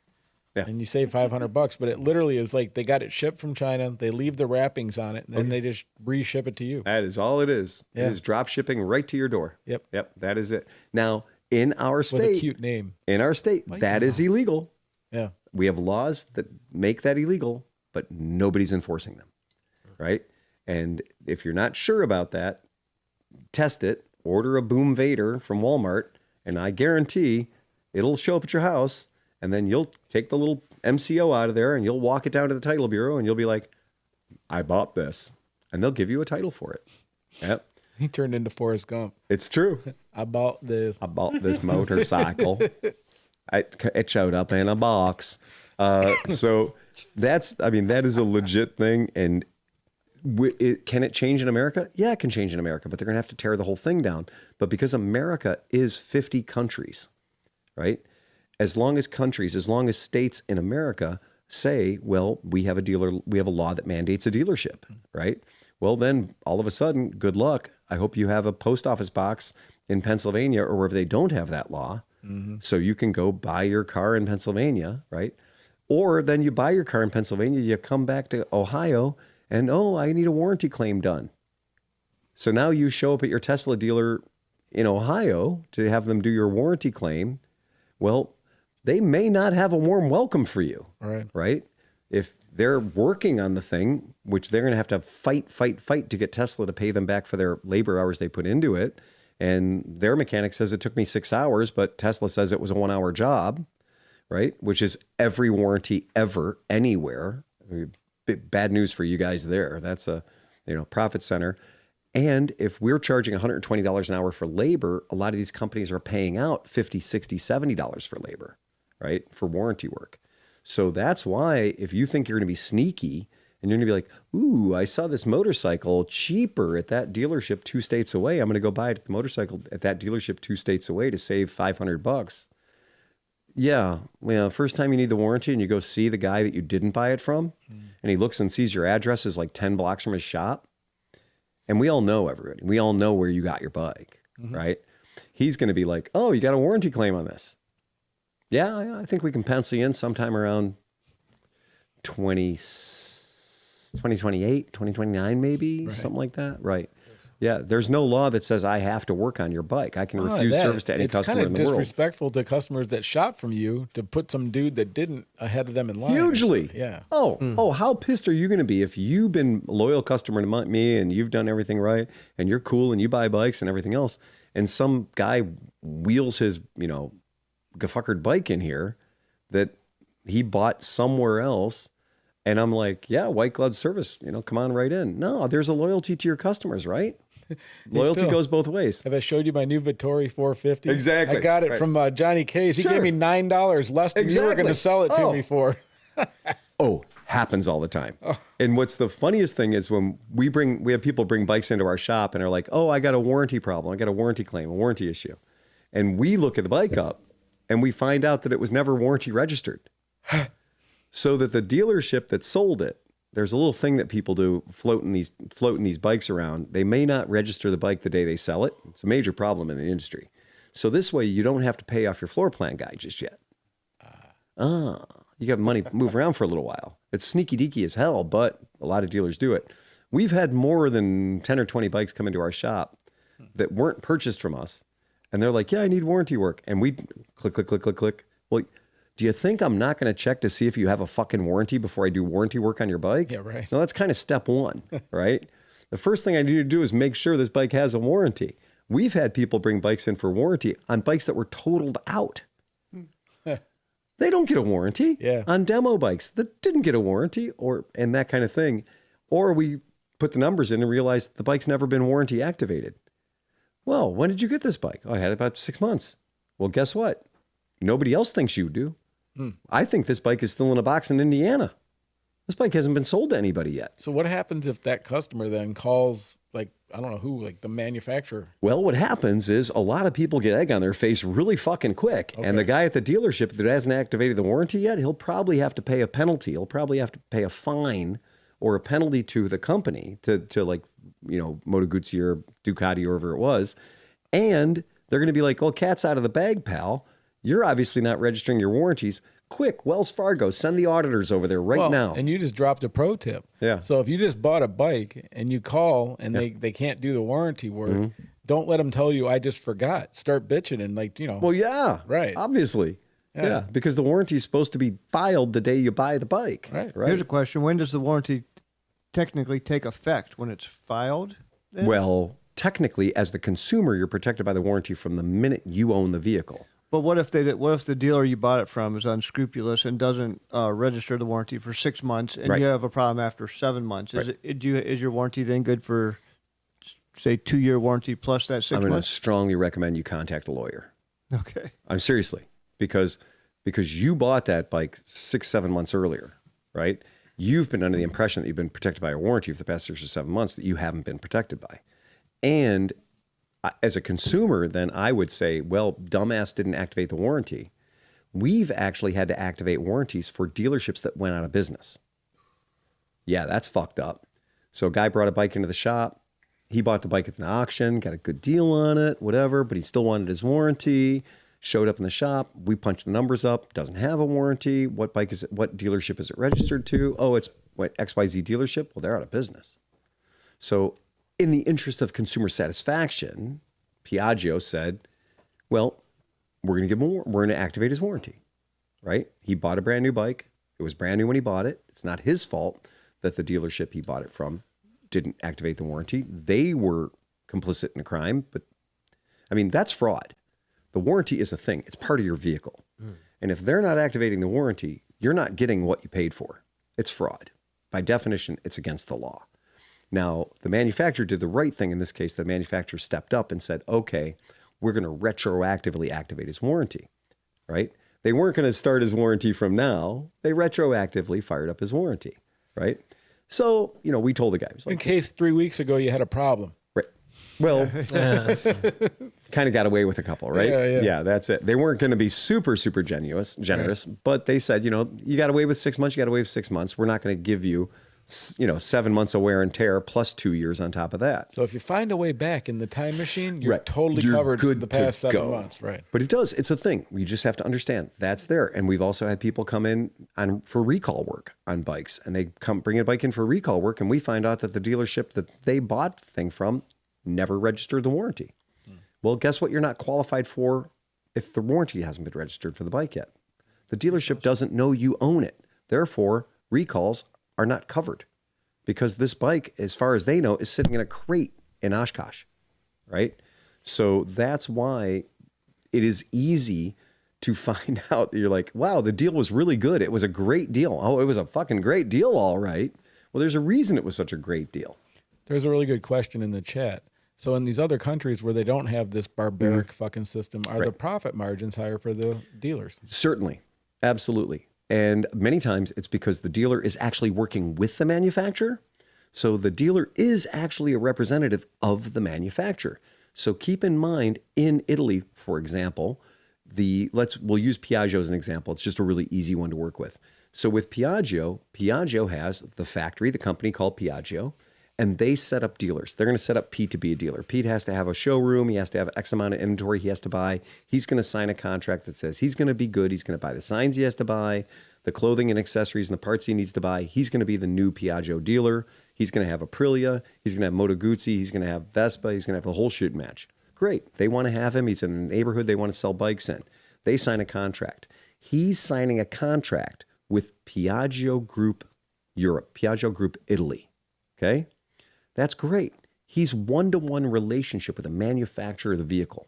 Yeah. And you save $500, but it literally is like they got it shipped from China. They leave the wrappings on it, and then they just reship it to you. That is all it is. Yeah. It is drop shipping right to your door. Yep. Yep. That is it. Now, in our state, With a cute name. In our state, that is illegal. Yeah. We have laws that make that illegal, but nobody's enforcing them. Right? And if you're not sure about that, test it. Order a Boom Vader from Walmart, and I guarantee it'll show up at your house. And then you'll take the little MCO out of there and you'll walk it down to the title bureau and you'll be like, I bought this. And they'll give you a title for it. Yep. He turned into Forrest Gump. It's true. I bought this. I bought this motorcycle. It showed up in a box. So that is a legit thing. And can it change in America? Yeah, it can change in America, but they're going to have to tear the whole thing down. But because America is 50 countries, right? As long as states in America say, well, we have a law that mandates a dealership, right? Well, then all of a sudden, good luck. I hope you have a post office box in Pennsylvania or wherever they don't have that law. Mm-hmm. So you can go buy your car in Pennsylvania, right? Or then you buy your car in Pennsylvania, you come back to Ohio and, I need a warranty claim done. So now you show up at your Tesla dealer in Ohio to have them do your warranty claim. Well, they may not have a warm welcome for you, right? If they're working on the thing, which they're going to have fight to get Tesla to pay them back for their labor hours they put into it. And their mechanic says it took me 6 hours, but Tesla says it was a 1 hour job, right? Which is every warranty ever, anywhere. I mean, bad news for you guys there. That's a, profit center. And if we're charging $120 an hour for labor, a lot of these companies are paying out $50, $60, $70 for labor, right? For warranty work. So that's why if you think you're going to be sneaky and you're going to be like, ooh, I saw this motorcycle cheaper at that dealership 2 states away. I'm going to go buy the motorcycle at that dealership 2 states away to save $500. Yeah. Well, first time you need the warranty and you go see the guy that you didn't buy it from and he looks and sees your address is like 10 blocks from his shop. And we all know everybody. We all know where you got your bike, right? He's going to be like, oh, you got a warranty claim on this. Yeah, I think we can pencil you in sometime around 2028, 2029 maybe, something like that. Right. Yeah, there's no law that says I have to work on your bike. I can refuse service to any customer in the world. It's kind of disrespectful to customers that shop from you to put some dude that didn't ahead of them in line. Hugely. Yeah. Oh, how pissed are you going to be if you've been a loyal customer to me and you've done everything right and you're cool and you buy bikes and everything else and some guy wheels his, gefuckered bike in here that he bought somewhere else. And I'm like, yeah, white glove service, come on right in. No, there's a loyalty to your customers, right? Loyalty goes both ways. Have I showed you my new Vittori 450? Exactly. I got it from Johnny Case. He gave me $9 less than you were going to sell it to me for. Happens all the time. And what's the funniest thing is when we have people bring bikes into our shop and are like, I got a warranty problem. I got a warranty claim, a warranty issue. And we look at the bike up and we find out that it was never warranty registered. So that the dealership that sold it, there's a little thing that people do floating these bikes around. They may not register the bike the day they sell it. It's a major problem in the industry. So this way you don't have to pay off your floor plan guy just yet. You got money move around for a little while. It's sneaky deaky as hell, but a lot of dealers do it. We've had more than 10 or 20 bikes come into our shop that weren't purchased from us. And they're like, yeah, I need warranty work. And we click. Well, do you think I'm not going to check to see if you have a fucking warranty before I do warranty work on your bike? Yeah, right. No, that's kind of step one, right? The first thing I need to do is make sure this bike has a warranty. We've had people bring bikes in for warranty on bikes that were totaled out. They don't get a warranty on demo bikes that didn't get a warranty and that kind of thing. Or we put the numbers in and realize the bike's never been warranty activated. Well, when did you get this bike? I had it about 6 months. Well, guess what? Nobody else thinks you do. I think this bike is still in a box in Indiana. This bike hasn't been sold to anybody yet. So what happens if that customer then calls, like, I don't know who, like the manufacturer? Well, what happens is a lot of people get egg on their face really fucking quick. Okay. And the guy at the dealership that hasn't activated the warranty yet, he'll probably have to pay a penalty. He'll probably have to pay a fine or a penalty to the company to like, you know, Moto Guzzi or Ducati or whoever it was. And they're going to be like, oh, cat's out of the bag, pal. You're obviously not registering your warranties. Quick, Wells Fargo, send the auditors over there right now. And you just dropped a pro tip. Yeah. So if you just bought a bike and you call and they can't do the warranty work, don't let them tell you, I just forgot. Start bitching and like, you know. Well, yeah. Right. Obviously. Yeah. Because the warranty is supposed to be filed the day you buy the bike. Right. Right. Here's a question. When does the warranty technically take effect? When it's filed? Then? Well, technically, as the consumer, you're protected by the warranty from the minute you own the vehicle. But what if the dealer you bought it from is unscrupulous and doesn't register the warranty for 6 months, and you have a problem after 7 months? Is your warranty then good for, say, 2-year warranty plus that 6 months? I'm going to strongly recommend you contact a lawyer. Okay. I'm seriously, because you bought that bike 6-7 months earlier, right? You've been under the impression that you've been protected by a warranty for the past 6 or 7 months that you haven't been protected by, and as a consumer, then I would say, well, dumbass didn't activate the warranty. We've actually had to activate warranties for dealerships that went out of business. Yeah, that's fucked up. So a guy brought a bike into the shop. He bought the bike at the auction, got a good deal on it, whatever, but he still wanted his warranty. Showed up in the shop. We punched the numbers up. Doesn't have a warranty. What bike is it? What dealership is it registered to? Oh, it's what, XYZ dealership. Well, they're out of business. So in the interest of consumer satisfaction, Piaggio said, well, we're going to give him we're going to activate his warranty, right? He bought a brand new bike. It was brand new when he bought it. It's not his fault that the dealership he bought it from didn't activate the warranty. They were complicit in a crime, but I mean, that's fraud. The warranty is a thing. It's part of your vehicle. And if they're not activating the warranty, you're not getting what you paid for. It's fraud. By definition, it's against the law. Now, the manufacturer did the right thing in this case. The manufacturer stepped up and said, okay, we're going to retroactively activate his warranty, right? They weren't going to start his warranty from now. They retroactively fired up his warranty, right? So, you know, we told the guy. In case 3 weeks ago you had a problem. Right. Well, kind of got away with a couple, right? Yeah, that's it. They weren't going to be super, super generous, but they said, you know, you got away with 6 months, you got away with 6 months. We're not going to give you, 7 months of wear and tear plus 2 years on top of that. So if you find a way back in the time machine, you're totally covered for the past 7 months, right? But it does. It's a thing. We just have to understand that's there. And we've also had people come in for recall work on bikes, and they bring a bike in for recall work, and we find out that the dealership that they bought the thing from never registered the warranty. Well, guess what? You're not qualified for if the warranty hasn't been registered for the bike yet. The dealership doesn't know you own it. Therefore, recalls are not covered because this bike, as far as they know, is sitting in a crate in Oshkosh, right? So that's why it is easy to find out that you're like, wow, the deal was really good. It was a great deal. Oh, it was a fucking great deal, all right. Well, there's a reason it was such a great deal. There's a really good question in the chat. So in these other countries where they don't have this barbaric fucking system, are the profit margins higher for the dealers? Certainly. Absolutely. And many times it's because the dealer is actually working with the manufacturer. So the dealer is actually a representative of the manufacturer. So keep in mind, in Italy, for example, we'll use Piaggio as an example. It's just a really easy one to work with. So with Piaggio has the factory, the company called Piaggio, and they set up dealers. They're going to set up Pete to be a dealer. Pete has to have a showroom. He has to have X amount of inventory he has to buy. He's going to sign a contract that says he's going to be good. He's going to buy the signs he has to buy, the clothing and accessories and the parts he needs to buy. He's going to be the new Piaggio dealer. He's going to have Aprilia. He's going to have Moto Guzzi. He's going to have Vespa. He's going to have the whole shoot match. Great. They want to have him. He's in a neighborhood they want to sell bikes in. They sign a contract. He's signing a contract with Piaggio Group Europe, Piaggio Group Italy. Okay? That's great. He's one-to-one relationship with the manufacturer of the vehicle.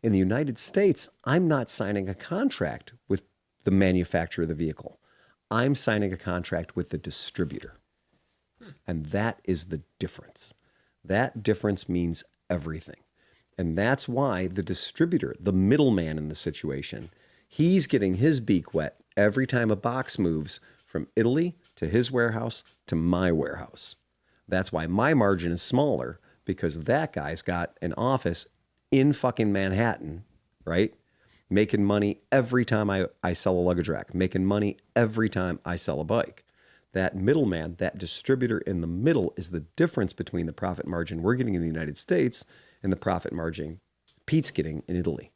In the United States, I'm not signing a contract with the manufacturer of the vehicle. I'm signing a contract with the distributor. And that is the difference. That difference means everything. And that's why the distributor, the middleman in the situation, he's getting his beak wet every time a box moves from Italy to his warehouse to my warehouse. That's why my margin is smaller, because that guy's got an office in fucking Manhattan, right? Making money every time I sell a luggage rack, making money every time I sell a bike. That middleman, that distributor in the middle, is the difference between the profit margin we're getting in the United States and the profit margin Pete's getting in Italy.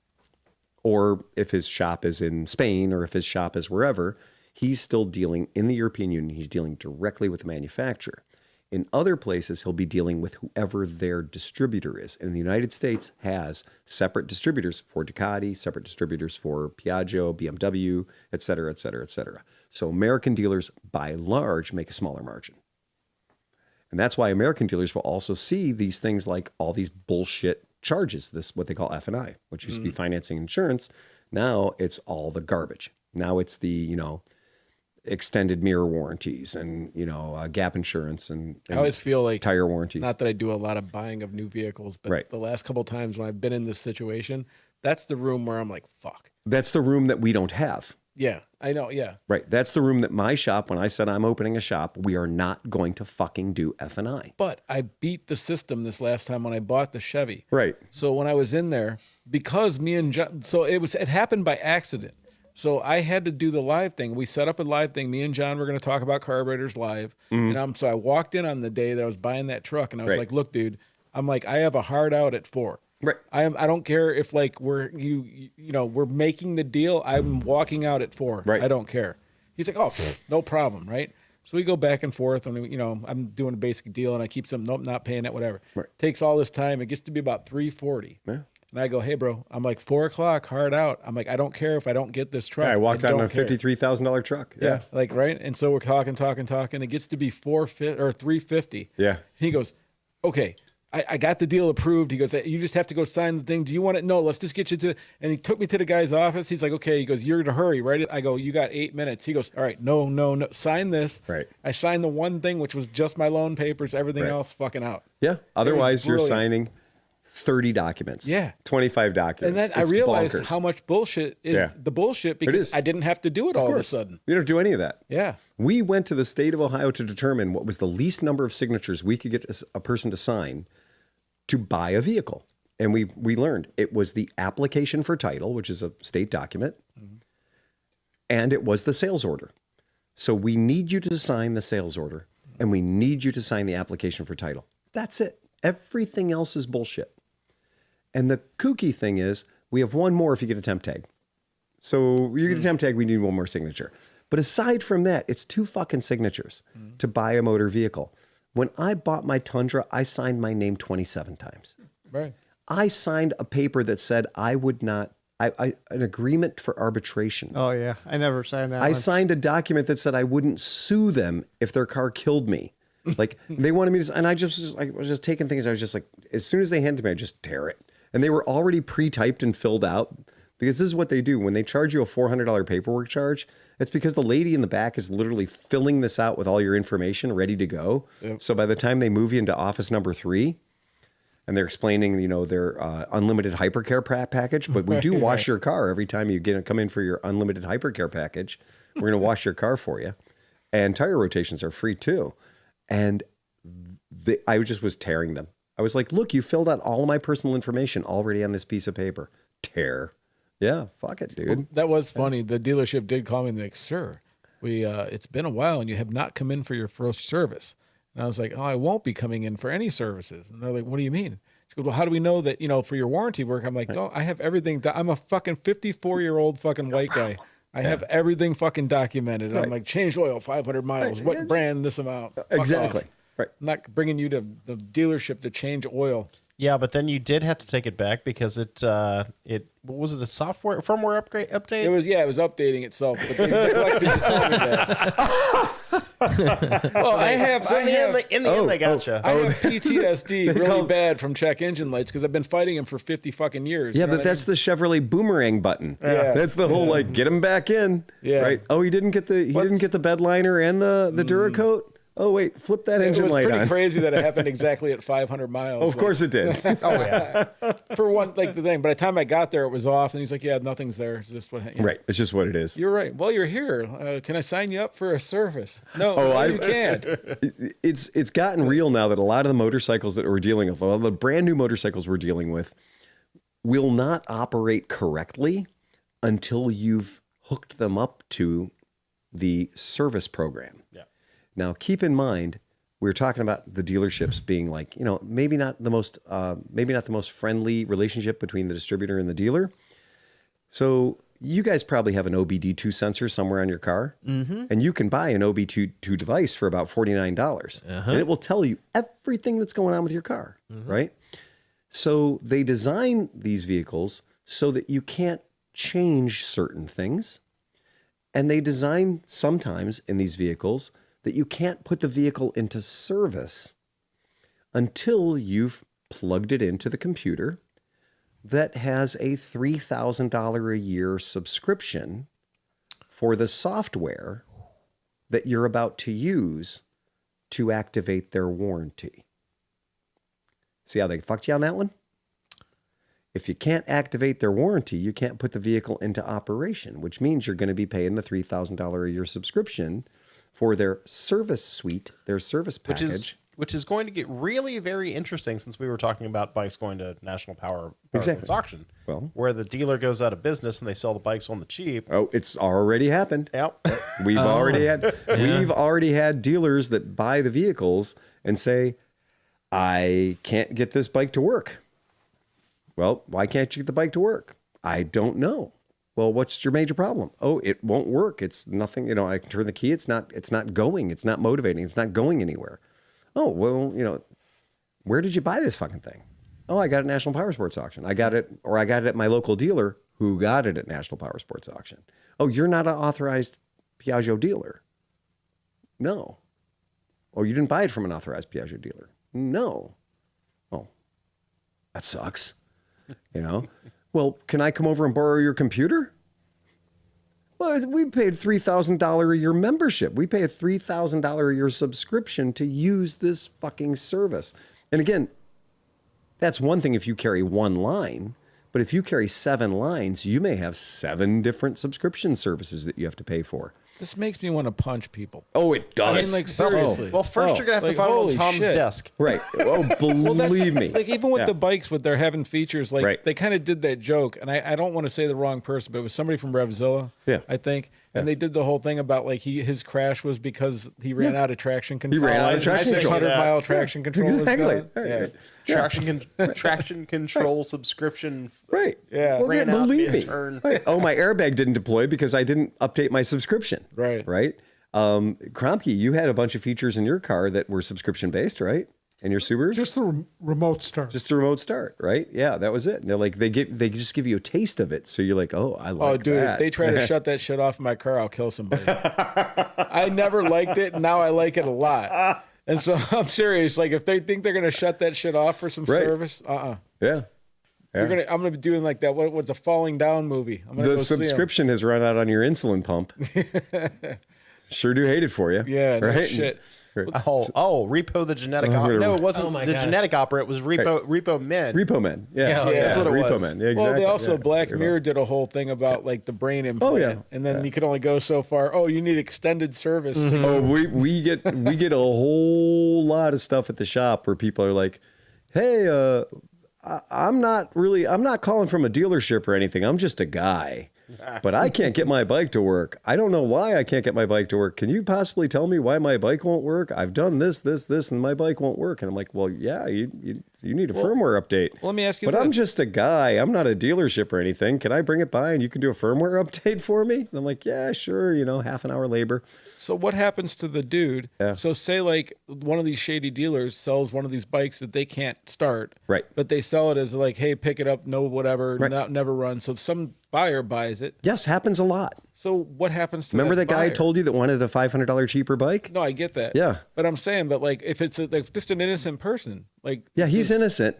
Or if his shop is in Spain, or if his shop is wherever, he's still dealing in the European Union. He's dealing directly with the manufacturer. In other places, he'll be dealing with whoever their distributor is. And the United States has separate distributors for Ducati, separate distributors for Piaggio, BMW, et cetera, et cetera, et cetera. So American dealers, by and large, make a smaller margin. And that's why American dealers will also see these things like all these bullshit charges, this what they call F&I, which used to be financing insurance. Now it's all the garbage. Now it's the, extended mirror warranties and, gap insurance and I always feel like tire warranties. Not that I do a lot of buying of new vehicles, but the last couple of times when I've been in this situation, that's the room where I'm like, fuck. That's the room that we don't have. Yeah, I know. Yeah. Right. That's the room that my shop, when I said I'm opening a shop, we are not going to fucking do F&I. But I beat the system this last time when I bought the Chevy. Right. So when I was in there, because me and John, so it happened by accident. So I had to do the live thing. We set up a live thing. Me and John were going to talk about carburetors live. And so I walked in on the day that I was buying that truck, and I was like, look, dude, I'm like, I have a hard out at 4. Right. I don't care if like we're making the deal. I'm walking out at 4. Right. I don't care. He's like, oh, no problem. Right. So we go back and forth, and I'm doing a basic deal, and I keep some, nope, not paying it, whatever. Right. Takes all this time. It gets to be about 3:40. Yeah. And I go, hey, bro, I'm like 4 o'clock, hard out. I'm like, I don't care if I don't get this truck. Yeah, I walked out on a $53,000 truck. Yeah. Like, right. And so we're talking. It gets to be 350. Yeah. He goes, okay, I got the deal approved. He goes, you just have to go sign the thing. Do you want it? No, let's just get you to, and he took me to the guy's office. He's like, okay. He goes, you're in a hurry, right? I go, you got 8 minutes. He goes, all right, no, sign this. Right. I signed the one thing, which was just my loan papers, everything else fucking out. Yeah. Otherwise you're signing 30 documents. Yeah. 25 documents. And then I realized how much bullshit is the bullshit, because I didn't have to do it all of a sudden. You don't do any of that. Yeah. We went to the state of Ohio to determine what was the least number of signatures we could get a person to sign to buy a vehicle. And we learned it was the application for title, which is a state document, and it was the sales order. So we need you to sign the sales order, and we need you to sign the application for title. That's it. Everything else is bullshit. And the kooky thing is, we have one more if you get a temp tag. So you get a temp tag, we need one more signature. But aside from that, it's 2 fucking signatures to buy a motor vehicle. When I bought my Tundra, I signed my name 27 times. Right. I signed a paper that said I would not, an agreement for arbitration. Oh, yeah. I never signed that I one. signed a document that said I wouldn't sue them if their car killed me. Like, they wanted me to, and I was just taking things. I was just like, as soon as they handed me, I just tear it. And they were already pre-typed and filled out, because this is what they do. When they charge you a $400 paperwork charge, it's because the lady in the back is literally filling this out with all your information ready to go. Yep. So by the time they move you into office number 3, and they're explaining, their unlimited hypercare package, but we do wash your car every time you come in for your unlimited hypercare package. We're going to wash your car for you. And tire rotations are free too. And I just was tearing them. I was like, look, you filled out all of my personal information already on this piece of paper. Tear. Yeah, fuck it, dude. Well, that was funny. The dealership did call me and they're like, sir, it's been a while and you have not come in for your first service. And I was like, oh, I won't be coming in for any services. And they're like, what do you mean? She goes, well, how do we know that, for your warranty work? I'm like, oh, I have everything. I'm a fucking 54-year-old fucking white guy. I have everything fucking documented. Right. I'm like, changed oil, 500 miles. Right. What brand, this amount? Exactly. Right. I'm not bringing you to the dealership to change oil. Yeah, but then you did have to take it back because what was it, a firmware update? It was updating itself, but they neglected to tell me that. Well, in the end, they gotcha. I have PTSD really bad from check engine lights because I've been fighting them for 50 fucking years. Yeah, but that's the Chevrolet boomerang button. Yeah. That's the whole get him back in. Yeah. Right. Oh, he didn't get the bed liner and the Duracoat. Oh wait, flip that It engine was light pretty on. crazy that it happened exactly at 500 miles. Of course it did. Oh yeah. For one, like the thing. By the time I got there, it was off, and he's like, "Yeah, nothing's there. It's just what." You know. Right. It's just what it is. You're right. Well, you're here. Can I sign you up for a service? No, you can't. It's gotten real now that a lot of the motorcycles that we're dealing with, a lot of the brand new motorcycles we're dealing with, will not operate correctly until you've hooked them up to the service program. Yeah. Now, keep in mind, we're talking about the dealerships being like, maybe not the most friendly relationship between the distributor and the dealer. So you guys probably have an OBD2 sensor somewhere on your car, and you can buy an OBD2 device for about $49, and it will tell you everything that's going on with your car, right? So they design these vehicles so that you can't change certain things, and they design sometimes in these vehicles that you can't put the vehicle into service until you've plugged it into the computer that has a $3,000 a year subscription for the software that you're about to use to activate their warranty. See how they fucked you on that one? If you can't activate their warranty, you can't put the vehicle into operation, which means you're going to be paying the $3,000 a year subscription for their service suite, their service package. Which is going to get really very interesting since we were talking about bikes going to National Power Exactly. auction. Well, where the dealer goes out of business and they sell the bikes on the cheap. Oh, it's already happened. Yep. We've already had dealers that buy the vehicles and say, I can't get this bike to work. Well, why can't you get the bike to work? I don't know. Well, what's your major problem? Oh, it won't work. It's nothing. I can turn the key. It's not going. It's not motivating. It's not going anywhere. Oh, well, where did you buy this fucking thing? Oh, I got it at National Power Sports Auction. I got it at my local dealer who got it at National Power Sports Auction. Oh, you're not an authorized Piaggio dealer. No. Oh, you didn't buy it from an authorized Piaggio dealer. No. Oh, that sucks. Well, can I come over and borrow your computer? Well, we paid $3,000 a year membership. We pay a $3,000 a year subscription to use this fucking service. And again, that's one thing if you carry one line, but if you carry 7 lines, you may have 7 different subscription services that you have to pay for. This makes me want to punch people. Oh, it does. I mean, seriously. Well, first you're going to have to find it on Tom's desk. Right. Oh, believe me. Like, even with the bikes, they're having features, like, they kind of did that joke, and I don't want to say the wrong person, but it was somebody from Revzilla, I think, and they did the whole thing about, like, his crash was because he ran out of traction control. He ran out of traction control. 600-mile traction control. Exactly. Traction control subscription. Right. Yeah. Well, believe me. Right. Oh, my airbag didn't deploy because I didn't update my subscription. Right. Right. Kromke, you had a bunch of features in your car that were subscription based, right? In your Subaru? Just the remote start. Just the remote start, right? Yeah, that was it. And they're like, they just give you a taste of it. So you're like, oh, I like that. Oh, dude, if they try to shut that shit off in my car, I'll kill somebody. I never liked it, and now I like it a lot. And so I'm serious. Like, if they think they're going to shut that shit off for some service, Yeah. I'm gonna be doing like that. What's a falling down movie? I'm gonna the subscription has run out on your insulin pump. Sure do hate it for you. Yeah, right? No shit. Repo the genetic opera. No, it wasn't the genetic opera. It was Repo Men. Repo Men. Yeah, that's what it Repo was. Men. Yeah, exactly. Well, they also Black Mirror did a whole thing about like the brain implant, and then you could only go so far. Oh, you need extended service. Mm-hmm. Oh, we get a whole lot of stuff at the shop where people are like, "Hey, I'm not calling from a dealership or anything. I'm just a guy." But I can't get my bike to work. I don't know why I can't get my bike to work. Can you possibly tell me why my bike won't work? I've done this, and my bike won't work. And I'm like, well, yeah, you need a firmware update. Well, let me ask you But I'm just a guy. I'm not a dealership or anything. Can I bring it by and you can do a firmware update for me? And I'm like, yeah, sure. Half an hour labor. So what happens to the dude? Yeah. So say like one of these shady dealers sells one of these bikes that they can't start. Right. But they sell it as like, hey, pick it up, no whatever, Right. never run. So some buyer buys it. Yes, happens a lot. So what happens to Remember that guy I buyer? told you that wanted a $500 cheaper bike? No, I get that. Yeah. But I'm saying that like if it's like just an innocent person, like Yeah, he's innocent.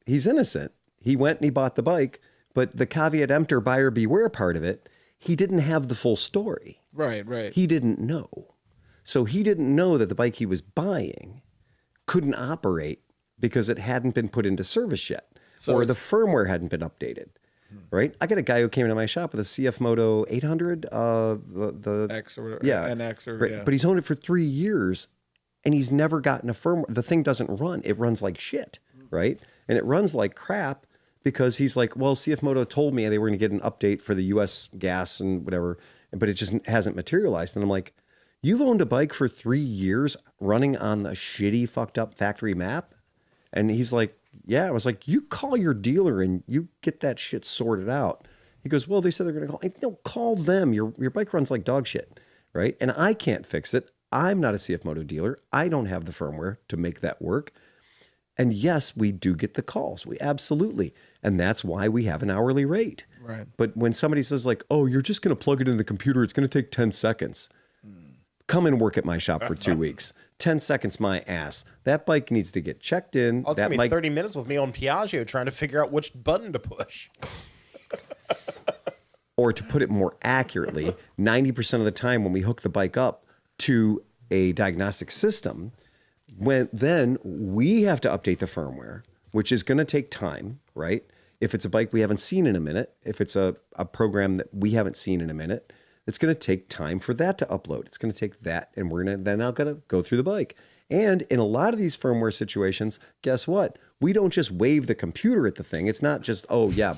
He's innocent. He went and he bought the bike, but the caveat emptor buyer beware part of it, he didn't have the full story. Right. He didn't know. So he didn't know that the bike he was buying couldn't operate because it hadn't been put into service yet, or the firmware hadn't been updated. Right? I got a guy who came into my shop with a CFMOTO 800, the X or whatever, yeah, NX or right. yeah. But he's owned it for 3 years, and he's never gotten a firmware. The thing doesn't run; it runs like shit, right? And it runs like crap because he's like, well, CFMOTO told me they were going to get an update for the U.S. gas and whatever, but it just hasn't materialized. And I'm like, you've owned a bike for 3 years running on the shitty, fucked up factory map, and he's like, yeah. I was like, you call your dealer and you get that shit sorted out. He goes, well, they said they're going to call. No, call them. Your bike runs like dog shit, right? And I can't fix it. I'm not a CFMOTO dealer. I don't have the firmware to make that work. And yes, we do get the calls. We absolutely. And that's why we have an hourly rate. Right. But when somebody says like, oh, you're just going to plug it in the computer, it's going to take 10 seconds. Come and work at my shop for 2 weeks. 10 seconds, my ass. That bike needs to get checked in. Oh, it's going to be 30 minutes with me on Piaggio trying to figure out which button to push. Or to put it more accurately, 90% of the time when we hook the bike up to a diagnostic system, then we have to update the firmware, which is going to take time, right? If it's a bike we haven't seen in a minute, if it's a program that we haven't seen in a minute, it's going to take time for that to upload. It's going to take that, and we're going to then now got to go through the bike. And in a lot of these firmware situations, guess what? We don't just wave the computer at the thing. It's not just, oh yeah,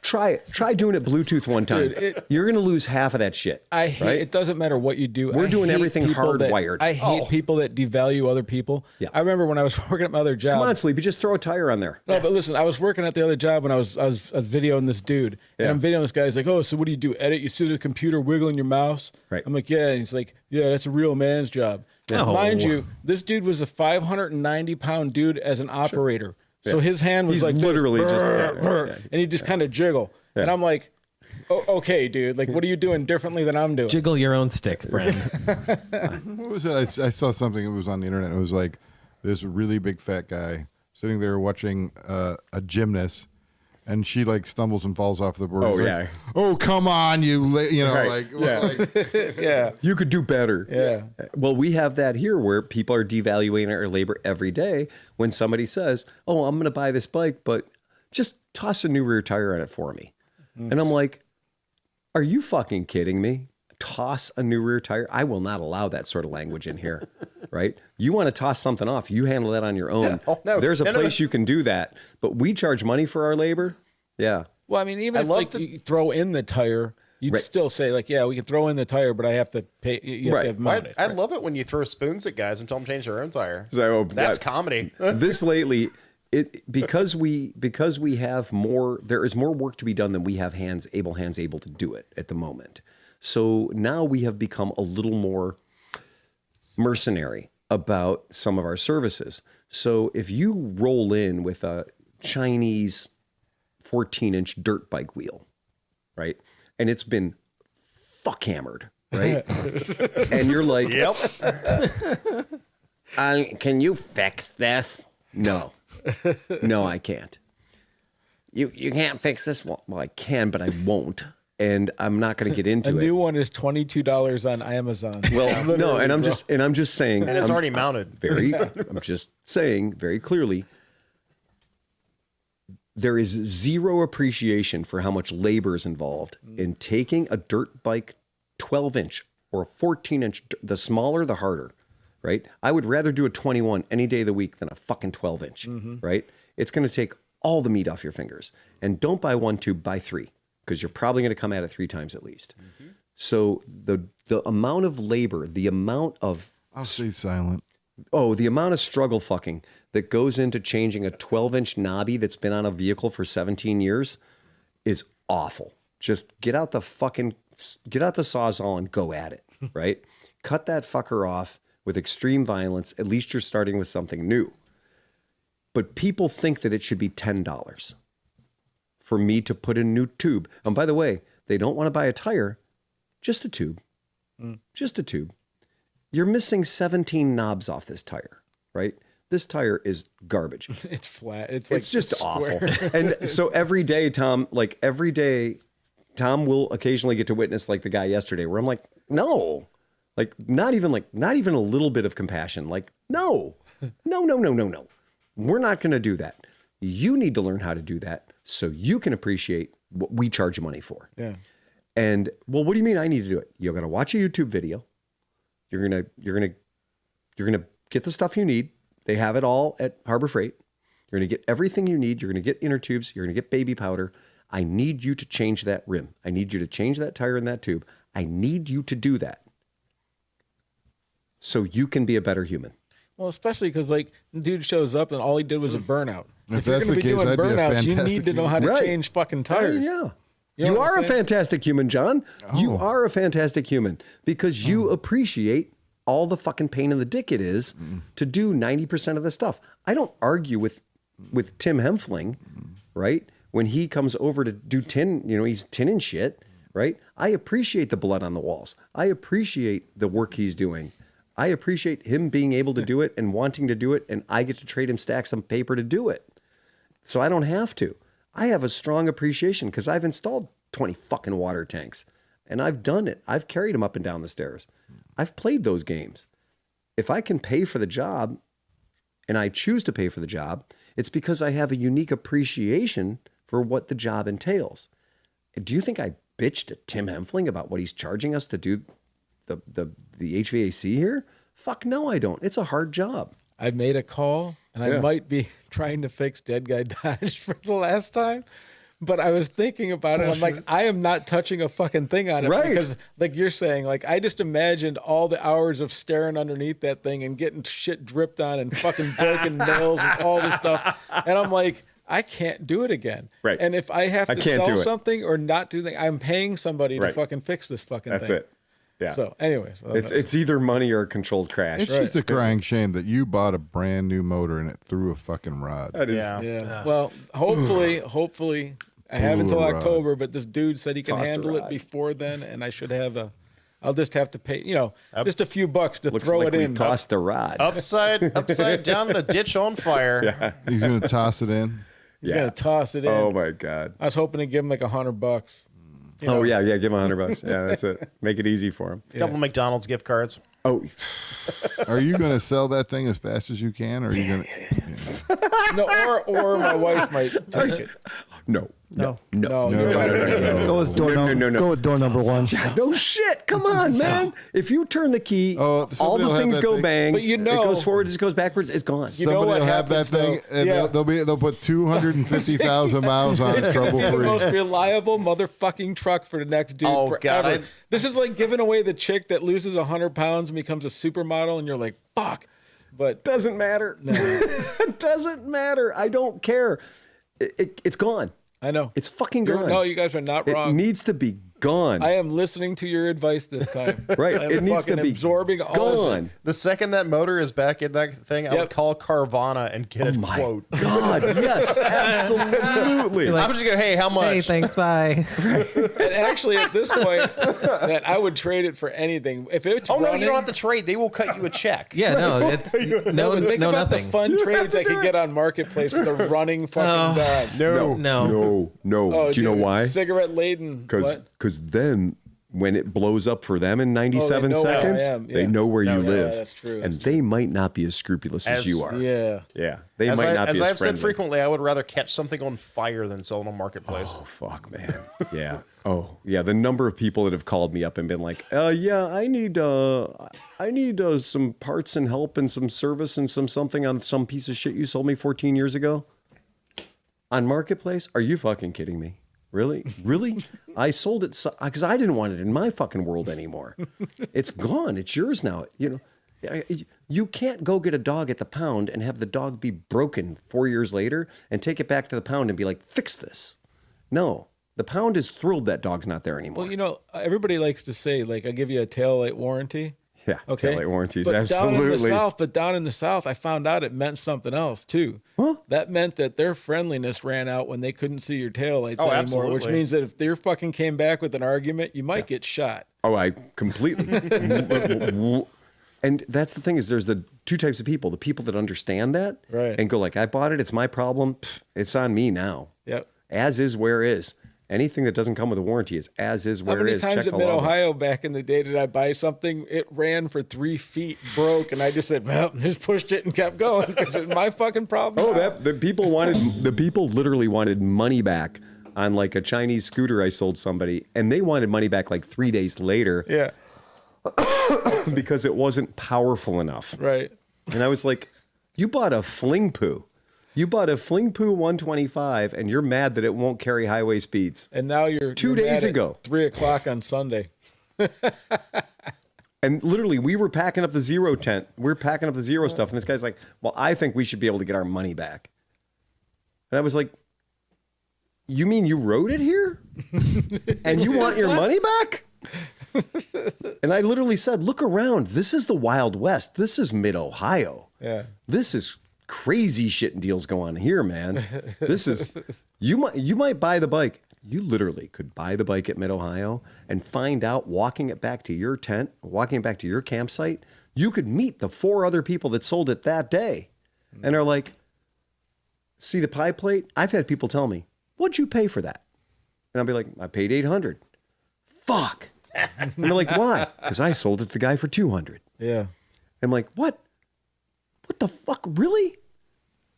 try doing it Bluetooth one time. Dude, you're going to lose half of that shit. I hate, right? It doesn't matter what you do. We're doing everything hardwired. I hate people that devalue other people. Yeah. I remember when I was working at my other job. Come on, Sleepy, just throw a tire on there. No, but listen, I was working at the other job when I was videoing this dude. And I'm videoing this guy. He's like, oh, so what do you do? Edit? You sit at the computer wiggling your mouse? Right. I'm like, yeah. And he's like, yeah, that's a real man's job. No. Mind you, this dude was a 590-pound dude as an operator. Sure. So his hand was like literally just, and he just kind of jiggle. Yeah. And I'm like, oh, okay, dude, like, what are you doing differently than I'm doing? Jiggle your own stick, friend. What was it? I saw something. It was on the internet. It was like this really big fat guy sitting there watching a gymnast, and she like stumbles and falls off the board. Oh, He's yeah. Like, oh, come on, right. Yeah. You could do better. Yeah. Well, we have that here where people are devaluing our labor every day when somebody says, oh, I'm going to buy this bike, but just toss a new rear tire on it for me. And I'm like, are you fucking kidding me? Toss a new rear tire? I will not allow that sort of language in here, right? You want to toss something off, you handle that on your own. Yeah. Oh, no. There's a place you can do that, but we charge money for our labor. Yeah. Well, I mean, even if you throw in the tire, you'd still say like, yeah, we can throw in the tire, but I have to pay. You have to have money. I love it when you throw spoons at guys and tell them to change their own tire. So, that's comedy. This lately, because we have more, there is more work to be done than we have hands able to do it at the moment. So now we have become a little more mercenary about some of our services. So if you roll in with a Chinese 14-inch dirt bike wheel, right? And it's been fuck hammered, right? And you're like, yep. Can you fix this? No, I can't. You can't fix this one. Well, I can, but I won't. And I'm not going to get into it. A new one is $22 on Amazon. Well, no, and I'm just saying, and it's already mounted. I'm just saying very clearly, there is zero appreciation for how much labor is involved in taking a dirt bike 12-inch or a 14-inch. The smaller, the harder, right? I would rather do a 21 any day of the week than a fucking 12-inch, right? It's going to take all the meat off your fingers. And don't buy one tube, buy three, because you're probably going to come at it 3 times at least. So the amount of labor, the amount of... I'll stay silent. Oh, the amount of struggle fucking that goes into changing a 12-inch knobby that's been on a vehicle for 17 years is awful. Just get out the Sawzall and go at it, right? Cut that fucker off with extreme violence. At least you're starting with something new. But people think that it should be $10 for me to put in a new tube. And by the way, they don't want to buy a tire, just a tube. Just a tube. You're missing 17 knobs off this tire, right? This tire is garbage. It's flat. It's just awful. And so every day, Tom will occasionally get to witness like the guy yesterday where I'm like, no, Like not even a little bit of compassion. Like, no. We're not going to do that. You need to learn how to do that so you can appreciate what we charge you money for. Yeah. And well, what do you mean I need to do it? You're going to watch a YouTube video. You're going to get the stuff you need. They have it all at Harbor Freight. You're going to get everything you need. You're going to get inner tubes. You're going to get baby powder. I need you to change that rim. I need you to change that tire in that tube. I need you to do that so you can be a better human. Well, especially because like dude shows up and all he did was a burnout. If you're that's going to the be case, doing I'd be a burnouts, you fantastic need to know how to Right. change fucking tires. Yeah. You know You what are I'm a saying? fantastic human, John. You are a fantastic human because you appreciate all the fucking pain in the dick it is to do 90% of the stuff. I don't argue with Tim Hempfling, right? When he comes over to do tin, he's tinning shit, right? I appreciate the blood on the walls. I appreciate the work he's doing. I appreciate him being able to do it and wanting to do it, and I get to trade him stacks of paper to do it. So I don't have to. I have a strong appreciation because I've installed 20 fucking water tanks, and I've done it. I've carried them up and down the stairs. I've played those games. If I can pay for the job, and I choose to pay for the job, it's because I have a unique appreciation for what the job entails. Do you think I bitched at Tim Hempfling about what he's charging us to do the HVAC here? Fuck no, I don't. It's a hard job. I've made a call, and I might be trying to fix Dead Guy Dodge for the last time. But I was thinking about it. I'm like, I am not touching a fucking thing on it. Right. Because, like you're saying, like, I just imagined all the hours of staring underneath that thing and getting shit dripped on and fucking broken nails and all this stuff. And I'm like, I can't do it again. Right. And if I have to can't sell do it. something or not do anything, I'm paying somebody to fucking fix this fucking That's thing. it. Yeah. So, anyways. It's either money or a controlled crash. It's just a crying shame that you bought a brand new motor and it threw a fucking rod. That is, Yeah. Well, hopefully, I have until Rod. October, but this dude said he can Tossed a handle it rod. before then, and I should have I'll just have to pay, just a few bucks to looks throw like it we in. tossed a rod. Upside down in a ditch on fire. He's going to toss it in. He's gonna toss it in. Oh my God. I was hoping to give him like $100. Oh yeah, give him $100. Yeah, that's it. Make it easy for him. A couple McDonald's gift cards. Oh, Are you going to sell that thing as fast as you can? Or are you going to? No, or my wife might take it. no. No. Go with door Go with door number one. No shit. Come on, man. If you turn the key, Oh, all somebody the will have things that go thing. bang. But it goes forward, it goes backwards, it's gone. You know Somebody what will have that happens, thing, though? and Yeah. they'll put 250,000 miles on it, It's gonna trouble be the free. most reliable motherfucking truck for the next dude Oh, forever. God, This is like giving away the chick that loses 100 pounds and becomes a supermodel, and you're like, fuck. But Doesn't matter. It doesn't matter. I don't care. It's gone. I know. It's fucking gone. No, you guys are not It wrong. needs to be gone. I am listening to your advice this time. Right. I am It needs to fucking be absorbing all this. gone. The second that motor is back in that thing, I would Yep. call Carvana and get a quote. God, yes, absolutely. I would just go, hey, how much? Hey, thanks, bye. And actually, at this point, that I would trade it for anything. If it's Oh, no, running, you don't have to trade. They will cut you a check. Yeah, no, it's no, but think no, about nothing. the fun trades I could get on Marketplace with a running fucking dog. No. Oh, Do you know dude, why? Cigarette laden. Because then when it blows up for them in 97 know where I seconds, am. they Yeah. know where you Yeah, live. that's true. And they might not be as scrupulous as you are. Yeah. Yeah. They As might not be as I've friendly. said frequently, I would rather catch something on fire than sell it on Marketplace. Oh, fuck, man. Yeah. Oh, yeah. The number of people that have called me up and been like, yeah, I need some parts and help and some service and something on some piece of shit you sold me 14 years ago on Marketplace. Are you fucking kidding me? Really? I sold it because I didn't want it in my fucking world anymore. It's gone. It's yours now. You can't go get a dog at the pound and have the dog be broken 4 years later and take it back to the pound and be like, fix this. No, the pound is thrilled that dog's not there anymore. Well, everybody likes to say, like, I'll give you a taillight warranty. Yeah, Okay. taillight warranties, but absolutely. Down in the South, I found out it meant something else too. Huh? That meant that their friendliness ran out when they couldn't see your taillights Oh, anymore, which absolutely. means that if they fucking came back with an argument, you might get shot. Oh, I completely. And that's the thing is there's the two types of people. The people that understand that Right. and go like, I bought it. It's my problem. Pff, it's on me now. Yep. As is where is. Anything that doesn't come with a warranty is as is where it is. How many times at Mid-Ohio back in the day did I buy something? It ran for 3 feet, broke, and I just said, well, just pushed it and kept going because it's my fucking problem. Oh, the people literally wanted money back on like a Chinese scooter I sold somebody, and they wanted money back like 3 days later. Yeah. Because it wasn't powerful enough. Right. And I was like, you bought a Fling Poo. You bought a Fling Poo 125, and you're mad that it won't carry highway speeds. And now you're 2 days ago, 3:00 on Sunday. And literally, we were packing up the Zero tent. We're packing up the Zero stuff, and this guy's like, "Well, I think we should be able to get our money back." And I was like, "You mean you rode it here, and you want your money back?" And I literally said, "Look around. This is the Wild West. This is Mid-Ohio. Yeah. This is." Crazy shit and deals go on here, man. This is you might buy the bike. You literally could buy the bike at Mid-Ohio and find out walking it back to your tent, walking it back to your campsite, you could meet the 4 other people that sold it that day. And are like, see the pie plate? I've had people tell me, "What'd you pay for that?" And I'll be like, "I paid $800. Fuck. And they're like, "Why?" "Because I sold it to the guy for $200. Yeah. I'm like, "What? What the fuck, really?"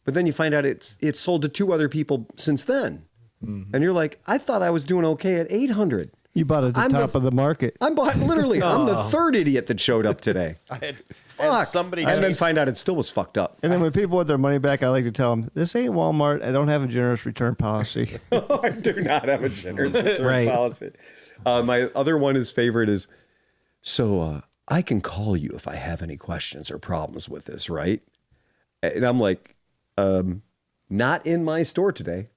But then you find out it's sold to 2 other people since then. Mm-hmm. And you're like, I thought I was doing okay at $800. You bought at the top of the market. I'm the 3rd idiot that showed up today. Fuck. And then find out it still was fucked up. And then when people want their money back, I like to tell them, this ain't Walmart. I don't have a generous return policy. I do not have a generous return policy. My other one is favorite is, so I can call you if I have any questions or problems with this, right? And I'm like, not in my store today.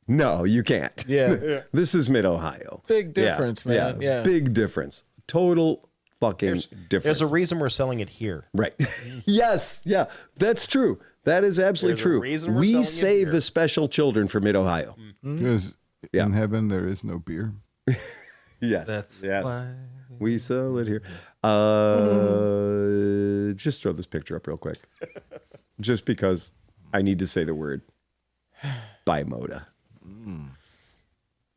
No, you can't. Yeah. This is Mid-Ohio. Big difference, man. Yeah. Big difference. Total fucking difference. There's a reason we're selling it here. Right. Yes. Yeah. That's true. That is absolutely true. We save the special children for Mid-Ohio. Because in heaven there is no beer. Yes. That's why we sell it here. Just throw this picture up real quick. Just because I need to say the word. Bimoto.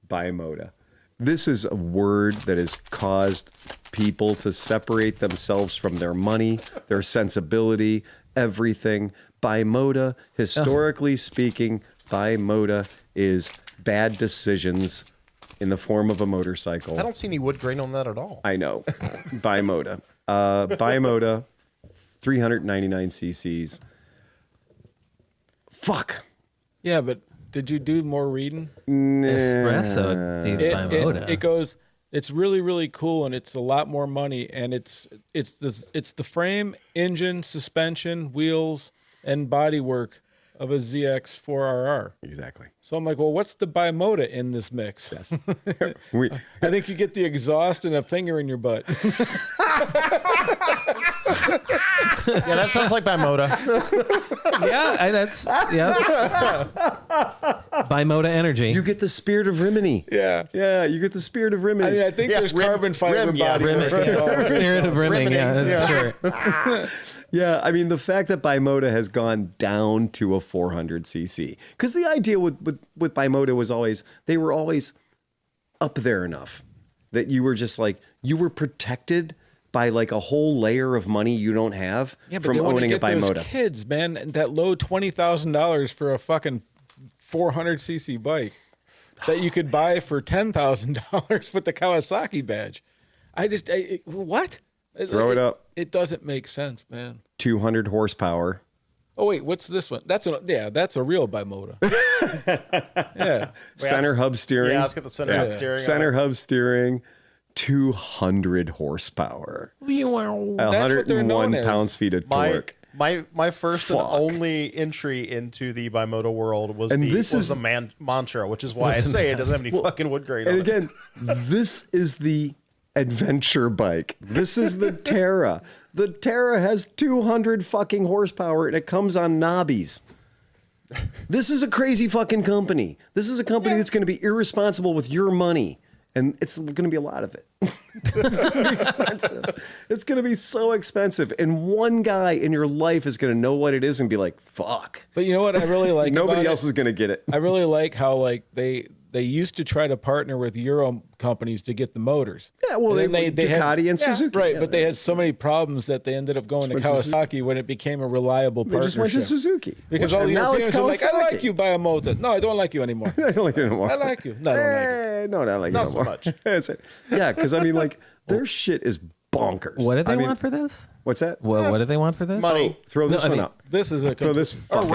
Bimoto. This is a word that has caused people to separate themselves from their money, their sensibility, everything. Bimoto, historically speaking, Bimoto is bad decisions in the form of a motorcycle. I don't see any wood grain on that at all. I know. Bimoto. Bimoto, 399 cc's. Fuck. Yeah, but did you do more reading? Espresso, dude, Bimoto. It goes. It's really, really cool, and it's a lot more money. And it's the frame, engine, suspension, wheels, and bodywork of a ZX4RR. Exactly. So I'm like, well, what's the Bimoto in this mix? Yes. I think you get the exhaust and a finger in your butt. Yeah, that sounds like Bimoto. Bimoto energy. You get the spirit of Rimini. Yeah. Yeah, you get the spirit of Rimini. I mean, I think there's carbon fiber body. Spirit of rimming. Yeah, that's true. Yeah, I mean, the fact that Bimoto has gone down to a 400cc. Because the idea with Bimoto was always, they were always up there enough that you were just like, you were protected by like a whole layer of money you don't have from owning a Bimoto. Those kids, man, that low $20,000 for a fucking 400cc bike that you could buy for $10,000 with the Kawasaki badge. What? Throw it up. It doesn't make sense, man. 200 horsepower. Oh wait, what's this one? That's a real Bimoto. Yeah. Center hub steering. Yeah, let's get the center hub steering. Center hub steering. 200 horsepower. 101 pounds-feet of torque. My first and only entry into the Bimoto world was the Mantra, which is why I say it doesn't have any fucking wood grain on it. And again, this is the adventure bike. This is the Terra. The Terra has 200 fucking horsepower and it comes on knobbies. This is a crazy fucking company. This is a company that's going to be irresponsible with your money. And it's going to be a lot of it. It's going to be expensive. It's going to be so expensive. And one guy in your life is going to know what it is and be like, fuck. But you know what I really like? Nobody else is going to get it. I really like how like they they used to try to partner with Euro companies to get the motors. Yeah, well, they Ducati and Suzuki. Right, but they had so many problems that they ended up going to Kawasaki when it became a reliable partnership. They just went to Suzuki. Because all the Europeans are like, I like you, Bimoto. No, I don't like you anymore. I don't like you anymore. I like you. No, I don't like you. No, not like you anymore. Not so much. Yeah, because I mean, like, their shit is bonkers. What did they want for this? What's that? Well, what did they want for this? Money. Throw this one up. This is a throw this or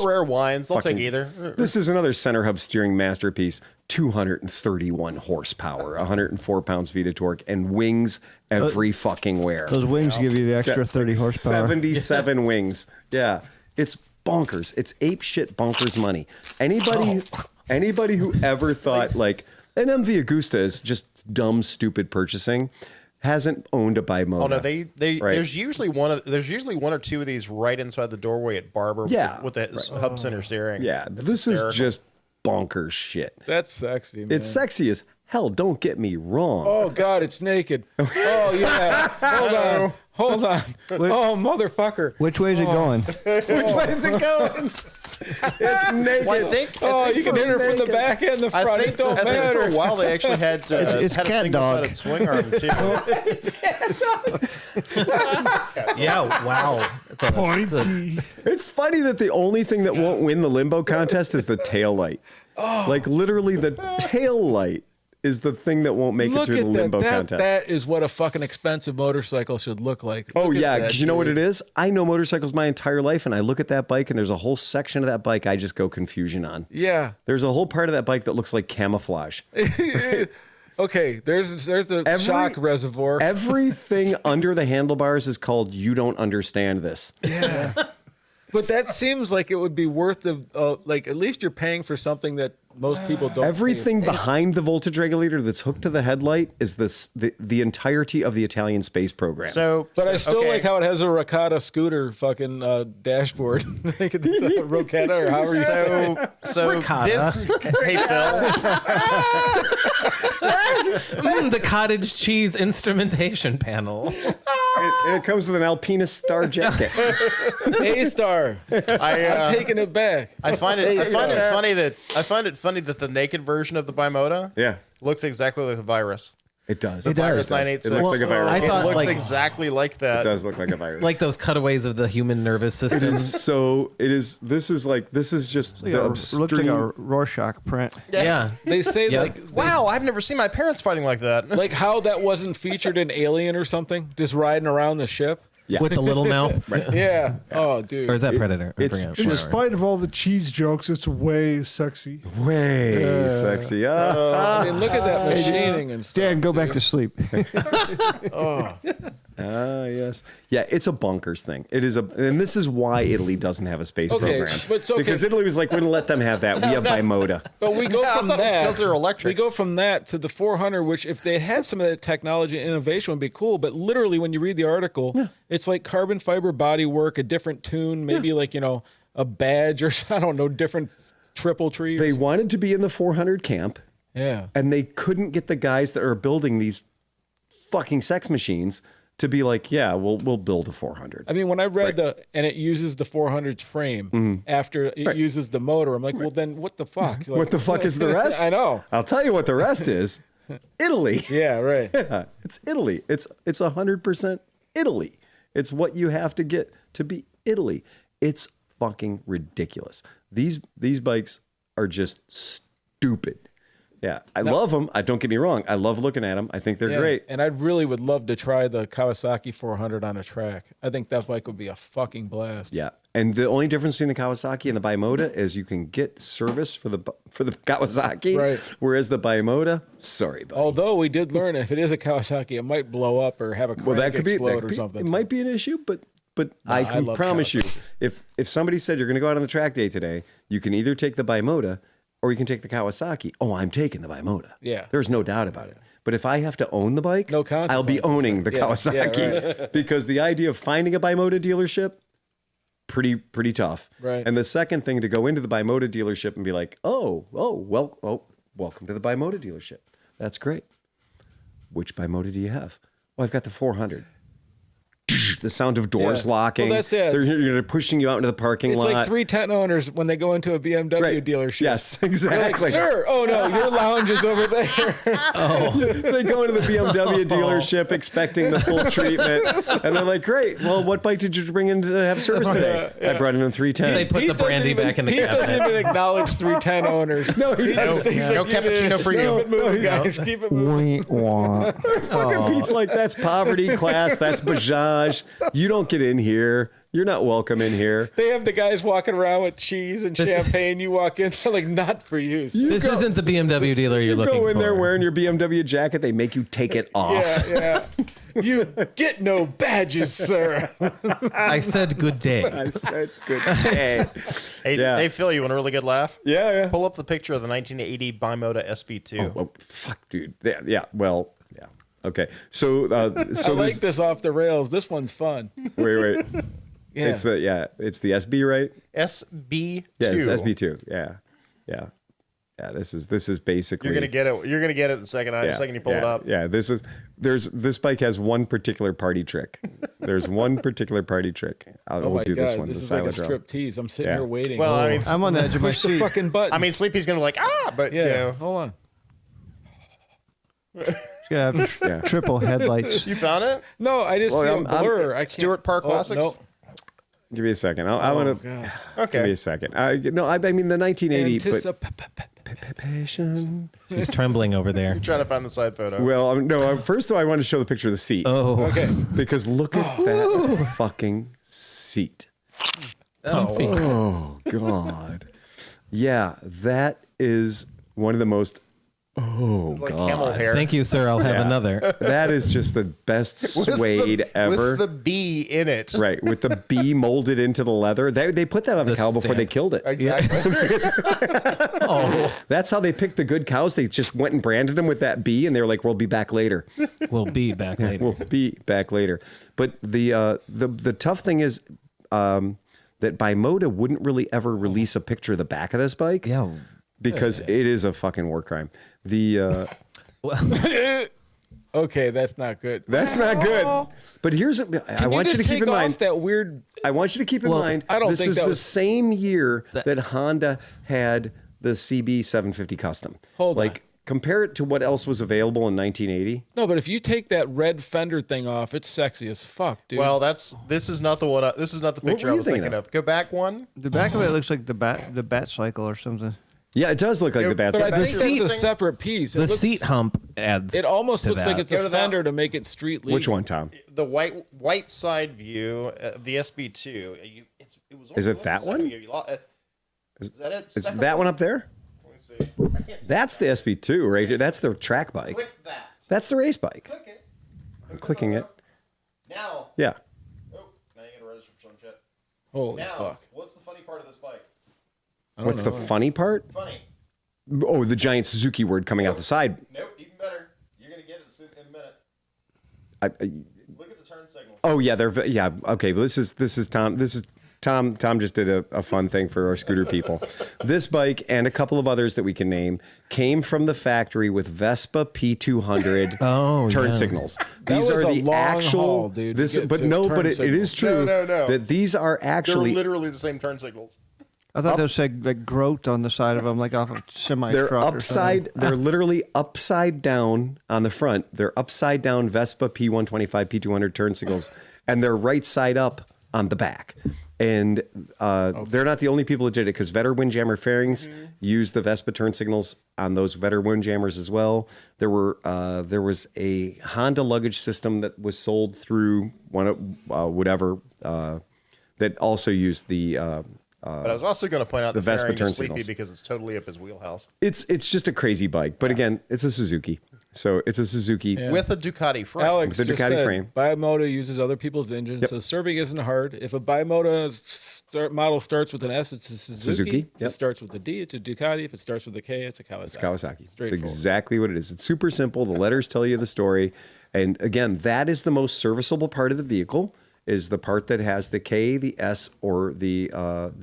rare wines. They'll take either. This is another center hub steering masterpiece. 231 horsepower, 104 pounds-feet of torque, and wings every fucking where. Those wings give you the extra 30 horsepower. 77 wings. Yeah, it's bonkers. It's ape shit bonkers money. Anybody who ever thought like an MV Agusta is just dumb, stupid purchasing hasn't owned a Bimoto. Oh no, they right? There's usually one or two of these right inside the doorway at Barber. With the hub center steering. Yeah, this is just bonkers shit. That's sexy, man. It's sexy as hell. Don't get me wrong. Oh God, it's naked. Oh yeah. Hold on. Oh motherfucker. Which way is it going? Which way is it going? It's naked. Well, I think you can hit her from the back and the front. It don't matter. For a while they actually had it's had a single-sided swing arm too. Yeah, wow. It's funny that the only thing that won't win the limbo contest is the tail light. Like literally the tail light is the thing that won't make it through the limbo contest. That is what a fucking expensive motorcycle should look like. Oh, yeah, because you know what it is? I know motorcycles my entire life, and I look at that bike, and there's a whole section of that bike I just go confusion on. Yeah. There's a whole part of that bike that looks like camouflage. Okay, there's the shock reservoir. Everything under the handlebars is called "You Don't Understand This." Yeah. But that seems like it would be worth the like at least you're paying for something that most people don't. Everything behind the voltage regulator that's hooked to the headlight is the entirety of the Italian space program. But I still like how it has a Ricotta scooter fucking dashboard. Rocetta or however you say it. So this, hey Phil, the cottage cheese instrumentation panel. And it comes with an Alpina Star jacket. A-Star. I'm taking it back. I find it funny that the naked version of the Bimoto looks exactly like a virus. It does. The virus 986. It looks like a virus. It looks exactly like that. It does look like a virus. Like those cutaways of the human nervous system. It is so. It is. This is just the extreme. Looks like a Rorschach print. Yeah. They say wow, I've never seen my parents fighting like that. Like how that wasn't featured in Alien or something, just riding around the ship. Yeah. With the little mouth. Right. Yeah. Oh, dude. Or is that Predator? In spite of all the cheese jokes, it's way sexy. Way sexy. I mean, look at that machining and stuff. Dan, go back to sleep. Yes. Yeah, it's a bonkers thing. It is and this is why Italy doesn't have a space program. Because Italy was like, we didn't let them have that. We have Bimoto. But we go from that. Because they're electric. We go from that to the 400, which if they had some of that technology and innovation would be cool. But literally, when you read the article, it's like carbon fiber bodywork, a different tune, maybe like, a badge or I don't know, different triple trees. They wanted to be in the 400 camp. Yeah. And they couldn't get the guys that are building these fucking sex machines to be like, yeah, we'll build a 400. I mean, when I read and it uses the 400's frame after it uses the motor, I'm like, well, then what the fuck? Like, what the fuck is the rest? I know. I'll tell you what the rest is. Italy. Yeah, right. Yeah, it's Italy. It's 100% Italy. It's what you have to get to be Italy. It's fucking ridiculous. These bikes are just stupid. Yeah, I love them. Don't get me wrong. I love looking at them. I think they're great. And I really would love to try the Kawasaki 400 on a track. I think that bike would be a fucking blast. Yeah, and the only difference between the Kawasaki and the Bimoto is you can get service for the Kawasaki, right? Whereas the Bimoto, sorry, buddy. Although we did learn if it is a Kawasaki, it might blow up or have a crank explode or something. It might be an issue, but I can promise you, if somebody said you're going to go out on the track day today, you can either take the Bimoto or you can take the Kawasaki. Oh, I'm taking the Bimoto. Yeah. There's no doubt about it. But if I have to own the bike, I'll be owning the Kawasaki. Right. Because the idea of finding a Bimoto dealership, pretty tough. Right. And the second thing, to go into the Bimoto dealership and be like, welcome to the Bimoto dealership. That's great. Which Bimoto do you have? Well, I've got the 400. the sound of doors locking. Well, that's it. They're pushing you out into the parking lot. It's like 310 owners when they go into a BMW dealership. Yes, They're exactly. like, sir, oh no, your lounge is over there. They go into the BMW dealership expecting the full treatment, and they're like, "Great. Well, what bike did you bring in to have service today?" I brought in a 310. They put the brandy back in the cabinet. He doesn't even acknowledge 310 owners. No, he doesn't. No cappuccino for you. Keep it moving, guys. Keep it moving. Fucking Pete's like, that's poverty class. That's Bajaj. You don't get in here. You're not welcome in here. They have the guys walking around with cheese and champagne. You walk in, they're like, not for you. This isn't the BMW dealer you're looking for. You go in there wearing your BMW jacket. They make you take it off. Yeah. You get no badges, sir. I said good day. I said good day. Hey, Phil, you want a really good laugh? Yeah. Pull up the picture of the 1980 Bimoto SB2. Oh, fuck, dude. Yeah. Well, yeah. Okay. So I like this off the rails. This one's fun. Wait. Yeah. It's the SB, right? SB2. Yeah, it's SB2. Yeah. This is basically. You're gonna get it. You're gonna get it the second you pull it up. Yeah. This bike has one particular party trick. There's one particular party trick. We'll do this one. This is like a strip tease. I'm sitting here waiting. Well, I mean, I'm on the edge of my push the seat. fucking button. I mean, Sleepy's gonna be like, but hold on. Yeah, triple headlights. You found it? No, I just see a blur. I can't. Stewart Park Classics. No. Give me a second. I want to. Okay. Give me a second. I mean the 1980. Anticipation. She's trembling over there. I'm trying to find the side photo. Well, first of all, I want to show the picture of the seat. Oh, okay. Because look at that fucking seat. Oh God. Yeah, that is one of the most. Oh like God! Camel hair. Thank you, sir. I'll have another. That is just the best suede ever. With the bee in it. Right, with the bee molded into the leather. They put that on the cow before they killed it. Exactly. That's how they picked the good cows. They just went and branded them with that bee, and they were like, "We'll be back later." We'll be back later. We'll be back later. But the tough thing is that Bimoto wouldn't really ever release a picture of the back of this bike. Yeah. Because it is a fucking war crime. Okay, that's not good. That's not good. But here's I want you to keep in mind that weird. I want you to keep in mind. I don't this think is that the was... same year that Honda had the CB 750 Custom. Hold on. Compare it to what else was available in 1980. No, but if you take that red fender thing off, it's sexy as fuck, dude. Well, this is not the one. This is not the picture I was thinking of. Go back one. The back of it looks like the bat cycle or something. Yeah, it does look like the bat. But I think that's a separate piece. The seat hump adds. It almost looks that. like it's a fender to make it street legal. Which one, Tom? The white side view of the SB2. Is it that one? Is that it? Is that one up there? Let me see. That's the SB2 right here. That's the track bike. Click that. That's the race bike. Click it. I'm clicking it. Now. Yeah. Oh, now you gotta register for some shit. Holy now, fuck. what's the funny part of this bike? What's the funny part? Funny. Oh, the giant Suzuki word coming out the side. Nope, even better. You're gonna get it in a minute. Look at the turn signals. Oh yeah, okay. But this is Tom. Tom just did a fun thing for our scooter people. This bike and a couple of others that we can name came from the factory with Vespa P200 turn signals. These are the actual. Haul, dude, but it is true that these are actually. They're literally the same turn signals. I thought there was like growth on the side of them, like off a semi truck. They're upside. They're literally upside down on the front. They're upside down Vespa P125 P200 turn signals, and they're right side up on the back. And they're not the only people that did it, because Vetter Windjammer fairings use the Vespa turn signals on those Vetter Windjammers as well. There was a Honda luggage system that was sold through that also used the. But I was also going to point out the Vespa turn Sleepy signals, because it's totally up his wheelhouse. It's just a crazy bike, but again, it's a Suzuki. So it's a Suzuki with a Ducati frame. Alex with a just Ducati said, frame. Bimoto uses other people's engines, so serving isn't hard. If a Bimoto model starts with an S, it's a Suzuki. If it starts with a D, it's a Ducati. If it starts with a K, it's a Kawasaki. It's Kawasaki. It's exactly what it is. It's super simple. The letters tell you the story. And again, that is the most serviceable part of the vehicle, is the part that has the K, the S, or the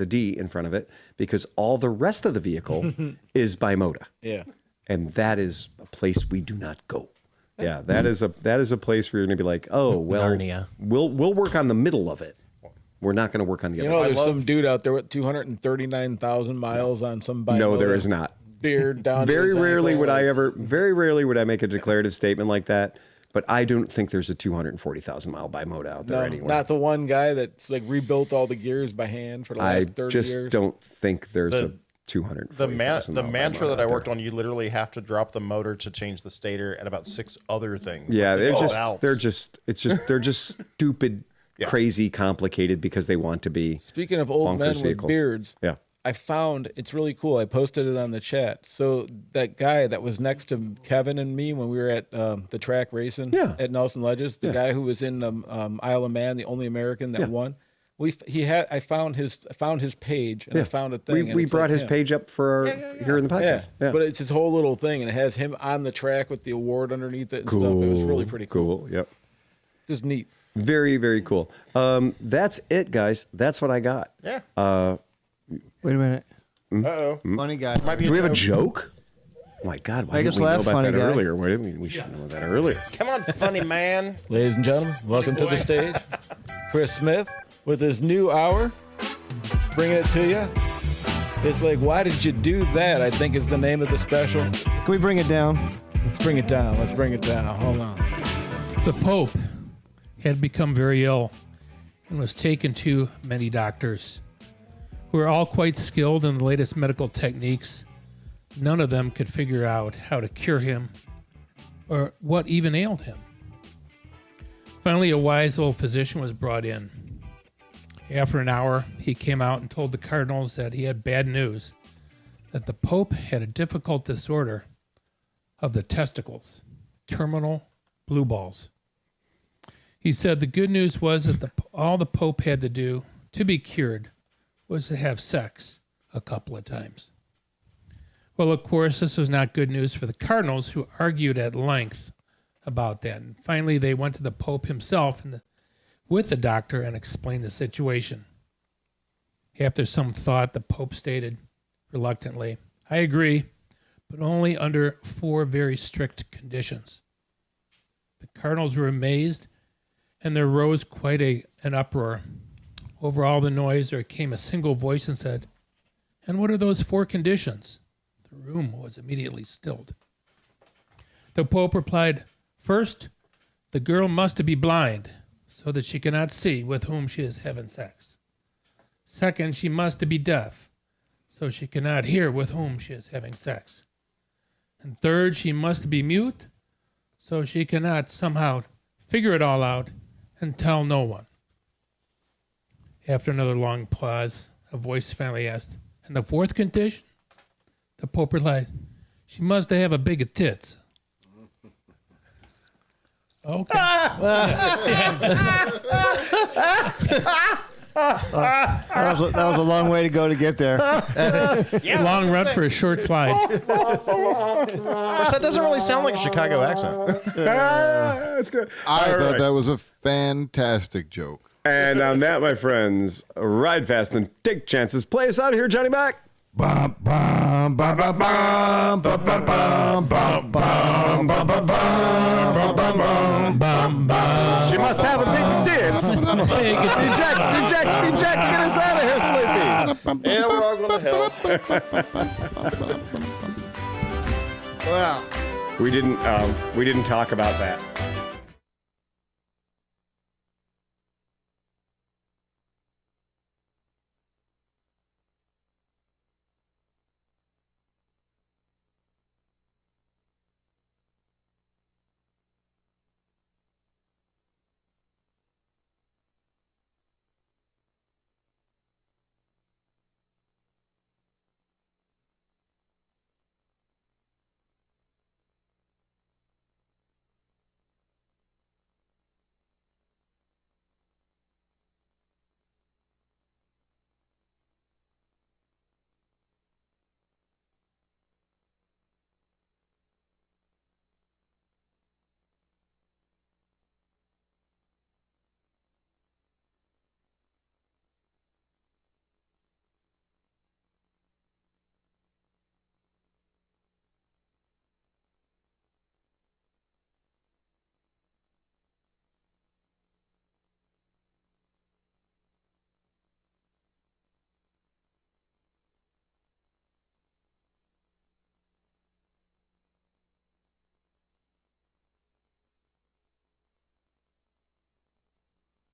D in front of it, because all the rest of the vehicle is Bimoto. Yeah. And that is a place we do not go. Yeah, that is a place where you're gonna be like, oh well, Narnia. we'll work on the middle of it. We're not going to work on the other. You know, there's some dude out there with 239,000 miles on some Bimoto. No, there is not. Beard down. Very to his rarely ankle. very rarely would I make a declarative statement like that. But I don't think there's a 240,000 mile Bimoto out there anywhere. Not the one guy that's like rebuilt all the gears by hand for the last 30 years. I just don't think there's a 240,000 The mile mantra Bimoto that I out worked there. on, you literally have to drop the motor to change the stator and about 6 other things. Yeah, Like they're just stupid. Yeah. Crazy, complicated because they want to be. Speaking of old men bonkers with vehicles. beards, Yeah. I found it's really cool. I posted it on the chat. So that guy that was next to Kevin and me when we were at the track racing at Nelson Ledges, the guy who was in Isle of Man, the only American that won. I found his page and I found a thing. We brought his page up for here in the podcast. Yeah. But it's his whole little thing, and it has him on the track with the award underneath it and stuff. It was really pretty cool. Yep. Just neat. Very, very cool. That's it, guys. That's what I got. Yeah. Wait a minute. Uh-oh. Funny guy. Do we have a joke? Oh my God, why Make didn't us we know laugh, about funny that guy. earlier? Why didn't we should know that earlier. Come on, funny man. Ladies and gentlemen, welcome to the stage. Chris Smith with his new hour, bringing it to you. It's like, why did you do that? I think is the name of the special. Can we bring it down? Let's bring it down. Hold on. The Pope had become very ill and was taken to many doctors who were all quite skilled in the latest medical techniques. None of them could figure out how to cure him or what even ailed him. Finally, a wise old physician was brought in. After an hour, he came out and told the cardinals that he had bad news, that the Pope had a difficult disorder of the testicles, terminal blue balls. He said the good news was that all the Pope had to do to be cured was to have sex a couple of times. Well, of course, this was not good news for the cardinals, who argued at length about that. And finally, they went to the Pope himself with the doctor and explained the situation. After some thought, the Pope stated reluctantly, "I agree, but only under 4 very strict conditions." The cardinals were amazed, and there rose quite an uproar. Over all the noise, there came a single voice and said, "And what are those 4 conditions?" The room was immediately stilled. The Pope replied, "First, the girl must be blind, so that she cannot see with whom she is having sex. Second, she must be deaf, so she cannot hear with whom she is having sex. And third, she must be mute, so she cannot somehow figure it all out and tell no one." After another long pause, a voice finally asked, "And the 4th condition?" The Pope replied, "She must have a big tits." Okay. That was a long way to go to get there. Long run for a short slide. Of course, that doesn't really sound like a Chicago accent. That's good. I thought that was a fantastic joke. And on that, my friends, ride fast and take chances. Play us out of here, Johnny Mac. Bum, bum, bum, bum, bum, bum, bum, bum, bum, bum, bum, bum, bum, bum, bum. She must have a big tits. Deject, get us out of here, Sleepy. Yeah, we're all going to hell. We didn't talk about that.